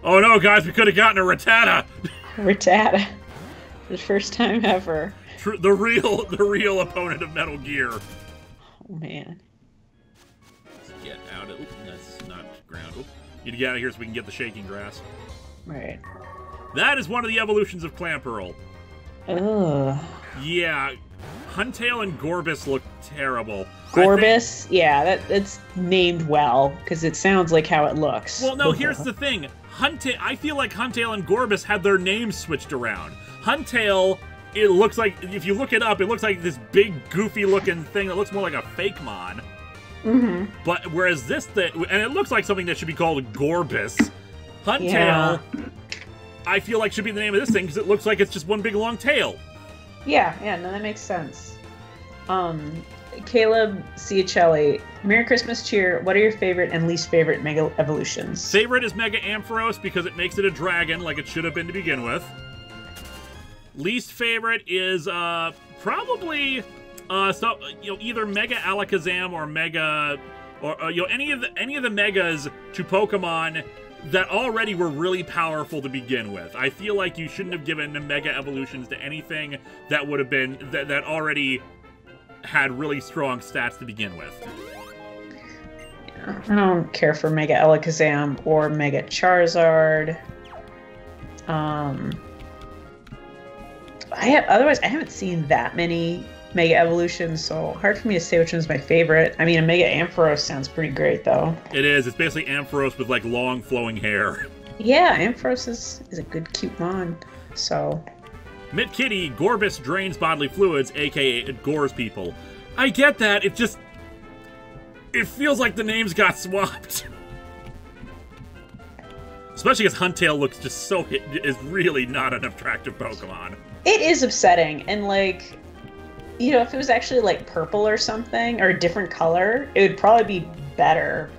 Oh no, guys, we could have gotten a Rattata. Rattata. The first time ever. The real opponent of Metal Gear. Oh man. Let's get out of. That's not ground. Need to get out of here so we can get the Shaking Grass. Right. That is one of the evolutions of Clamperl. Ugh. Yeah, Huntail and Gorbis look terrible. Gorbis? Yeah, that's named well, because it sounds like how it looks. Well, no, here's the thing. I feel like Huntail and Gorbis had their names switched around. Huntail, it looks like, if you look it up, it looks like this big, goofy-looking thing that looks more like a fake mon. Mm-hmm. But whereas this thing, and it looks like something that should be called Gorbis. Huntail, Yeah. I feel like should be the name of this thing because it looks like it's just one big long tail. Yeah, no, that makes sense. Caleb Ciacelli, Merry Christmas cheer. What are your favorite and least favorite Mega Evolutions? Favorite is Mega Ampharos because it makes it a dragon like it should have been to begin with. Least favorite is probably either Mega Alakazam or Mega or any of the megas to Pokemon that already were really powerful to begin with. I feel like you shouldn't have given Mega Evolutions to anything that would have been that already had really strong stats to begin with. Yeah, I don't care for Mega Alakazam or Mega Charizard. Otherwise, I haven't seen that many Mega Evolutions, so hard for me to say which one's my favorite. I mean, a Mega Ampharos sounds pretty great, though. It is. It's basically Ampharos with, like, long, flowing hair. Yeah, Ampharos is a good, cute mon, so... Mit Kitty, Gorbis drains bodily fluids, aka it gores people. I get that, it just... It feels like the names got swapped. Especially because Huntail looks just so... is really not an attractive Pokemon. It is upsetting, and like... You know, if it was actually like purple or something, or a different color, it would probably be better.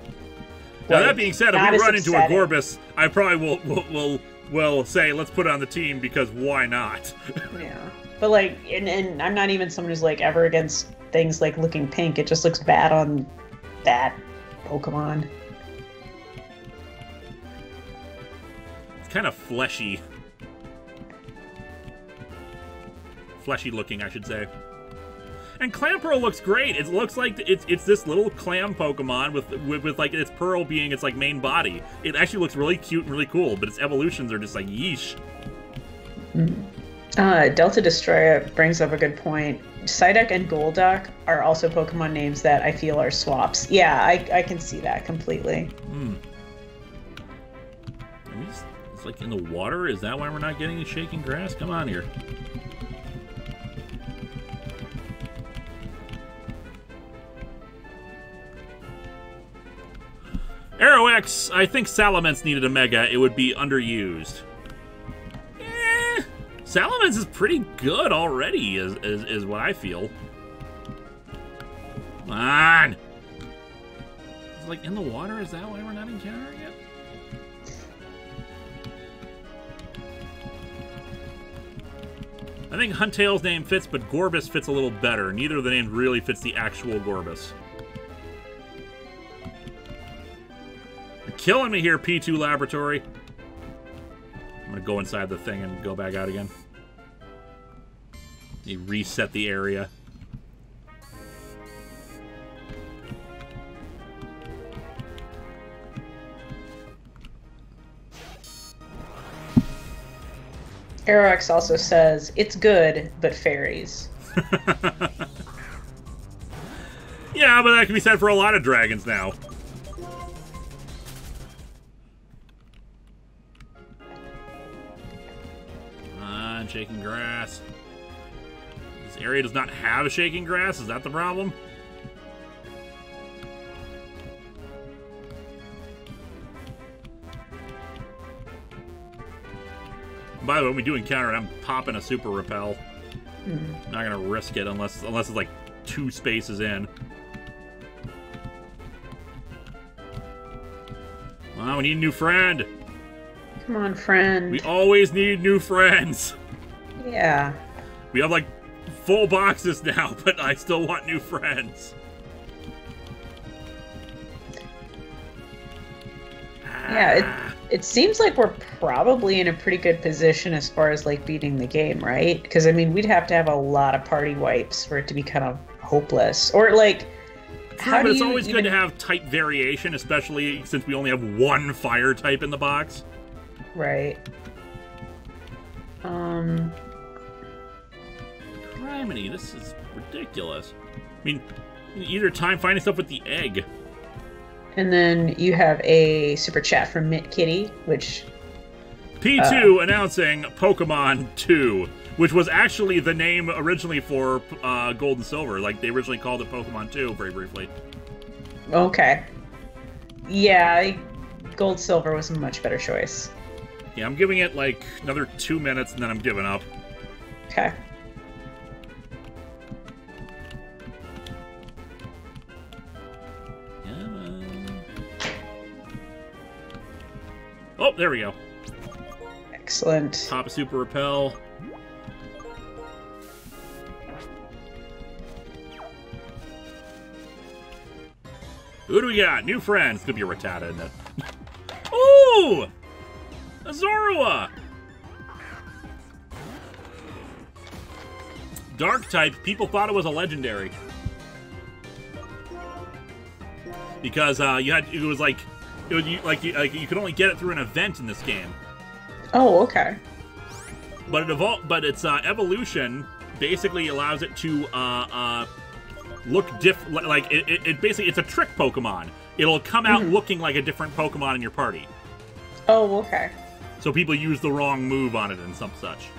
Now like, that being said, if we run into a Gorbis, I probably will say, let's put it on the team, because why not? Yeah. But like, and I'm not even someone who's like ever against things like looking pink. It just looks bad on that Pokemon. It's kind of fleshy. Fleshy looking, I should say. And Clamperl looks great. It looks like it's this little clam Pokemon with like its pearl being its like main body. It actually looks really cute and really cool, but its evolutions are just like yeesh. Delta Destroyer brings up a good point. Psyduck and Golduck are also Pokemon names that I feel are swaps. Yeah, I can see that completely. It's like in the water? Is that why we're not getting the shaking grass? Come on here. Aerox, I think Salamence needed a Mega. It would be underused. Salamence is pretty good already, is what I feel. Come on! It's like in the water? Is that why we're not encountering it? I think Huntail's name fits, but Gorbis fits a little better. Neither of the names really fits the actual Gorbis. You're killing me here, P2 Laboratory. I'm gonna go inside the thing and go back out again. You reset the area. Aerox also says, it's good, but fairies. Yeah, but that can be said for a lot of dragons now. Shaking grass. This area does not have a shaking grass. Is that the problem? By the way, when we do encounter it, I'm popping a super repel. I'm not gonna risk it unless it's like 2 spaces in. Wow, we need a new friend. Come on, friend. We always need new friends. Yeah. We have like full boxes now, but I still want new friends. Yeah, it seems like we're probably in a pretty good position as far as like beating the game, right? Because I mean, we'd have to have a lot of party wipes for it to be kind of hopeless. Or like, but it's always good to have type variation, especially since we only have 1 fire type in the box. Right. Criminy, this is ridiculous. I mean, either time finding stuff with the egg. And then you have a super chat from Mit Kitty, which... P2 announcing Pokemon 2, which was actually the name originally for Gold and Silver. Like, they originally called it Pokemon 2, very briefly. Okay. Yeah, Gold Silver was a much better choice. Yeah, I'm giving it, like, another 2 minutes, and then I'm giving up. Okay. Oh, there we go. Excellent. Pop a super repel. Who do we got? New friends. It's gonna be a Rattata, isn't it? Ooh! A Zorua! Dark type, people thought it was a legendary. Because you could only get it through an event in this game. Oh, okay. But its evolution basically allows it to look like it basically it's a trick Pokemon. It'll come out looking like a different Pokemon in your party. Oh, okay. So people use the wrong move on it and some such.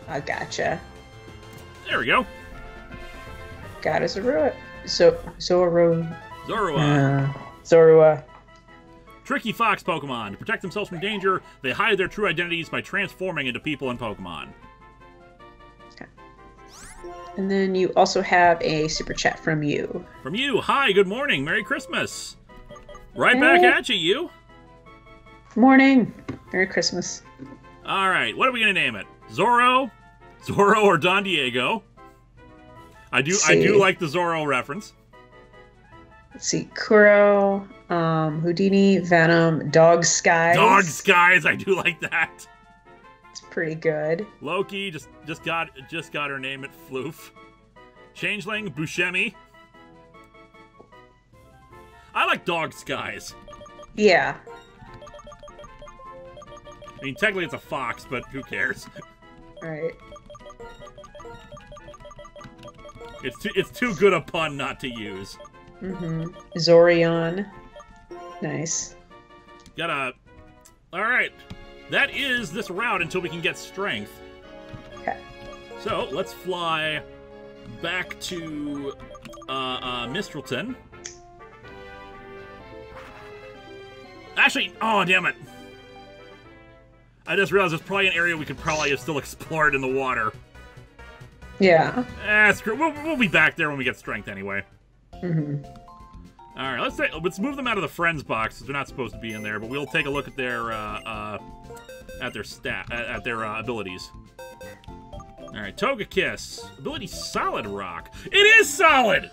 I gotcha. There we go. Got a Zorua. Zorua. Zorua. Tricky fox Pokemon. To protect themselves from danger, they hide their true identities by transforming into people and Pokemon. Okay. And then you also have a super chat from you. From you. Hi, good morning. Merry Christmas. Right back at you. Morning. Merry Christmas. All right. What are we going to name it? Zorro or Don Diego? I do like the Zorro reference. Let's see. Kuro, Houdini, Venom, Dog Skies. Dog Skies. I do like that. It's pretty good. Loki just got her name at Floof. Changeling, Buscemi. I like Dog Skies. Yeah. I mean, technically it's a fox, but who cares? Right. It's too good a pun not to use. Mm-hmm. Zorion. Nice. All right. That is this route until we can get strength. Okay. So, let's fly back to Mistralton. Actually, oh, damn it. I just realized there's probably an area we could probably have still explored in the water. Yeah. Screw. We'll be back there when we get strength anyway. Mm-hmm. All right, let's move them out of the friends box because they're not supposed to be in there. But we'll take a look at their abilities. All right, Togekiss ability Solid Rock. It is solid.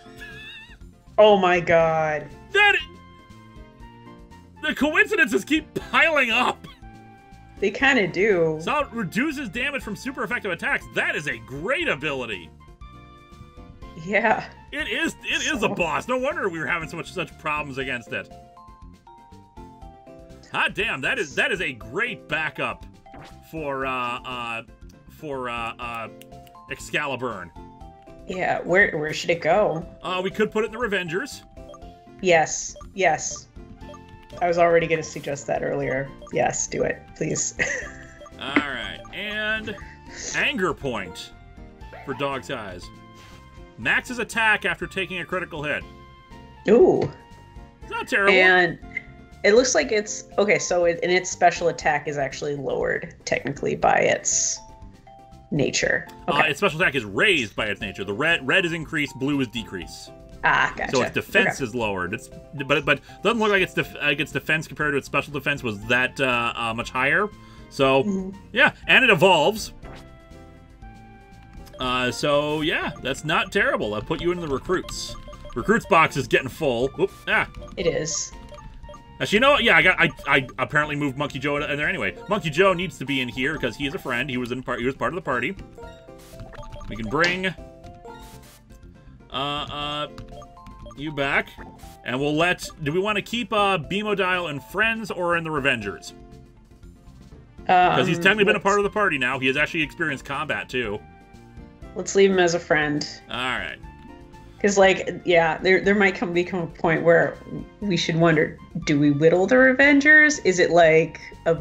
Oh my god. The coincidences keep piling up. They kind of do. Solid reduces damage from super effective attacks. That is a great ability. Yeah. It is a boss. No wonder we were having such problems against it. Hot damn, that is a great backup for Excalibur. Yeah, where should it go? We could put it in the Revengers. Yes. I was already going to suggest that earlier. Yes, do it, please. All right, and Anger Point for Dog's Eyes. Maxes attack after taking a critical hit. Ooh. It's not terrible. And it looks like it's... Okay, so its special attack is actually lowered, technically, by its nature. Okay. Its special attack is raised by its nature. The red is increased, blue is decrease. Ah, gotcha. So its defense is lowered. But it doesn't look like its defense compared to its special defense was that much higher. So, yeah, and it evolves. So, yeah, that's not terrible. I'll put you into the recruits. Recruits box is getting full. Oop, It is. Actually, you know what? Yeah, I apparently moved Monkey Joe in there anyway. Monkey Joe needs to be in here because he is a friend. He was part of the party. We can bring you back, and we'll let. Do we want to keep Beamodile in friends or in the Revengers? Because he's technically been a part of the party now. He has actually experienced combat too. Let's leave him as a friend. All right. Because, like, yeah, there might become a point where we should wonder: do we whittle the Revengers? Is it like a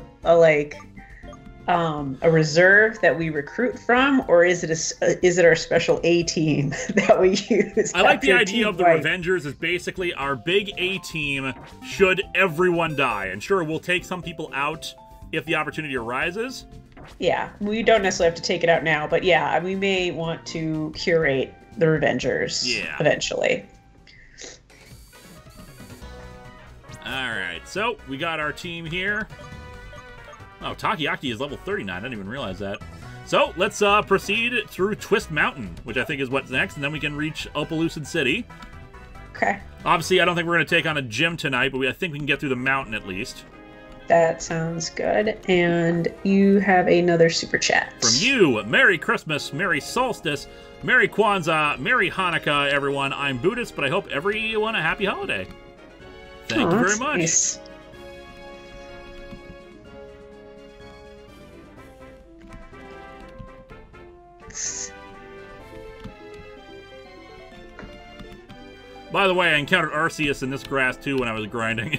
reserve that we recruit from, or is it our special A team that we use? I like the idea of the Revengers as basically our big A team. Should everyone die, and sure, we'll take some people out if the opportunity arises. Yeah, we don't necessarily have to take it out now, but yeah, we may want to curate the Revengers eventually. Alright, so we got our team here. Oh, Takayaki is level 39. I didn't even realize that. So let's proceed through Twist Mountain, which I think is what's next, and then we can reach Opelucid City. Okay. Obviously, I don't think we're going to take on a gym tonight, but I think we can get through the mountain at least. That sounds good. And you have another super chat. From you, Merry Christmas, Merry Solstice, Merry Kwanzaa, Merry Hanukkah, everyone. I'm Buddhist, but I hope everyone a happy holiday. Thank you very much. Nice. By the way, I encountered Arceus in this grass too when I was grinding.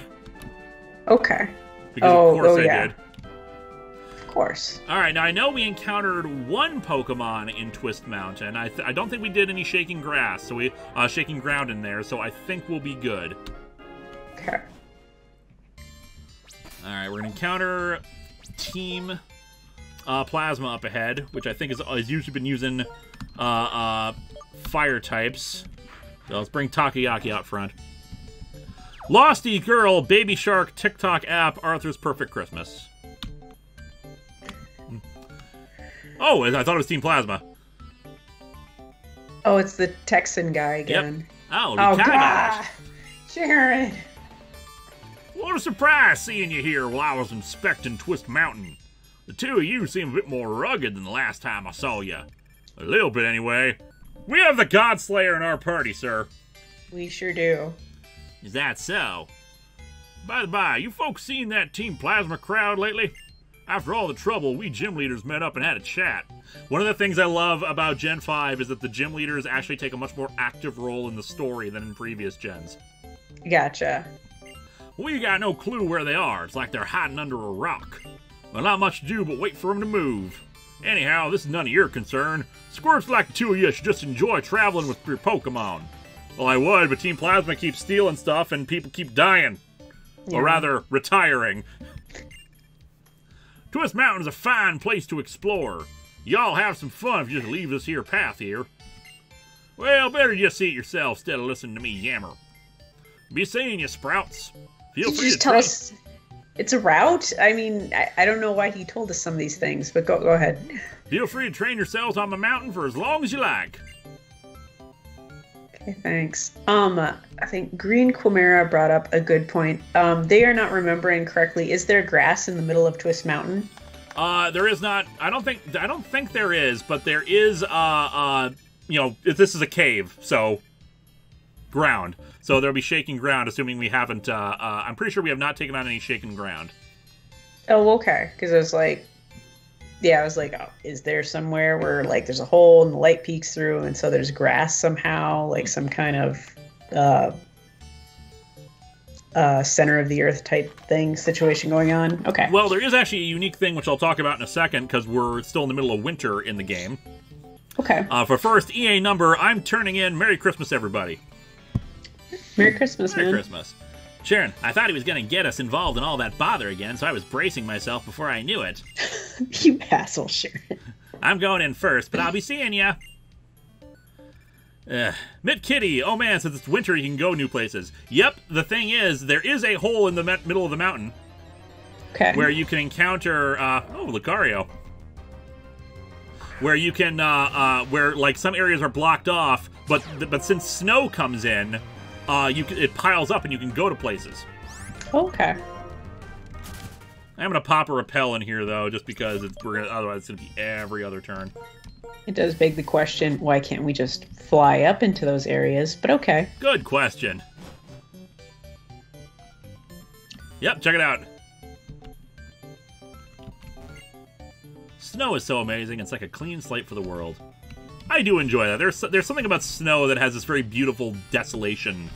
Okay. Because of course I did. Of course. All right, now I know we encountered one Pokemon in Twist Mountain. I don't think we did any shaking grass, so shaking ground in there, so I think we'll be good. Okay. All right, we're gonna encounter Team Plasma up ahead, which I think is usually been using fire types. So let's bring Takoyaki out front. Losty Girl, Baby Shark, TikTok app, Arthur's Perfect Christmas. Oh, I thought it was Team Plasma. Oh, it's the Texan guy again. Yep. Oh, Oh, Linkara. God. Jared. What a surprise seeing you here while I was inspecting Twist Mountain. The two of you seem a bit more rugged than the last time I saw you. A little bit, anyway. We have the Godslayer in our party, sir. We sure do. Is that so? By the by, you folks seen that Team Plasma crowd lately? After all the trouble, we gym leaders met up and had a chat. One of the things I love about Gen 5 is that the gym leaders actually take a much more active role in the story than in previous gens. Gotcha. We got no clue where they are. It's like they're hiding under a rock. Well, not much to do but wait for them to move. Anyhow, this is none of your concern. Squirts like the two of you should just enjoy traveling with your Pokemon. Well, I would, but Team Plasma keeps stealing stuff and people keep dying. Yeah. Or rather, retiring. Twist Mountain's a fine place to explore. Y'all have some fun if you just leave this here path here. Well, better just see it yourself instead of listening to me yammer. Be seeing you, Sprouts. Feel Did free you to just tell try. us it's a route? I mean, I don't know why he told us some of these things, but go ahead. Feel free to train yourselves on the mountain for as long as you like. Okay, thanks. I think Green Quimera brought up a good point. They are not remembering correctly. Is there grass in the middle of Twist Mountain? There is not. I don't think there is, but there is. This is a cave, so ground. So there'll be shaking ground, assuming we haven't. I'm pretty sure we have not taken on any shaking ground. Oh, okay. Because I was like, oh, is there somewhere where like there's a hole and the light peeks through, and so there's grass somehow, like some kind of center of the earth type situation going on? Okay. Well, there is actually a unique thing which I'll talk about in a second because we're still in the middle of winter in the game. Okay. For first EA number, I'm turning in Merry Christmas, everybody. Merry Christmas, Merry man. Christmas. Sharon, I thought he was going to get us involved in all that bother again, so I was bracing myself before I knew it. You asshole, Sharon. I'm going in first, but I'll be seeing ya. Mitt Kitty, oh man, since it's winter you can go new places. Yep, the thing is, there is a hole in the middle of the mountain. Okay. Where you can encounter, Lucario. Where you can, where, like, some areas are blocked off, but since snow comes in, it piles up and you can go to places. Okay. I'm gonna pop a repel in here though, just because otherwise it's gonna be every other turn. It does beg the question, why can't we just fly up into those areas? But okay. Good question. Yep, check it out. Snow is so amazing. It's like a clean slate for the world. I do enjoy that. There's something about snow that has this very beautiful desolation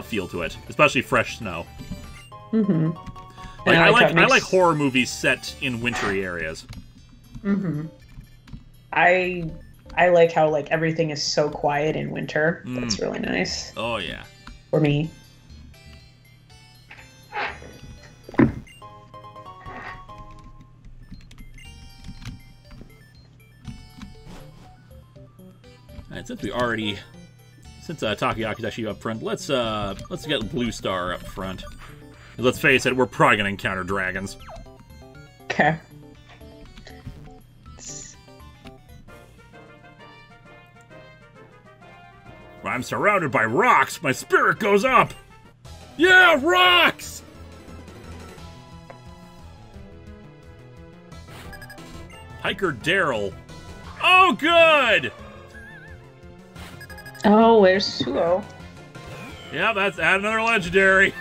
feel to it, especially fresh snow. Mm-hmm. Like, I like horror movies set in wintry areas. Mm-hmm. I like how like everything is so quiet in winter. That's really nice. Oh yeah. For me. Alright, since Takoyaki's actually up front, let's get Blue Star up front. Let's face it, we're probably gonna encounter dragons. Okay. I'm surrounded by rocks. My spirit goes up. Yeah, rocks! Hiker Daryl. Oh, good! Oh, where's Suo? Yeah, add another legendary.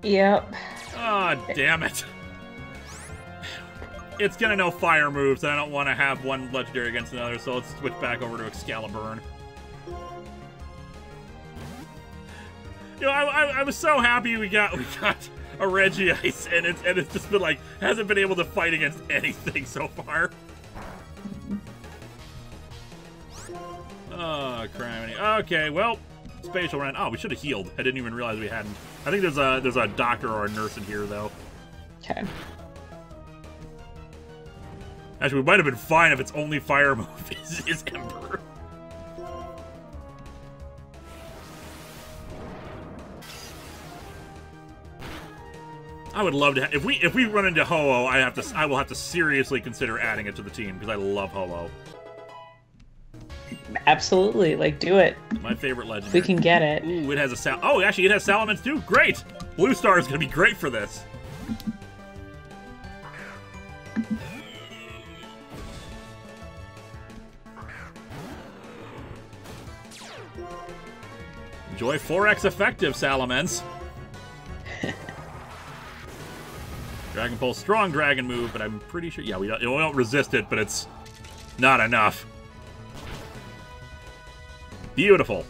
Yep. Oh, damn it. It's gonna know fire moves, and I don't want to have one legendary against another, so let's switch back over to Excalibur. You know, I was so happy we got a Regice, and it's just been like hasn't been able to fight against anything so far. Oh, criminy. Okay, well, spatial run. Oh, we should have healed. I didn't even realize we hadn't. I think there's a doctor or a nurse in here though. Okay. Actually, we might have been fine if its only fire move is Ember. I would love to. If we run into Ho-Oh, I will have to seriously consider adding it to the team because I love Ho-Oh. Absolutely, like do it. My favorite legendary. We can get it. Ooh, it has a Oh, actually, it has Salamence too. Great. Blue Star is gonna be great for this. Enjoy 4x effective, Salamence. Dragon Pulse, strong dragon move, but I'm pretty sure... Yeah, we don't resist it, but it's not enough. Beautiful.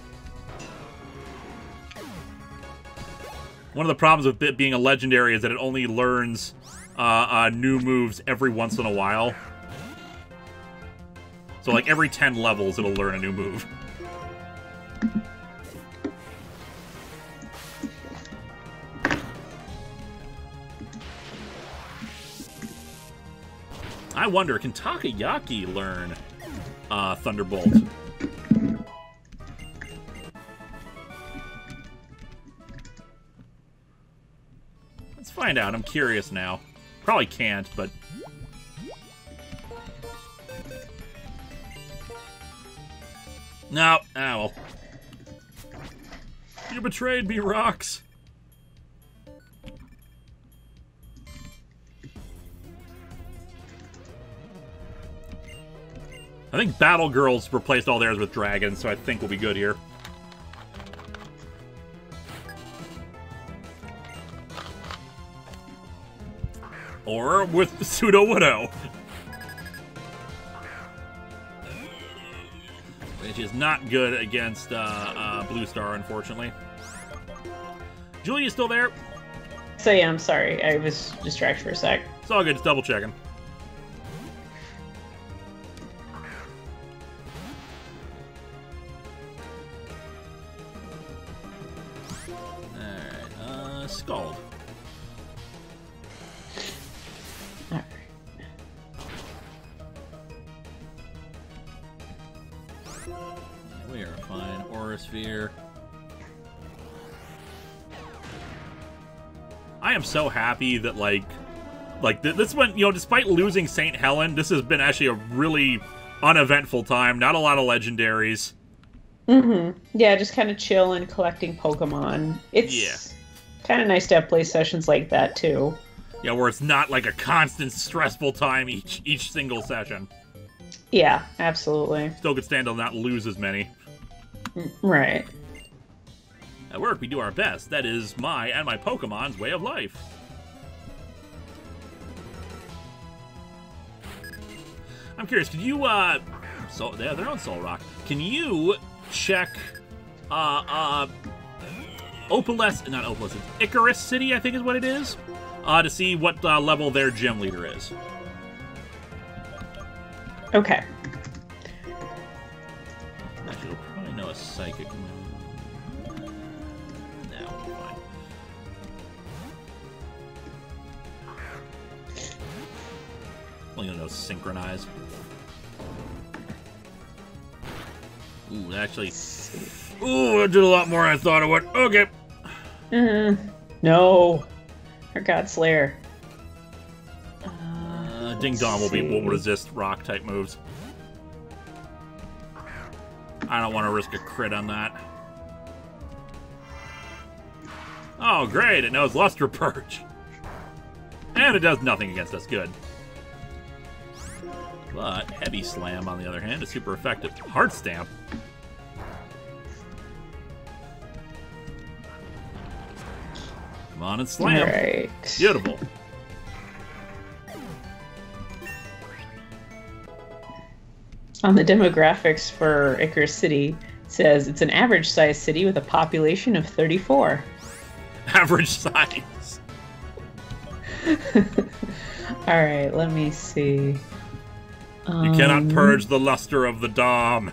One of the problems with it being a legendary is that it only learns new moves every once in a while. So, like, every 10 levels, it'll learn a new move. I wonder, can Takayaki learn Thunderbolt? Let's find out. I'm curious now. Probably can't, but... No. Ah, well. You betrayed me, Rocks. I think Battle Girls replaced all theirs with dragons, so I think we'll be good here. Or with Pseudo Widow. Which is not good against Blue Star, unfortunately. Julie, you still there? So yeah, I'm sorry. I was distracted for a sec. It's all good, just double checking. Scald. All right. We are fine. Aura Sphere. I am so happy that this one, you know, despite losing St. Helen, this has been actually a really uneventful time. Not a lot of legendaries. Mm-hmm. Yeah, just kind of chill and collecting Pokemon. It's kind of nice to have play sessions like that too. Yeah, where it's not like a constant stressful time each single session. Yeah, absolutely. Still could stand to not lose as many. Right. At work, we do our best. That is my and my Pokemon's way of life. I'm curious, can you, so they're on Soul Rock. Can you check, Icarus City, I think is what it is, to see what level their gym leader is. Okay. Actually, you'll probably know a psychic move. No, fine. Well, you'll know Synchronize. Ooh, actually... Ooh, it did a lot more than I thought it would. Okay. No. Her God Slayer. Ding Dong will resist rock type moves. I don't want to risk a crit on that. Oh, great! It knows Luster Purge. And it does nothing against us. Good. But Heavy Slam, on the other hand, is super effective. Heart Stamp. Come on and slam. Right. Beautiful. On the demographics for Icarus City, it says it's an average-sized city with a population of 34. Average size. All right, let me see. You cannot purge the luster of the Dom.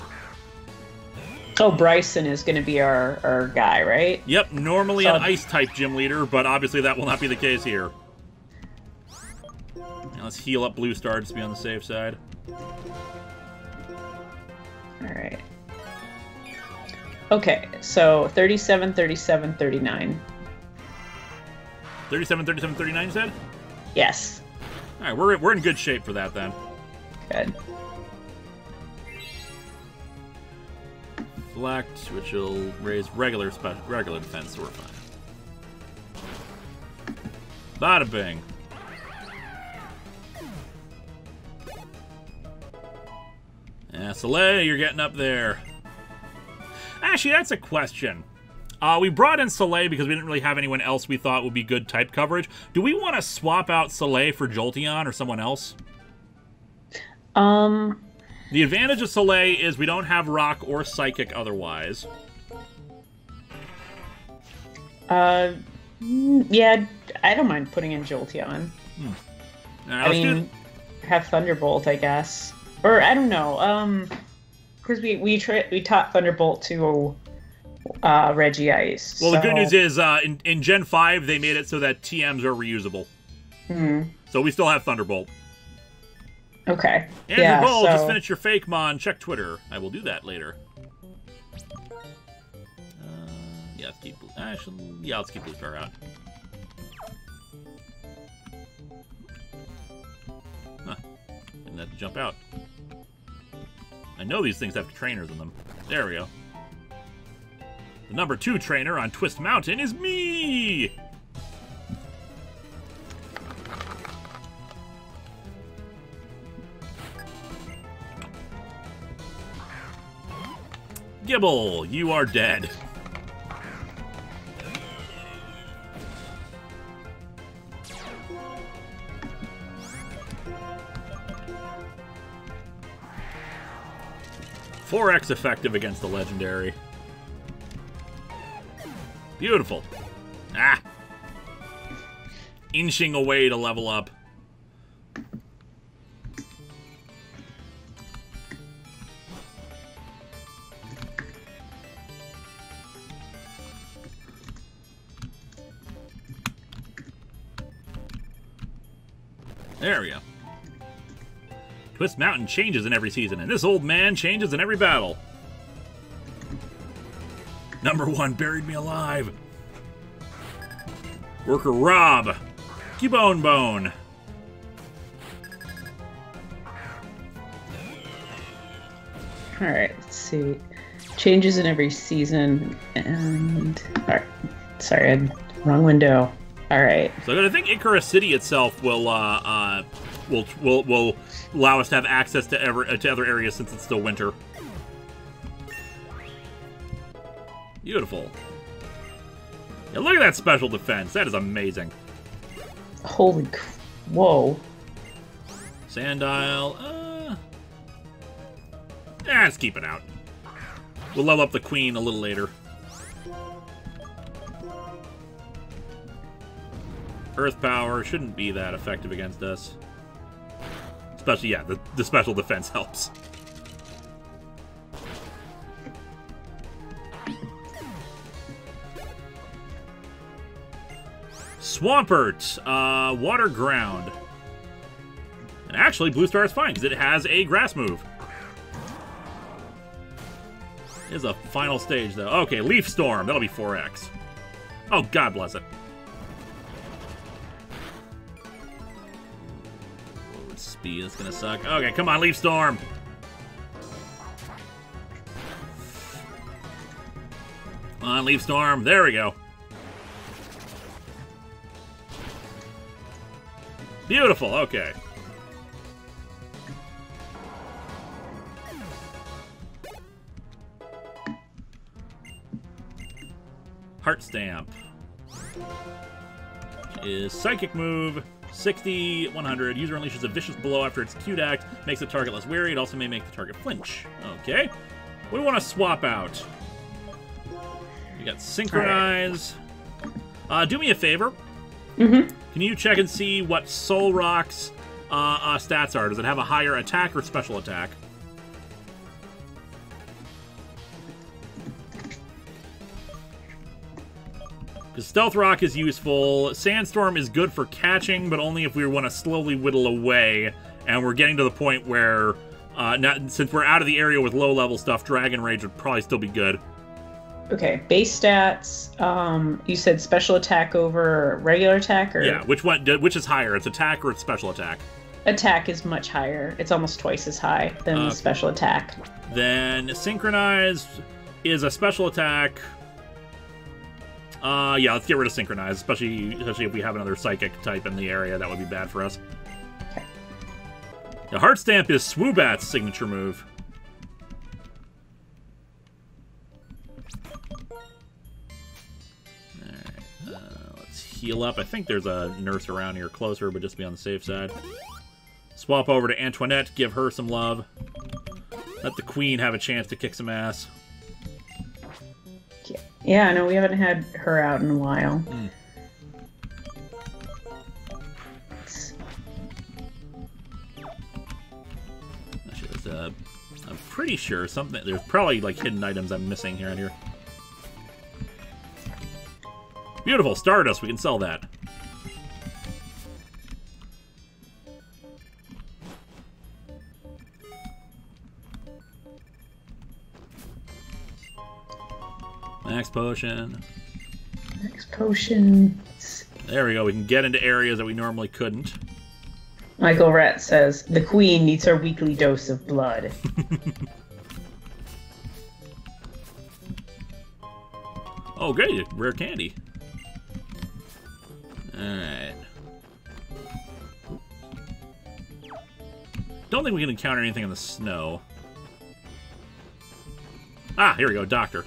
Oh, Bryson is going to be our guy, right? Yep, normally an Ice-type gym leader, but obviously that will not be the case here. Now let's heal up Blue Star just to be on the safe side. All right. Okay, so 37, 37, 39. 37, 37, 39, you said? Yes. All right, we're in good shape for that then. Good. Deflect, which will raise regular defense, so we're fine. Bada bing. Yeah, Soleil, you're getting up there. Actually, that's a question. We brought in Soleil because we didn't really have anyone else we thought would be good type coverage. Do we want to swap out Soleil for Jolteon or someone else? The advantage of Soleil is we don't have Rock or Psychic otherwise. Yeah, I don't mind putting in Jolteon. Right, I mean, have Thunderbolt, I guess. Or, I don't know, because we taught Thunderbolt to Reggie Ice. Well, the good news is, in Gen 5, they made it so that TMs are reusable. So we still have Thunderbolt. Okay. Andrew Bull, just finish your fake mon. Check Twitter. I will do that later. Yeah, let's keep. Actually, yeah, let's keep Blue Star out. Huh? Didn't have to jump out. I know these things have trainers in them. There we go. The number 2 trainer on Twist Mountain is me. Gibble, you are dead. $4x effective against the legendary. Beautiful. Ah! Inching away to level up. There we go. Twist Mountain changes in every season, and this old man changes in every battle. Number 1 buried me alive. Worker Rob. Cubone Bone. Alright, let's see. Changes in every season, and... Alright, sorry, I had wrong window. All right. So I think Icarus City itself will allow us to have access to other areas since it's still winter. Beautiful. Yeah, look at that special defense. That is amazing. Holy whoa. Sandile. Let's keep it out. We'll level up the Queen a little later. Earth Power shouldn't be that effective against us. Especially, yeah, the special defense helps. Swampert, Water Ground. And actually, Blue Star is fine, because it has a grass move. It is a final stage, though. Okay, Leaf Storm. That'll be 4x. Oh, God bless it. Speed is gonna suck. Okay, come on, Leaf Storm. Come on, Leaf Storm. There we go. Beautiful. Okay. Heart Stamp is Psychic move. 60, 100. User unleashes a vicious blow after its Q act. Makes the target less wary. It also may make the target flinch. Okay. What do we want to swap out? We got Synchronize. Do me a favor. Mm-hmm. Can you check and see what Soul Rock's stats are? Does it have a higher attack or special attack? Because Stealth Rock is useful. Sandstorm is good for catching, but only if we want to slowly whittle away. And we're getting to the point where, since we're out of the area with low-level stuff, Dragon Rage would probably still be good. Okay, base stats. You said special attack over regular attack, or yeah, which is higher? It's attack or it's special attack? Attack is much higher. It's almost twice as high than special attack. Then Synchronize is a special attack. Yeah, let's get rid of Synchronize, especially if we have another Psychic type in the area. That would be bad for us. Okay. The Heart Stamp is Swoobat's signature move. Alright, let's heal up. I think there's a nurse around here closer, but just be on the safe side. Swap over to Antoinette, give her some love. Let the Queen have a chance to kick some ass. Yeah, I know we haven't had her out in a while. Mm. Actually, I'm pretty sure there's probably like hidden items I'm missing here and here. Beautiful, Stardust, we can sell that. Max potion. Max potion. There we go. We can get into areas that we normally couldn't. Michael Rat says, the Queen needs her weekly dose of blood. Oh, great. Rare candy. Alright. Don't think we can encounter anything in the snow. Ah, here we go. Doctor.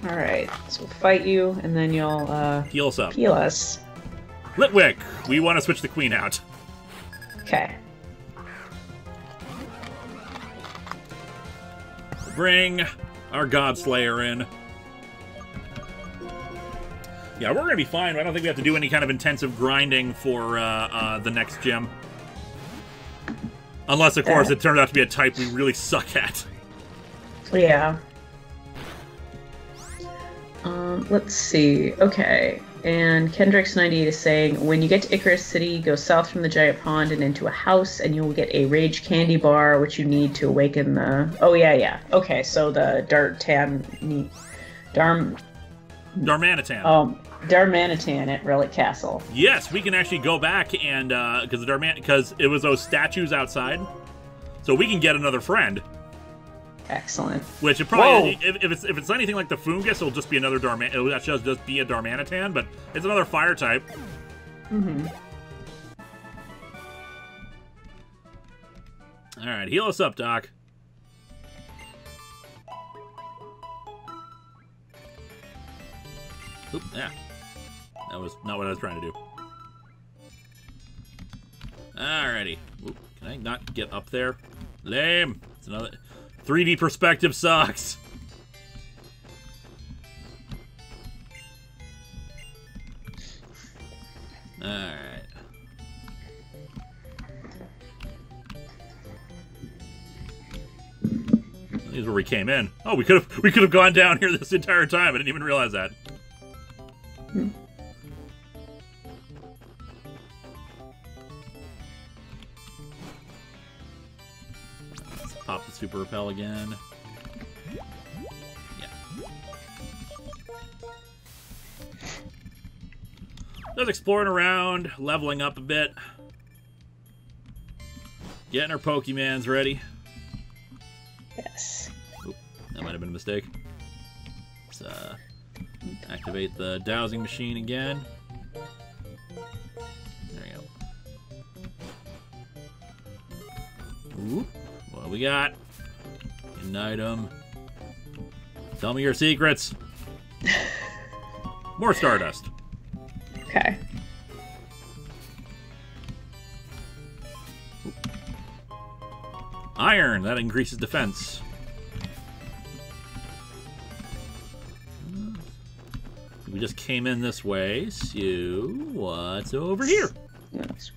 Alright, so we'll fight you, and then you'll, heal us up. heal us. Litwick, we want to switch the Queen out. Okay. Bring our Godslayer in. Yeah, we're going to be fine. I don't think we have to do any kind of intensive grinding for the next gym. Unless, of course, it turns out to be a type we really suck at. Yeah. Let's see. Okay. And Kendrix98 is saying, when you get to Icarus City, go south from the giant pond and into a house, and you will get a rage candy bar, which you need to awaken the... Oh, yeah. Okay, so the Darmanitan. Darmanitan at Relic Castle. Yes, we can actually go back and... Because it was those statues outside. So we can get another friend. Excellent. Which it probably, if it's anything like the Fungus, it'll just be another it'll just be a Darmanitan, but it's another fire type. Mm-hmm. All right, heal us up, Doc. Oop, yeah, that was not what I was trying to do. Alrighty, oop, can I not get up there? Lame. It's another. 3D perspective sucks. Alright. Here's where we came in. Oh, we could have gone down here this entire time. I didn't even realize that. Pop the super repel again. Yeah. Just exploring around, leveling up a bit. Getting our Pokemons ready. Yes. Oop, that might have been a mistake. Let's activate the dowsing machine again. There we go. Oop. What do we got? An item. Tell me your secrets. More Stardust. Okay. Iron. That increases defense. we just came in this way, so what's over here? That's...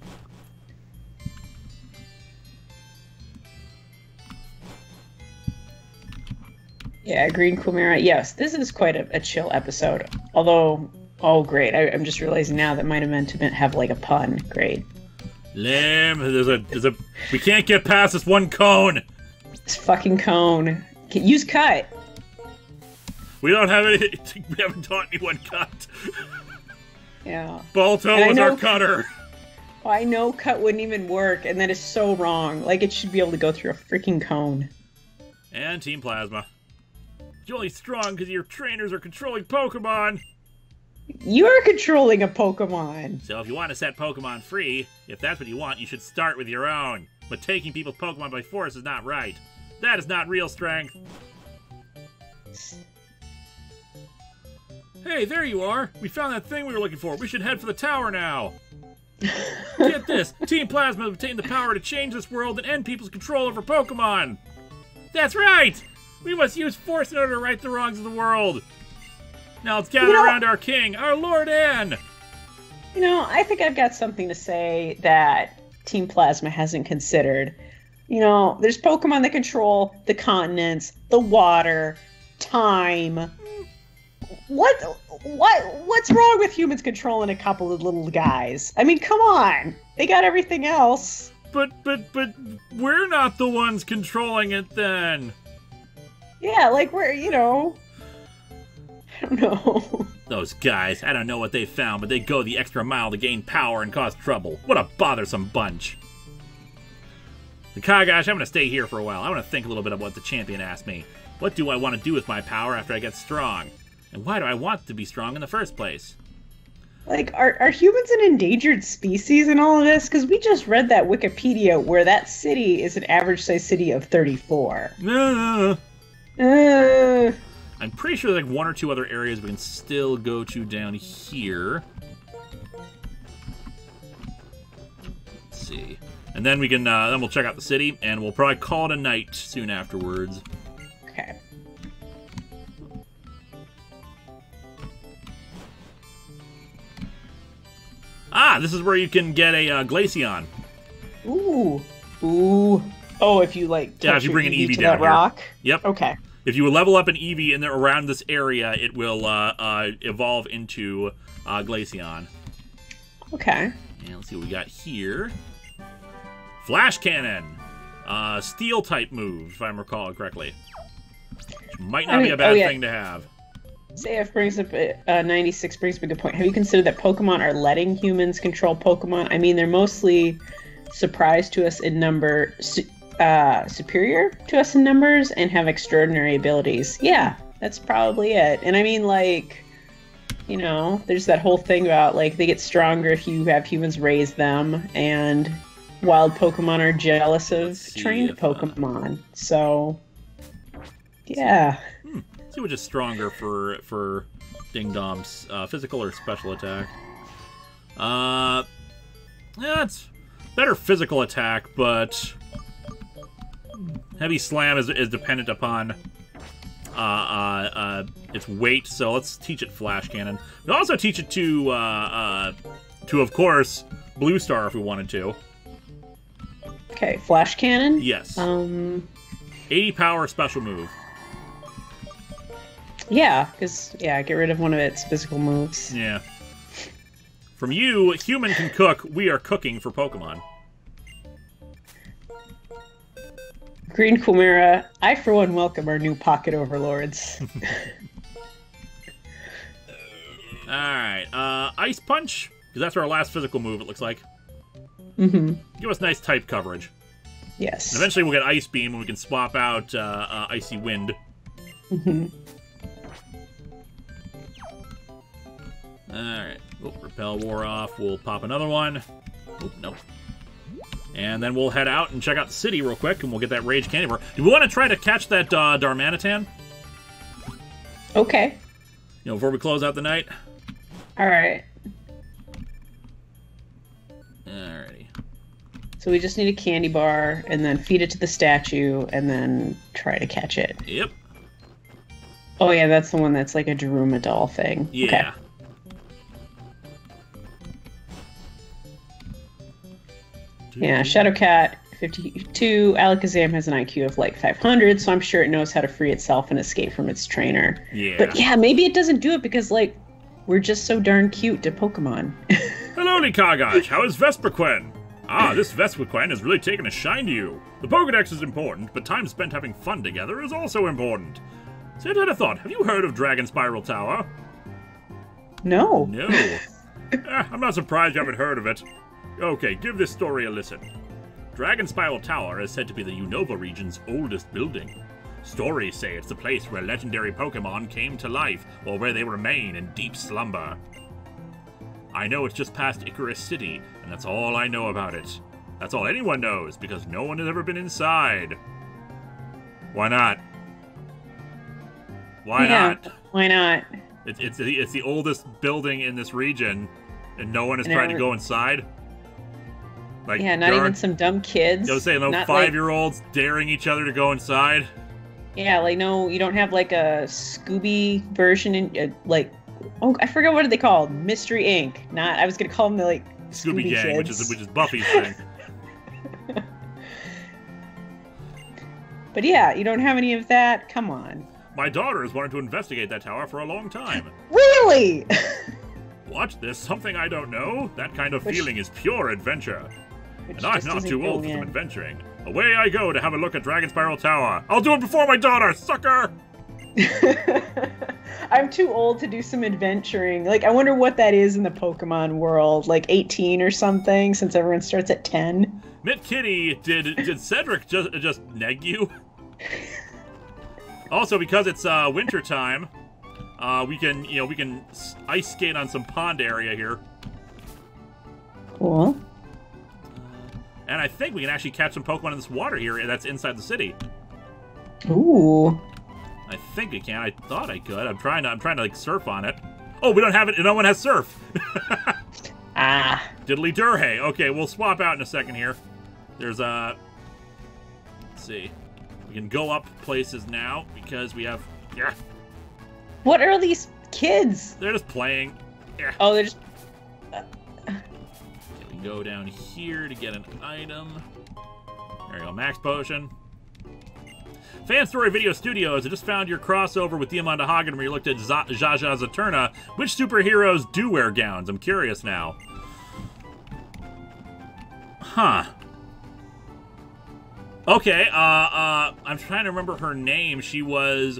Yeah, Green Chimera. Yes, this is quite a chill episode. Although, oh great, I'm just realizing now that might have meant to have like a pun. Great. Lamb, there's a. We can't get past this one cone. This fucking cone. Use cut. We don't have any. We haven't taught anyone cut. Yeah. Balto was our cutter. I know cut wouldn't even work, and that is so wrong. Like, it should be able to go through a freaking cone. And Team Plasma. You're only strong because your trainers are controlling Pokemon. You're controlling a Pokemon. So if you want to set Pokemon free, if that's what you want, you should start with your own. But taking people's Pokemon by force is not right. That is not real strength. Hey, there you are. We found that thing we were looking for. We should head for the tower now. Get this. Team Plasma has obtained the power to change this world and end people's control over Pokemon. That's right. We must use force in order to right the wrongs of the world. Now let's gather around our king, our Lord Ann. You know, I think I've got something to say that Team Plasma hasn't considered. You know, there's Pokemon that control the continents, the water, time. What's wrong with humans controlling a couple of little guys? I mean, come on. They got everything else. But we're not the ones controlling it then. Yeah, like we're, you know, I don't know. Those guys, I don't know what they found, but they go the extra mile to gain power and cause trouble. What a bothersome bunch. Kagash, I'm going to stay here for a while. I want to think a little bit about what the champion asked me. What do I want to do with my power after I get strong? And why do I want to be strong in the first place? Like, are humans an endangered species in all of this? Because we just read that Wikipedia where that city is an average-sized city of 34. I'm pretty sure there's like one or two other areas we can still go to down here. Let's see. And then we can, then we'll check out the city, and we'll probably call it a night soon afterwards. Okay. Ah, this is where you can get a Glaceon. Ooh. Ooh. Oh, if you, like, touch if you bring an Eevee to down that here. rock? Yep. Okay. If you level up an Eevee in there around this area, it will evolve into Glaceon. Okay. And let's see what we got here. Flash Cannon. Steel-type move, if I'm recalling correctly. Which might not be a bad thing to have. CF brings up 96 brings up a good point. Have you considered that Pokemon are letting humans control Pokemon? I mean, they're mostly surprise to us in number, superior to us in numbers, and have extraordinary abilities. Yeah, that's probably it. And I mean, like, you know, there's that whole thing about, like, they get stronger if you have humans raise them, and wild Pokemon are jealous of trained Pokemon. So, yeah. See which is stronger for Ding Dom's physical or special attack. Yeah, it's better physical attack, but Heavy Slam is dependent upon its weight. So let's teach it Flash Cannon. We also teach it to of course Blue Star if we wanted to. Okay, Flash Cannon. Yes. 80 power special move. Yeah, because, get rid of one of its physical moves. Yeah. From you, human can cook. We are cooking for Pokemon. Green Chimera, I for one welcome our new pocket overlords. Alright, Ice Punch, because that's our last physical move, it looks like. Mm-hmm. Give us nice type coverage. Yes. And eventually we'll get Ice Beam, and we can swap out Icy Wind. Mm-hmm. Alright. Oh, Repel wore off. We'll pop another one. Oh, nope. And then we'll head out and check out the city real quick, and we'll get that Rage Candy Bar. Do we want to try to catch that Darmanitan? Okay. You know, before we close out the night? Alright. Alrighty. So we just need a candy bar, and then feed it to the statue, and then try to catch it. Yep. Oh yeah, that's the one that's like a Daruma doll thing. Yeah. Okay. Yeah, Shadowcat 52. Alakazam has an IQ of like 500, so I'm sure it knows how to free itself and escape from its trainer. Yeah. But yeah, maybe it doesn't do it because like we're just so darn cute to Pokemon. Hello, Nikagash. How is Vesperquen? Ah, this Vesperquen has really taken a shine to you. The Pokedex is important, but time spent having fun together is also important. So I had a thought. Have you heard of Dragon Spiral Tower? No. No. I'm not surprised you haven't heard of it. Okay, give this story a listen. Dragon Spiral Tower is said to be the Unova region's oldest building. Stories say it's the place where legendary Pokemon came to life, or where they remain in deep slumber. I know it's just past Icarus City, and that's all I know about it. That's all anyone knows, because no one has ever been inside. Why not? Why not? Why not? It's the oldest building in this region, and no one has tried to go inside. Like, yeah, not even some dumb kids. I was saying, no 5-year-olds daring each other to go inside. Yeah, like no, you don't have like a Scooby version in like. Oh, I forgot what are they called? Mystery Inc. Not. I was gonna call them the like Scooby Gang, which kids. is Buffy's thing. But yeah, you don't have any of that. Come on. My daughter has wanted to investigate that tower for a long time. Really? What? There's something I don't know? That kind of feeling is pure adventure. And I'm not too old for some adventuring. Away I go to have a look at Dragon Spiral Tower. I'll do it before my daughter, sucker! I'm too old to do some adventuring. Like, I wonder what that is in the Pokemon world. Like 18 or something, since everyone starts at 10. Mitt Kitty, did Cedric just neg you? Also, because it's winter time, we can ice skate on some pond area here. Cool. And I think we can actually catch some Pokemon in this water here that's inside the city. Ooh. I think we can. I thought I could. I'm trying to like surf on it. Oh, we don't have it. No one has surf. Ah. Diddly Durhay. Okay, we'll swap out in a second here. There's let's see. We can go up places now because we have. Yeah. What are these kids? They're just playing. Yeah. Oh, they're just. Okay, we can go down here to get an item. There you go. Max potion. Fan Story Video Studios, I just found your crossover with Diamanda Hagen where you looked at Jaja Zaturna. Which superheroes do wear gowns? I'm curious now. Huh. Okay, I'm trying to remember her name. She was,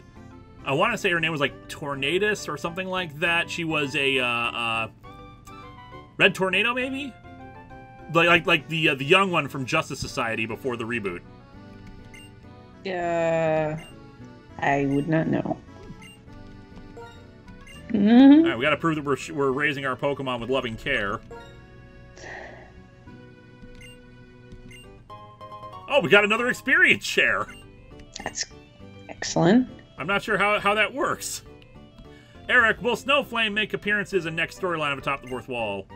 I want to say her name was like Tornadus or something like that. She was a, Red Tornado, maybe? Like the young one from Justice Society before the reboot. I would not know. All right, we got to prove that we're raising our Pokemon with loving care. Oh, we got another experience share. That's excellent. I'm not sure how that works. Eric, will Snowflame make appearances in next storyline of Atop the Fourth Wall?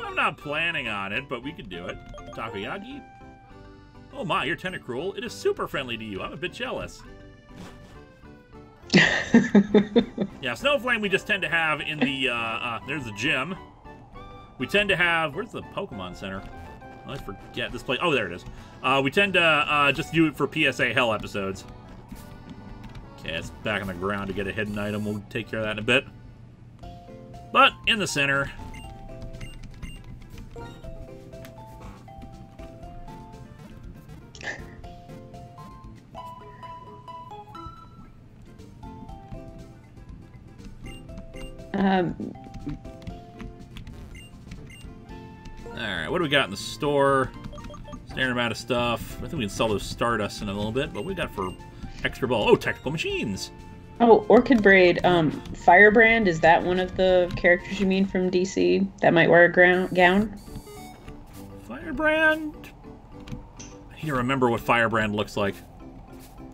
I'm not planning on it, but we could do it. Takoyaki? Oh my, you're Tentacruel. It is super friendly to you. I'm a bit jealous. Yeah, Snowflame we just tend to have in the, there's the gym. We tend to have, where's the Pokemon Center? I forget this place. Oh, there it is. We tend to just do it for PSA Hell episodes. Okay, it's back on the ground to get a hidden item. We'll take care of that in a bit. But in the center. Alright, what do we got in the store? Standard amount of stuff. I think we can sell those Stardust in a little bit, but what we got for extra ball? Oh, technical machines! Oh, Orchid Braid. Firebrand, is that one of the characters you mean from DC that might wear a gown? Firebrand? I need to remember what Firebrand looks like.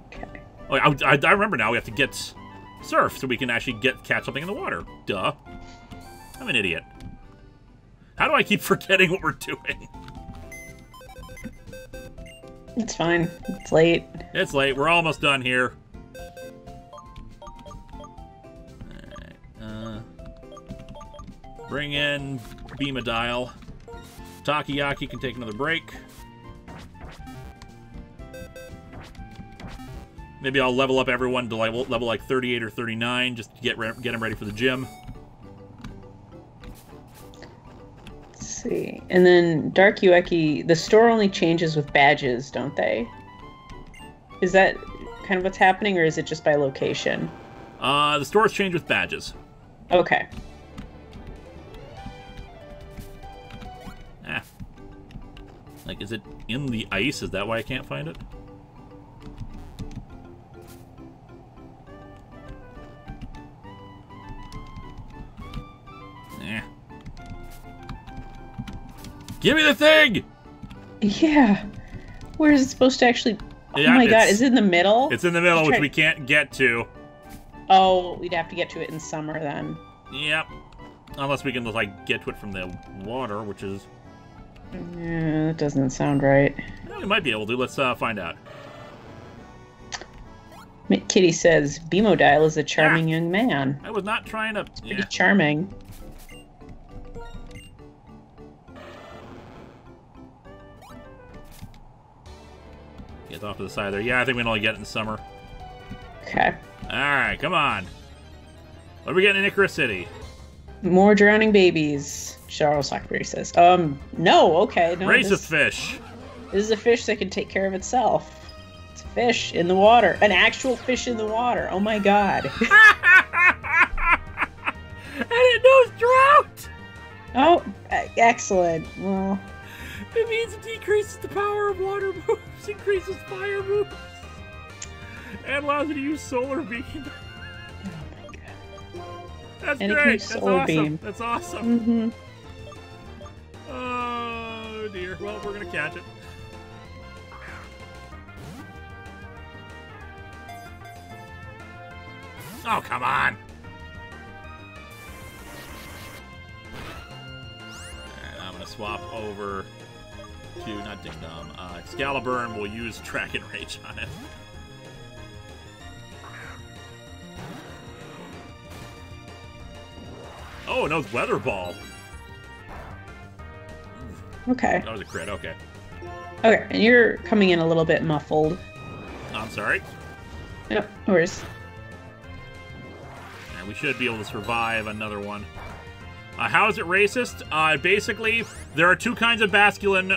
Okay. Oh, I remember now. We have to get Surf so we can actually catch something in the water. Duh. I'm an idiot. How do I keep forgetting what we're doing? It's fine. It's late. It's late. We're almost done here. Alright. Bring in Beamadial. Takoyaki can take another break. Maybe I'll level up everyone to level like 38 or 39 just to get them ready for the gym. Let's see. And then Dark Ueki, the store only changes with badges, don't they? Is that kind of what's happening, or is it just by location? The stores change with badges. Okay. Like, is it in the ice? Is that why I can't find it? Give me the thing! Yeah. Where is it supposed to actually... Oh Yeah, my god, is it in the middle? It's in the middle, which we can't get to. Oh, we'd have to get to it in summer then. Yep. Unless we can, like, get to it from the water, which is... Yeah, that doesn't sound right. Well, we might be able to. Let's find out. Kitty says, Bemodile is a charming young man. I was not trying to... It's pretty charming. Get off to the side there. Yeah, I think we can only get it in summer. Okay. Alright, come on. What are we getting in Icarus City? More drowning babies, Charles Lockberry says. No, okay. No, Racist fish. This is a fish that can take care of itself. It's a fish in the water. An actual fish in the water. Oh my god. And it knows drought! Oh, excellent. Well... It means it decreases the power of water moves, increases fire moves, and allows you to use solar beam. Oh my god. That's and great. That's awesome. Beam. That's awesome. Mm-hmm. Oh dear. Well, we're gonna catch it. Oh, come on. Alright, I'm gonna swap over to, not Ding Dong, Excalibur, and we'll use Dragon Rage on it. Oh, no, it's Weather Ball. Okay. That was a crit, okay. Okay, and you're coming in a little bit muffled. I'm sorry. Yep, no worries. And we should be able to survive another one. How is it racist? Basically, there are two kinds of basculin,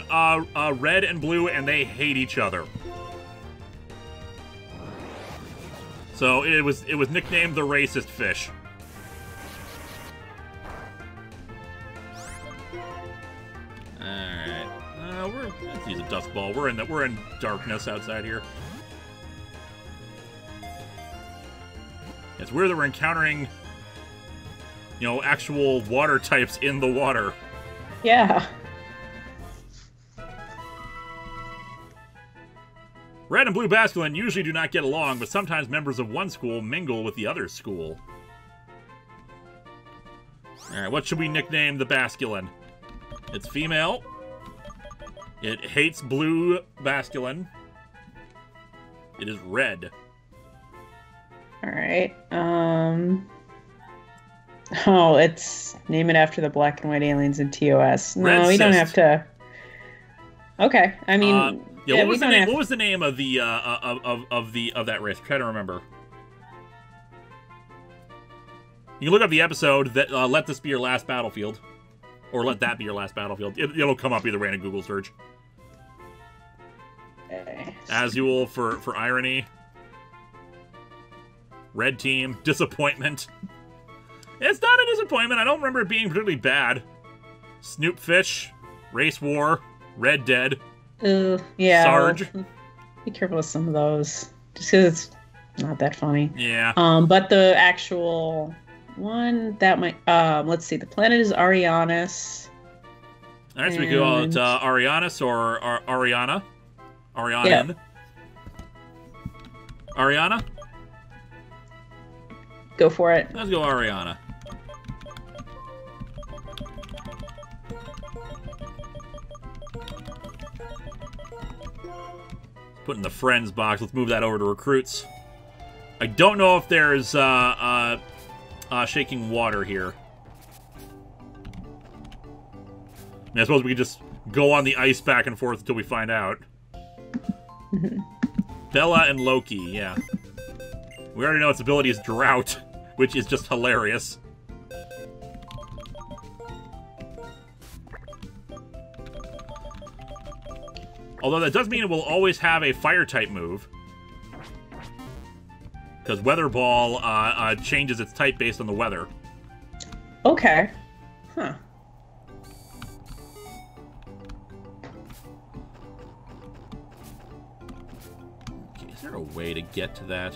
red and blue, and they hate each other. So it was nicknamed the racist fish. Alright. Let's use a dust ball. We're in darkness outside here. It's weird that we're encountering, you know, actual water types in the water. Yeah. Red and blue basculin usually do not get along, but sometimes members of one school mingle with the other school. Alright, what should we nickname the basculin? It's female. It hates blue basculin. It is red. Alright, Oh, it's name it after the black and white aliens in TOS. No, Red we don't cyst. have to. Okay, I mean, what was the name of the of that race? I'm trying to remember. You can look up the episode that let this be your last battlefield, or let that be your last battlefield. It'll come up either way in a Google search. Okay. Azul for irony. Red team disappointment. It's not a disappointment. I don't remember it being particularly bad. Snoopfish, Race War, Red Dead. Yeah. Sarge. Be careful with some of those, just because it's not that funny. Yeah. But the actual one that might. Let's see. The planet is Arianus. All right, so we could call it Arianus or Ariana. Arianan. Yeah. Ariana? Go for it. Let's go Ariana. Put in the friends box. Let's move that over to recruits. I don't know if there's shaking water here. I mean, I suppose we could just go on the ice back and forth until we find out. Bella and Loki, yeah. We already know its ability is Drought, which is just hilarious. Although that does mean it will always have a Fire-type move. Because Weather Ball changes its type based on the weather. Okay. Huh. Okay, is there a way to get to that?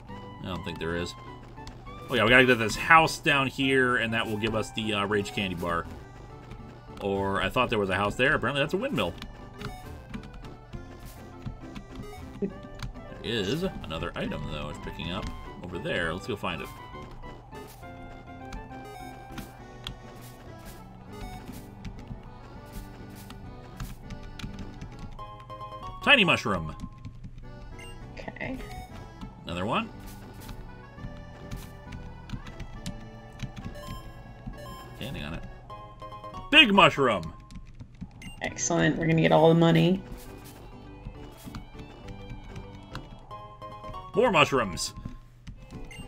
I don't think there is. Oh yeah, we gotta get to this house down here, and that will give us the Rage Candy Bar. Or, I thought there was a house there. Apparently that's a windmill. There is another item, though, it's picking up over there. Let's go find it. Tiny mushroom. Okay. Another one. Standing on it. Big mushroom. Excellent. We're gonna get all the money. More mushrooms.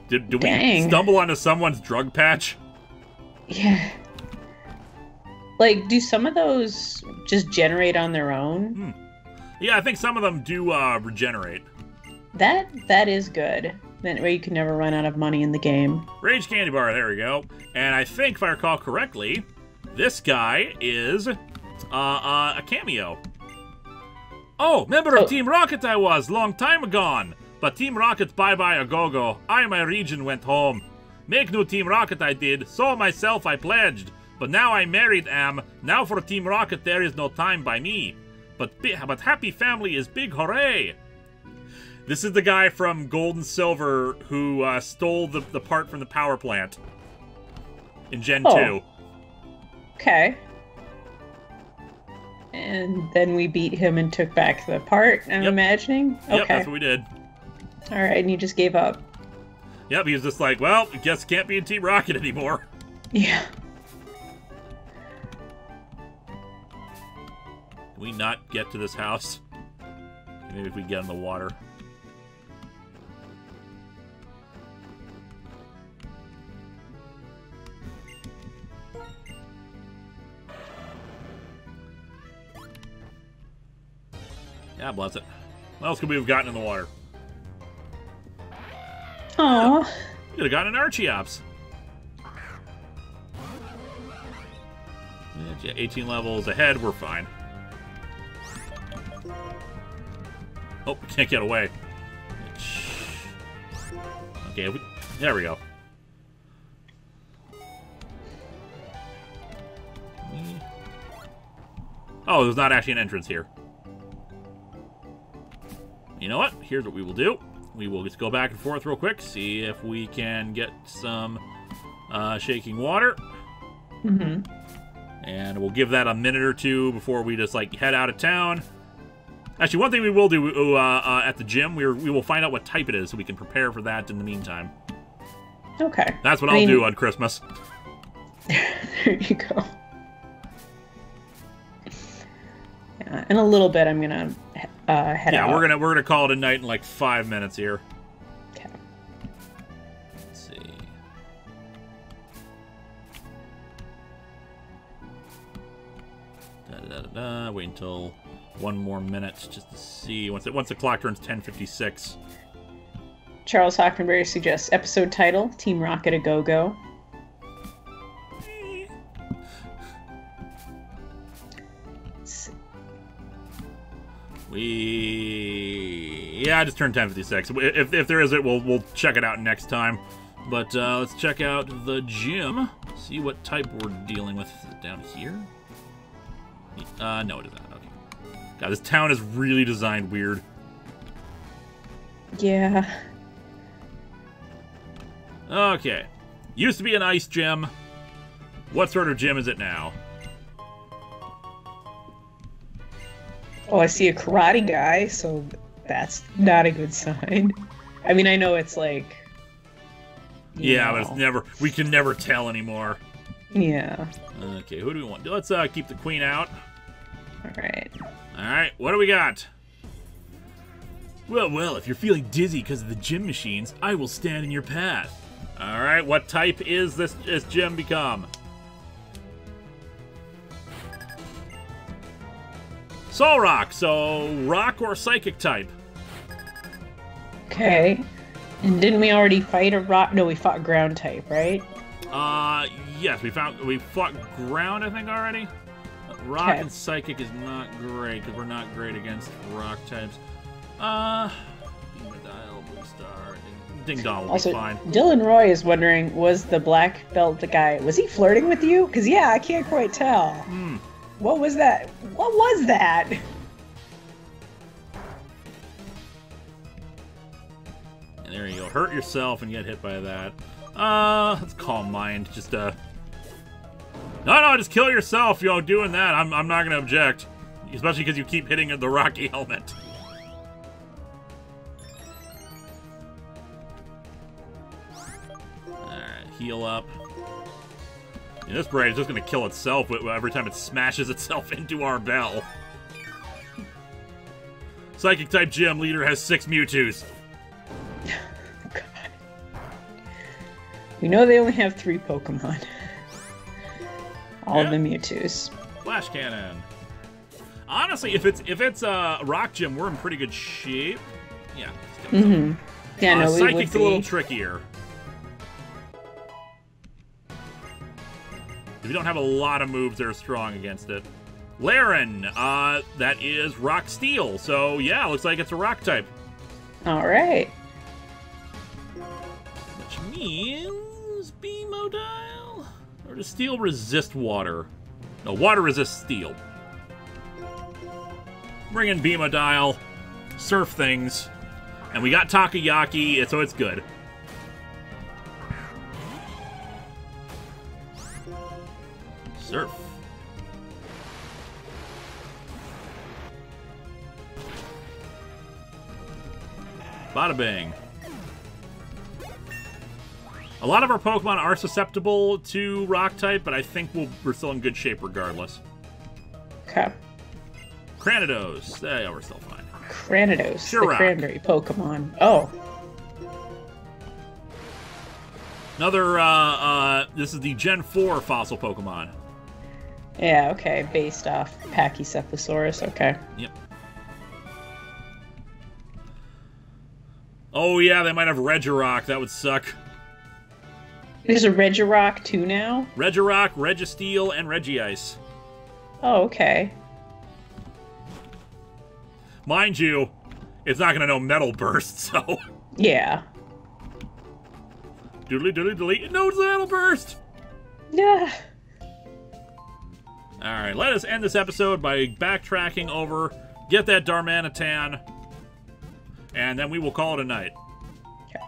Did we Dang. stumble onto someone's drug patch? Yeah. Like, do some of those just generate on their own? Yeah, I think some of them do regenerate. That is good. That way you can never run out of money in the game. Rage Candy Bar, there we go. And I think, if I recall correctly, this guy is a cameo. Oh, member of Team Rocket I was, long time agone. But Team Rocket bye-bye a go-go. I and my region went home. Make new Team Rocket I did, so myself I pledged. But now I married am. Now for Team Rocket there is no time by me. But happy family is big hooray. This is the guy from Gold and Silver who stole the part from the power plant in Gen 2. Okay. And then we beat him and took back the part, I'm imagining? Okay. Yep, that's what we did. Alright, and you just gave up. Yep, he was just like, well, I guess can't be in Team Rocket anymore. Yeah. Can we not get to this house? Maybe if we get in the water. Yeah, bless it. What else could we have gotten in the water? Aww. We could have gotten an Archeops. Yeah, 18 levels ahead, we're fine. Oh, we can't get away. Okay, there we go. Oh, there's not actually an entrance here. You know what? Here's what we will do. We will just go back and forth real quick, see if we can get some shaking water. Mm-hmm. And we'll give that a minute or two before we just, like, head out of town. Actually, one thing we will do at the gym, we will find out what type it is so we can prepare for that in the meantime. Okay. That's what I'll do on Christmas. There you go. Yeah, in a little bit, I'm gonna head out. Yeah, we're gonna call it a night in like 5 minutes here. Okay. Let's see. Wait until 1 more minute just to see once the clock turns 10:56. Charles Hockenberry suggests episode title: Team Rocket a Go-Go. Yeah, I just turned 10:56. If there is it, we'll check it out next time. But let's check out the gym. See what type we're dealing with down here. No, it is not. Okay. God, this town is really designed weird. Yeah. Okay. Used to be an ice gym. What sort of gym is it now? Oh, I see a karate guy, so that's not a good sign. I mean, I know it's like... Yeah, but it's we can never tell anymore. Yeah. Okay, who do we want? Let's keep the queen out. Alright. Alright, what do we got? Well, if you're feeling dizzy because of the gym machines, I will stand in your path. Alright, what type is this gym become? Soul Rock, so rock or psychic type. Okay. And didn't we already fight a rock? No, we fought ground type, right? Yes, we fought ground, I think, already. Rock Okay. and psychic is not great, because we're not great against rock types. Dial, Blue Star, Ding Dong will Also, be fine. Dylan Roy is wondering, was the black belt the guy? Was he flirting with you? Because yeah, I can't quite tell. What was that? What was that? And there you go. Hurt yourself and get hit by that. Let's calm mind. Just no, just kill yourself. Doing that. I'm not gonna object, especially because you keep hitting the rocky helmet. All right, heal up. And this braid is just gonna kill itself every time it smashes itself into our bell. Psychic type gym leader has 6 Mewtwo's. God. We know they only have 3 Pokemon. All of them Mewtwo's. Flash cannon. Honestly, if it's a rock gym, we're in pretty good shape. Yeah. Yeah, no, we would Psychic's a be. little trickier. We don't have a lot of moves that are strong against it. Laren, that is rock steel. So yeah, looks like it's a rock type. All right. Which means Beamodile? Or does steel resist water? No, water resists steel. Bring in Beamodile, surf things, and we got Takoyaki, so it's good. Surf. Bada bang. A lot of our Pokemon are susceptible to rock type, but I think we're still in good shape regardless. Okay. Cranidos. Yeah, we're still fine. Cranidos, the Shurok. cranberry Pokemon. Oh. Another, this is the Gen 4 fossil Pokemon. Yeah, okay. Based off Pachycephalosaurus. Okay. Yep. Oh yeah, they might have Regirock. That would suck. There's a Regirock too now? Regirock, Registeel, and Regice. Oh, okay. Mind you, it's not gonna know Metal Burst, so... Yeah. Doodly doodly doodly, it knows the Metal Burst! Yeah. Alright, let us end this episode by backtracking over, get that Darmanitan, and then we will call it a night. Okay.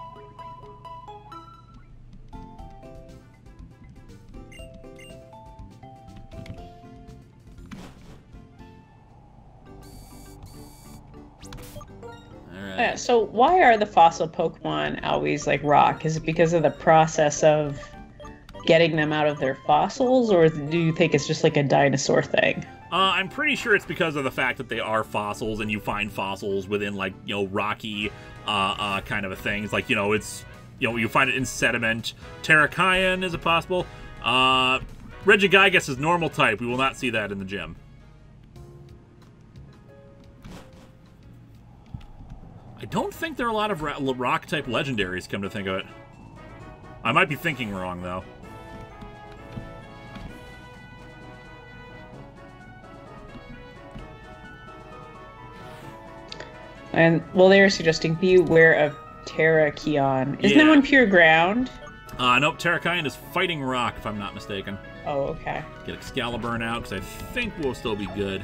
Alright. So why are the fossil Pokemon always like rock? Is it because of the process of getting them out of their fossils, or do you think it's just like a dinosaur thing? I'm pretty sure it's because of the fact that they are fossils, and you find fossils within, like, rocky, kind of a thing. It's like, it's, you find it in sediment. Terrakion, is it possible? Regigigas is normal type. We will not see that in the gym. I don't think there are a lot of rock-type legendaries, come to think of it. I might be thinking wrong, though. And, well, they were suggesting beware of Terrakion. Isn't that Yeah. one pure ground? Nope, Terrakion is fighting rock, if I'm not mistaken. Oh, okay. Get Excalibur out, because I think we'll still be good.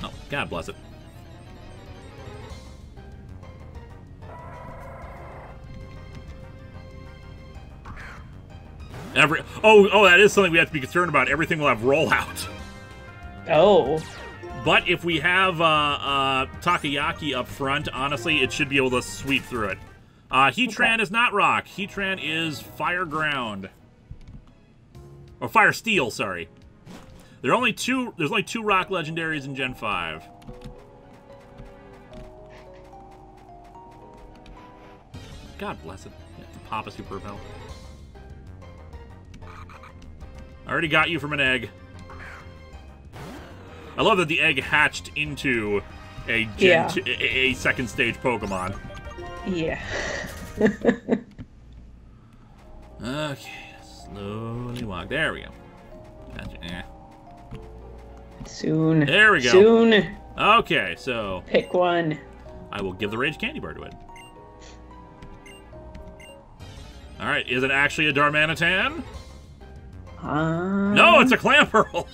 Oh, God bless it. Oh, that is something we have to be concerned about. Everything will have rollout. Oh. But if we have Takoyaki up front, honestly, it should be able to sweep through it. Heatran is not rock. Heatran is fire ground. Or fire steel, sorry. There's only two rock legendaries in Gen 5. God bless it. Pop a super repel. I already got you from an egg. I love that the egg hatched into a a second stage Pokemon. Yeah. Okay, slowly walk. There we go. Gotcha. Soon. There we go. Soon. Okay, so Pick one. I will give the Rage Candy Bar to it. All right, is it actually a Darmanitan? No, it's a Clamperl.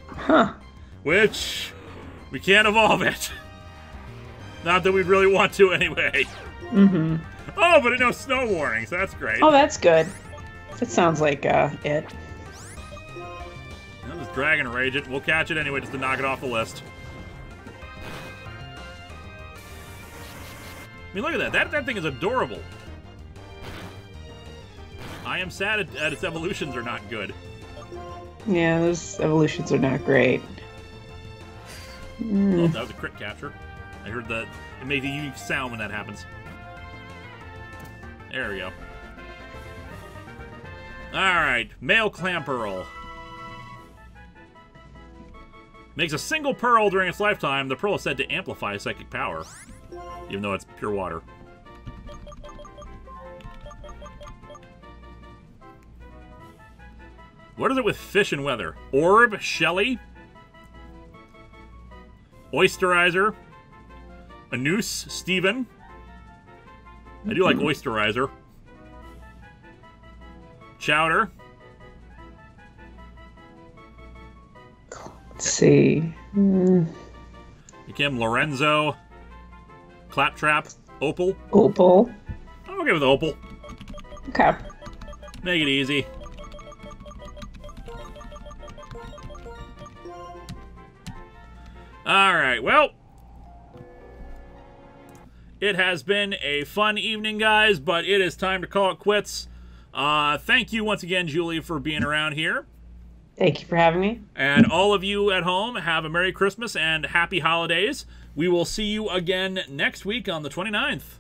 Huh. Which we can't evolve it. Not that we'd really want to anyway. Mm-hmm. Oh, but it knows snow warning, so that's great. Oh, that's good. That sounds like it. I'll just Dragon Rage it. We'll catch it anyway just to knock it off the list. I mean, look at that. That thing is adorable. I am sad at its evolutions are not good. Yeah, those evolutions are not great. Oh, that was a crit capture. I heard that it made a unique sound when that happens. There we go. Alright, male Clamperl. Makes a single pearl during its lifetime. The pearl is said to amplify psychic power, even though it's pure water. What is it with fish and weather? Orb, Shelly, Oysterizer, Anus, Steven. I do like Oysterizer. Chowder. Let's see. Kim, Lorenzo, Claptrap, Opal. Opal. I'm okay with Opal. Okay. Make it easy. Alright, well, it has been a fun evening, guys, but it is time to call it quits. Thank you once again, Julie, for being around here. Thank you for having me. And all of you at home, have a Merry Christmas and Happy Holidays. We will see you again next week on the 29th.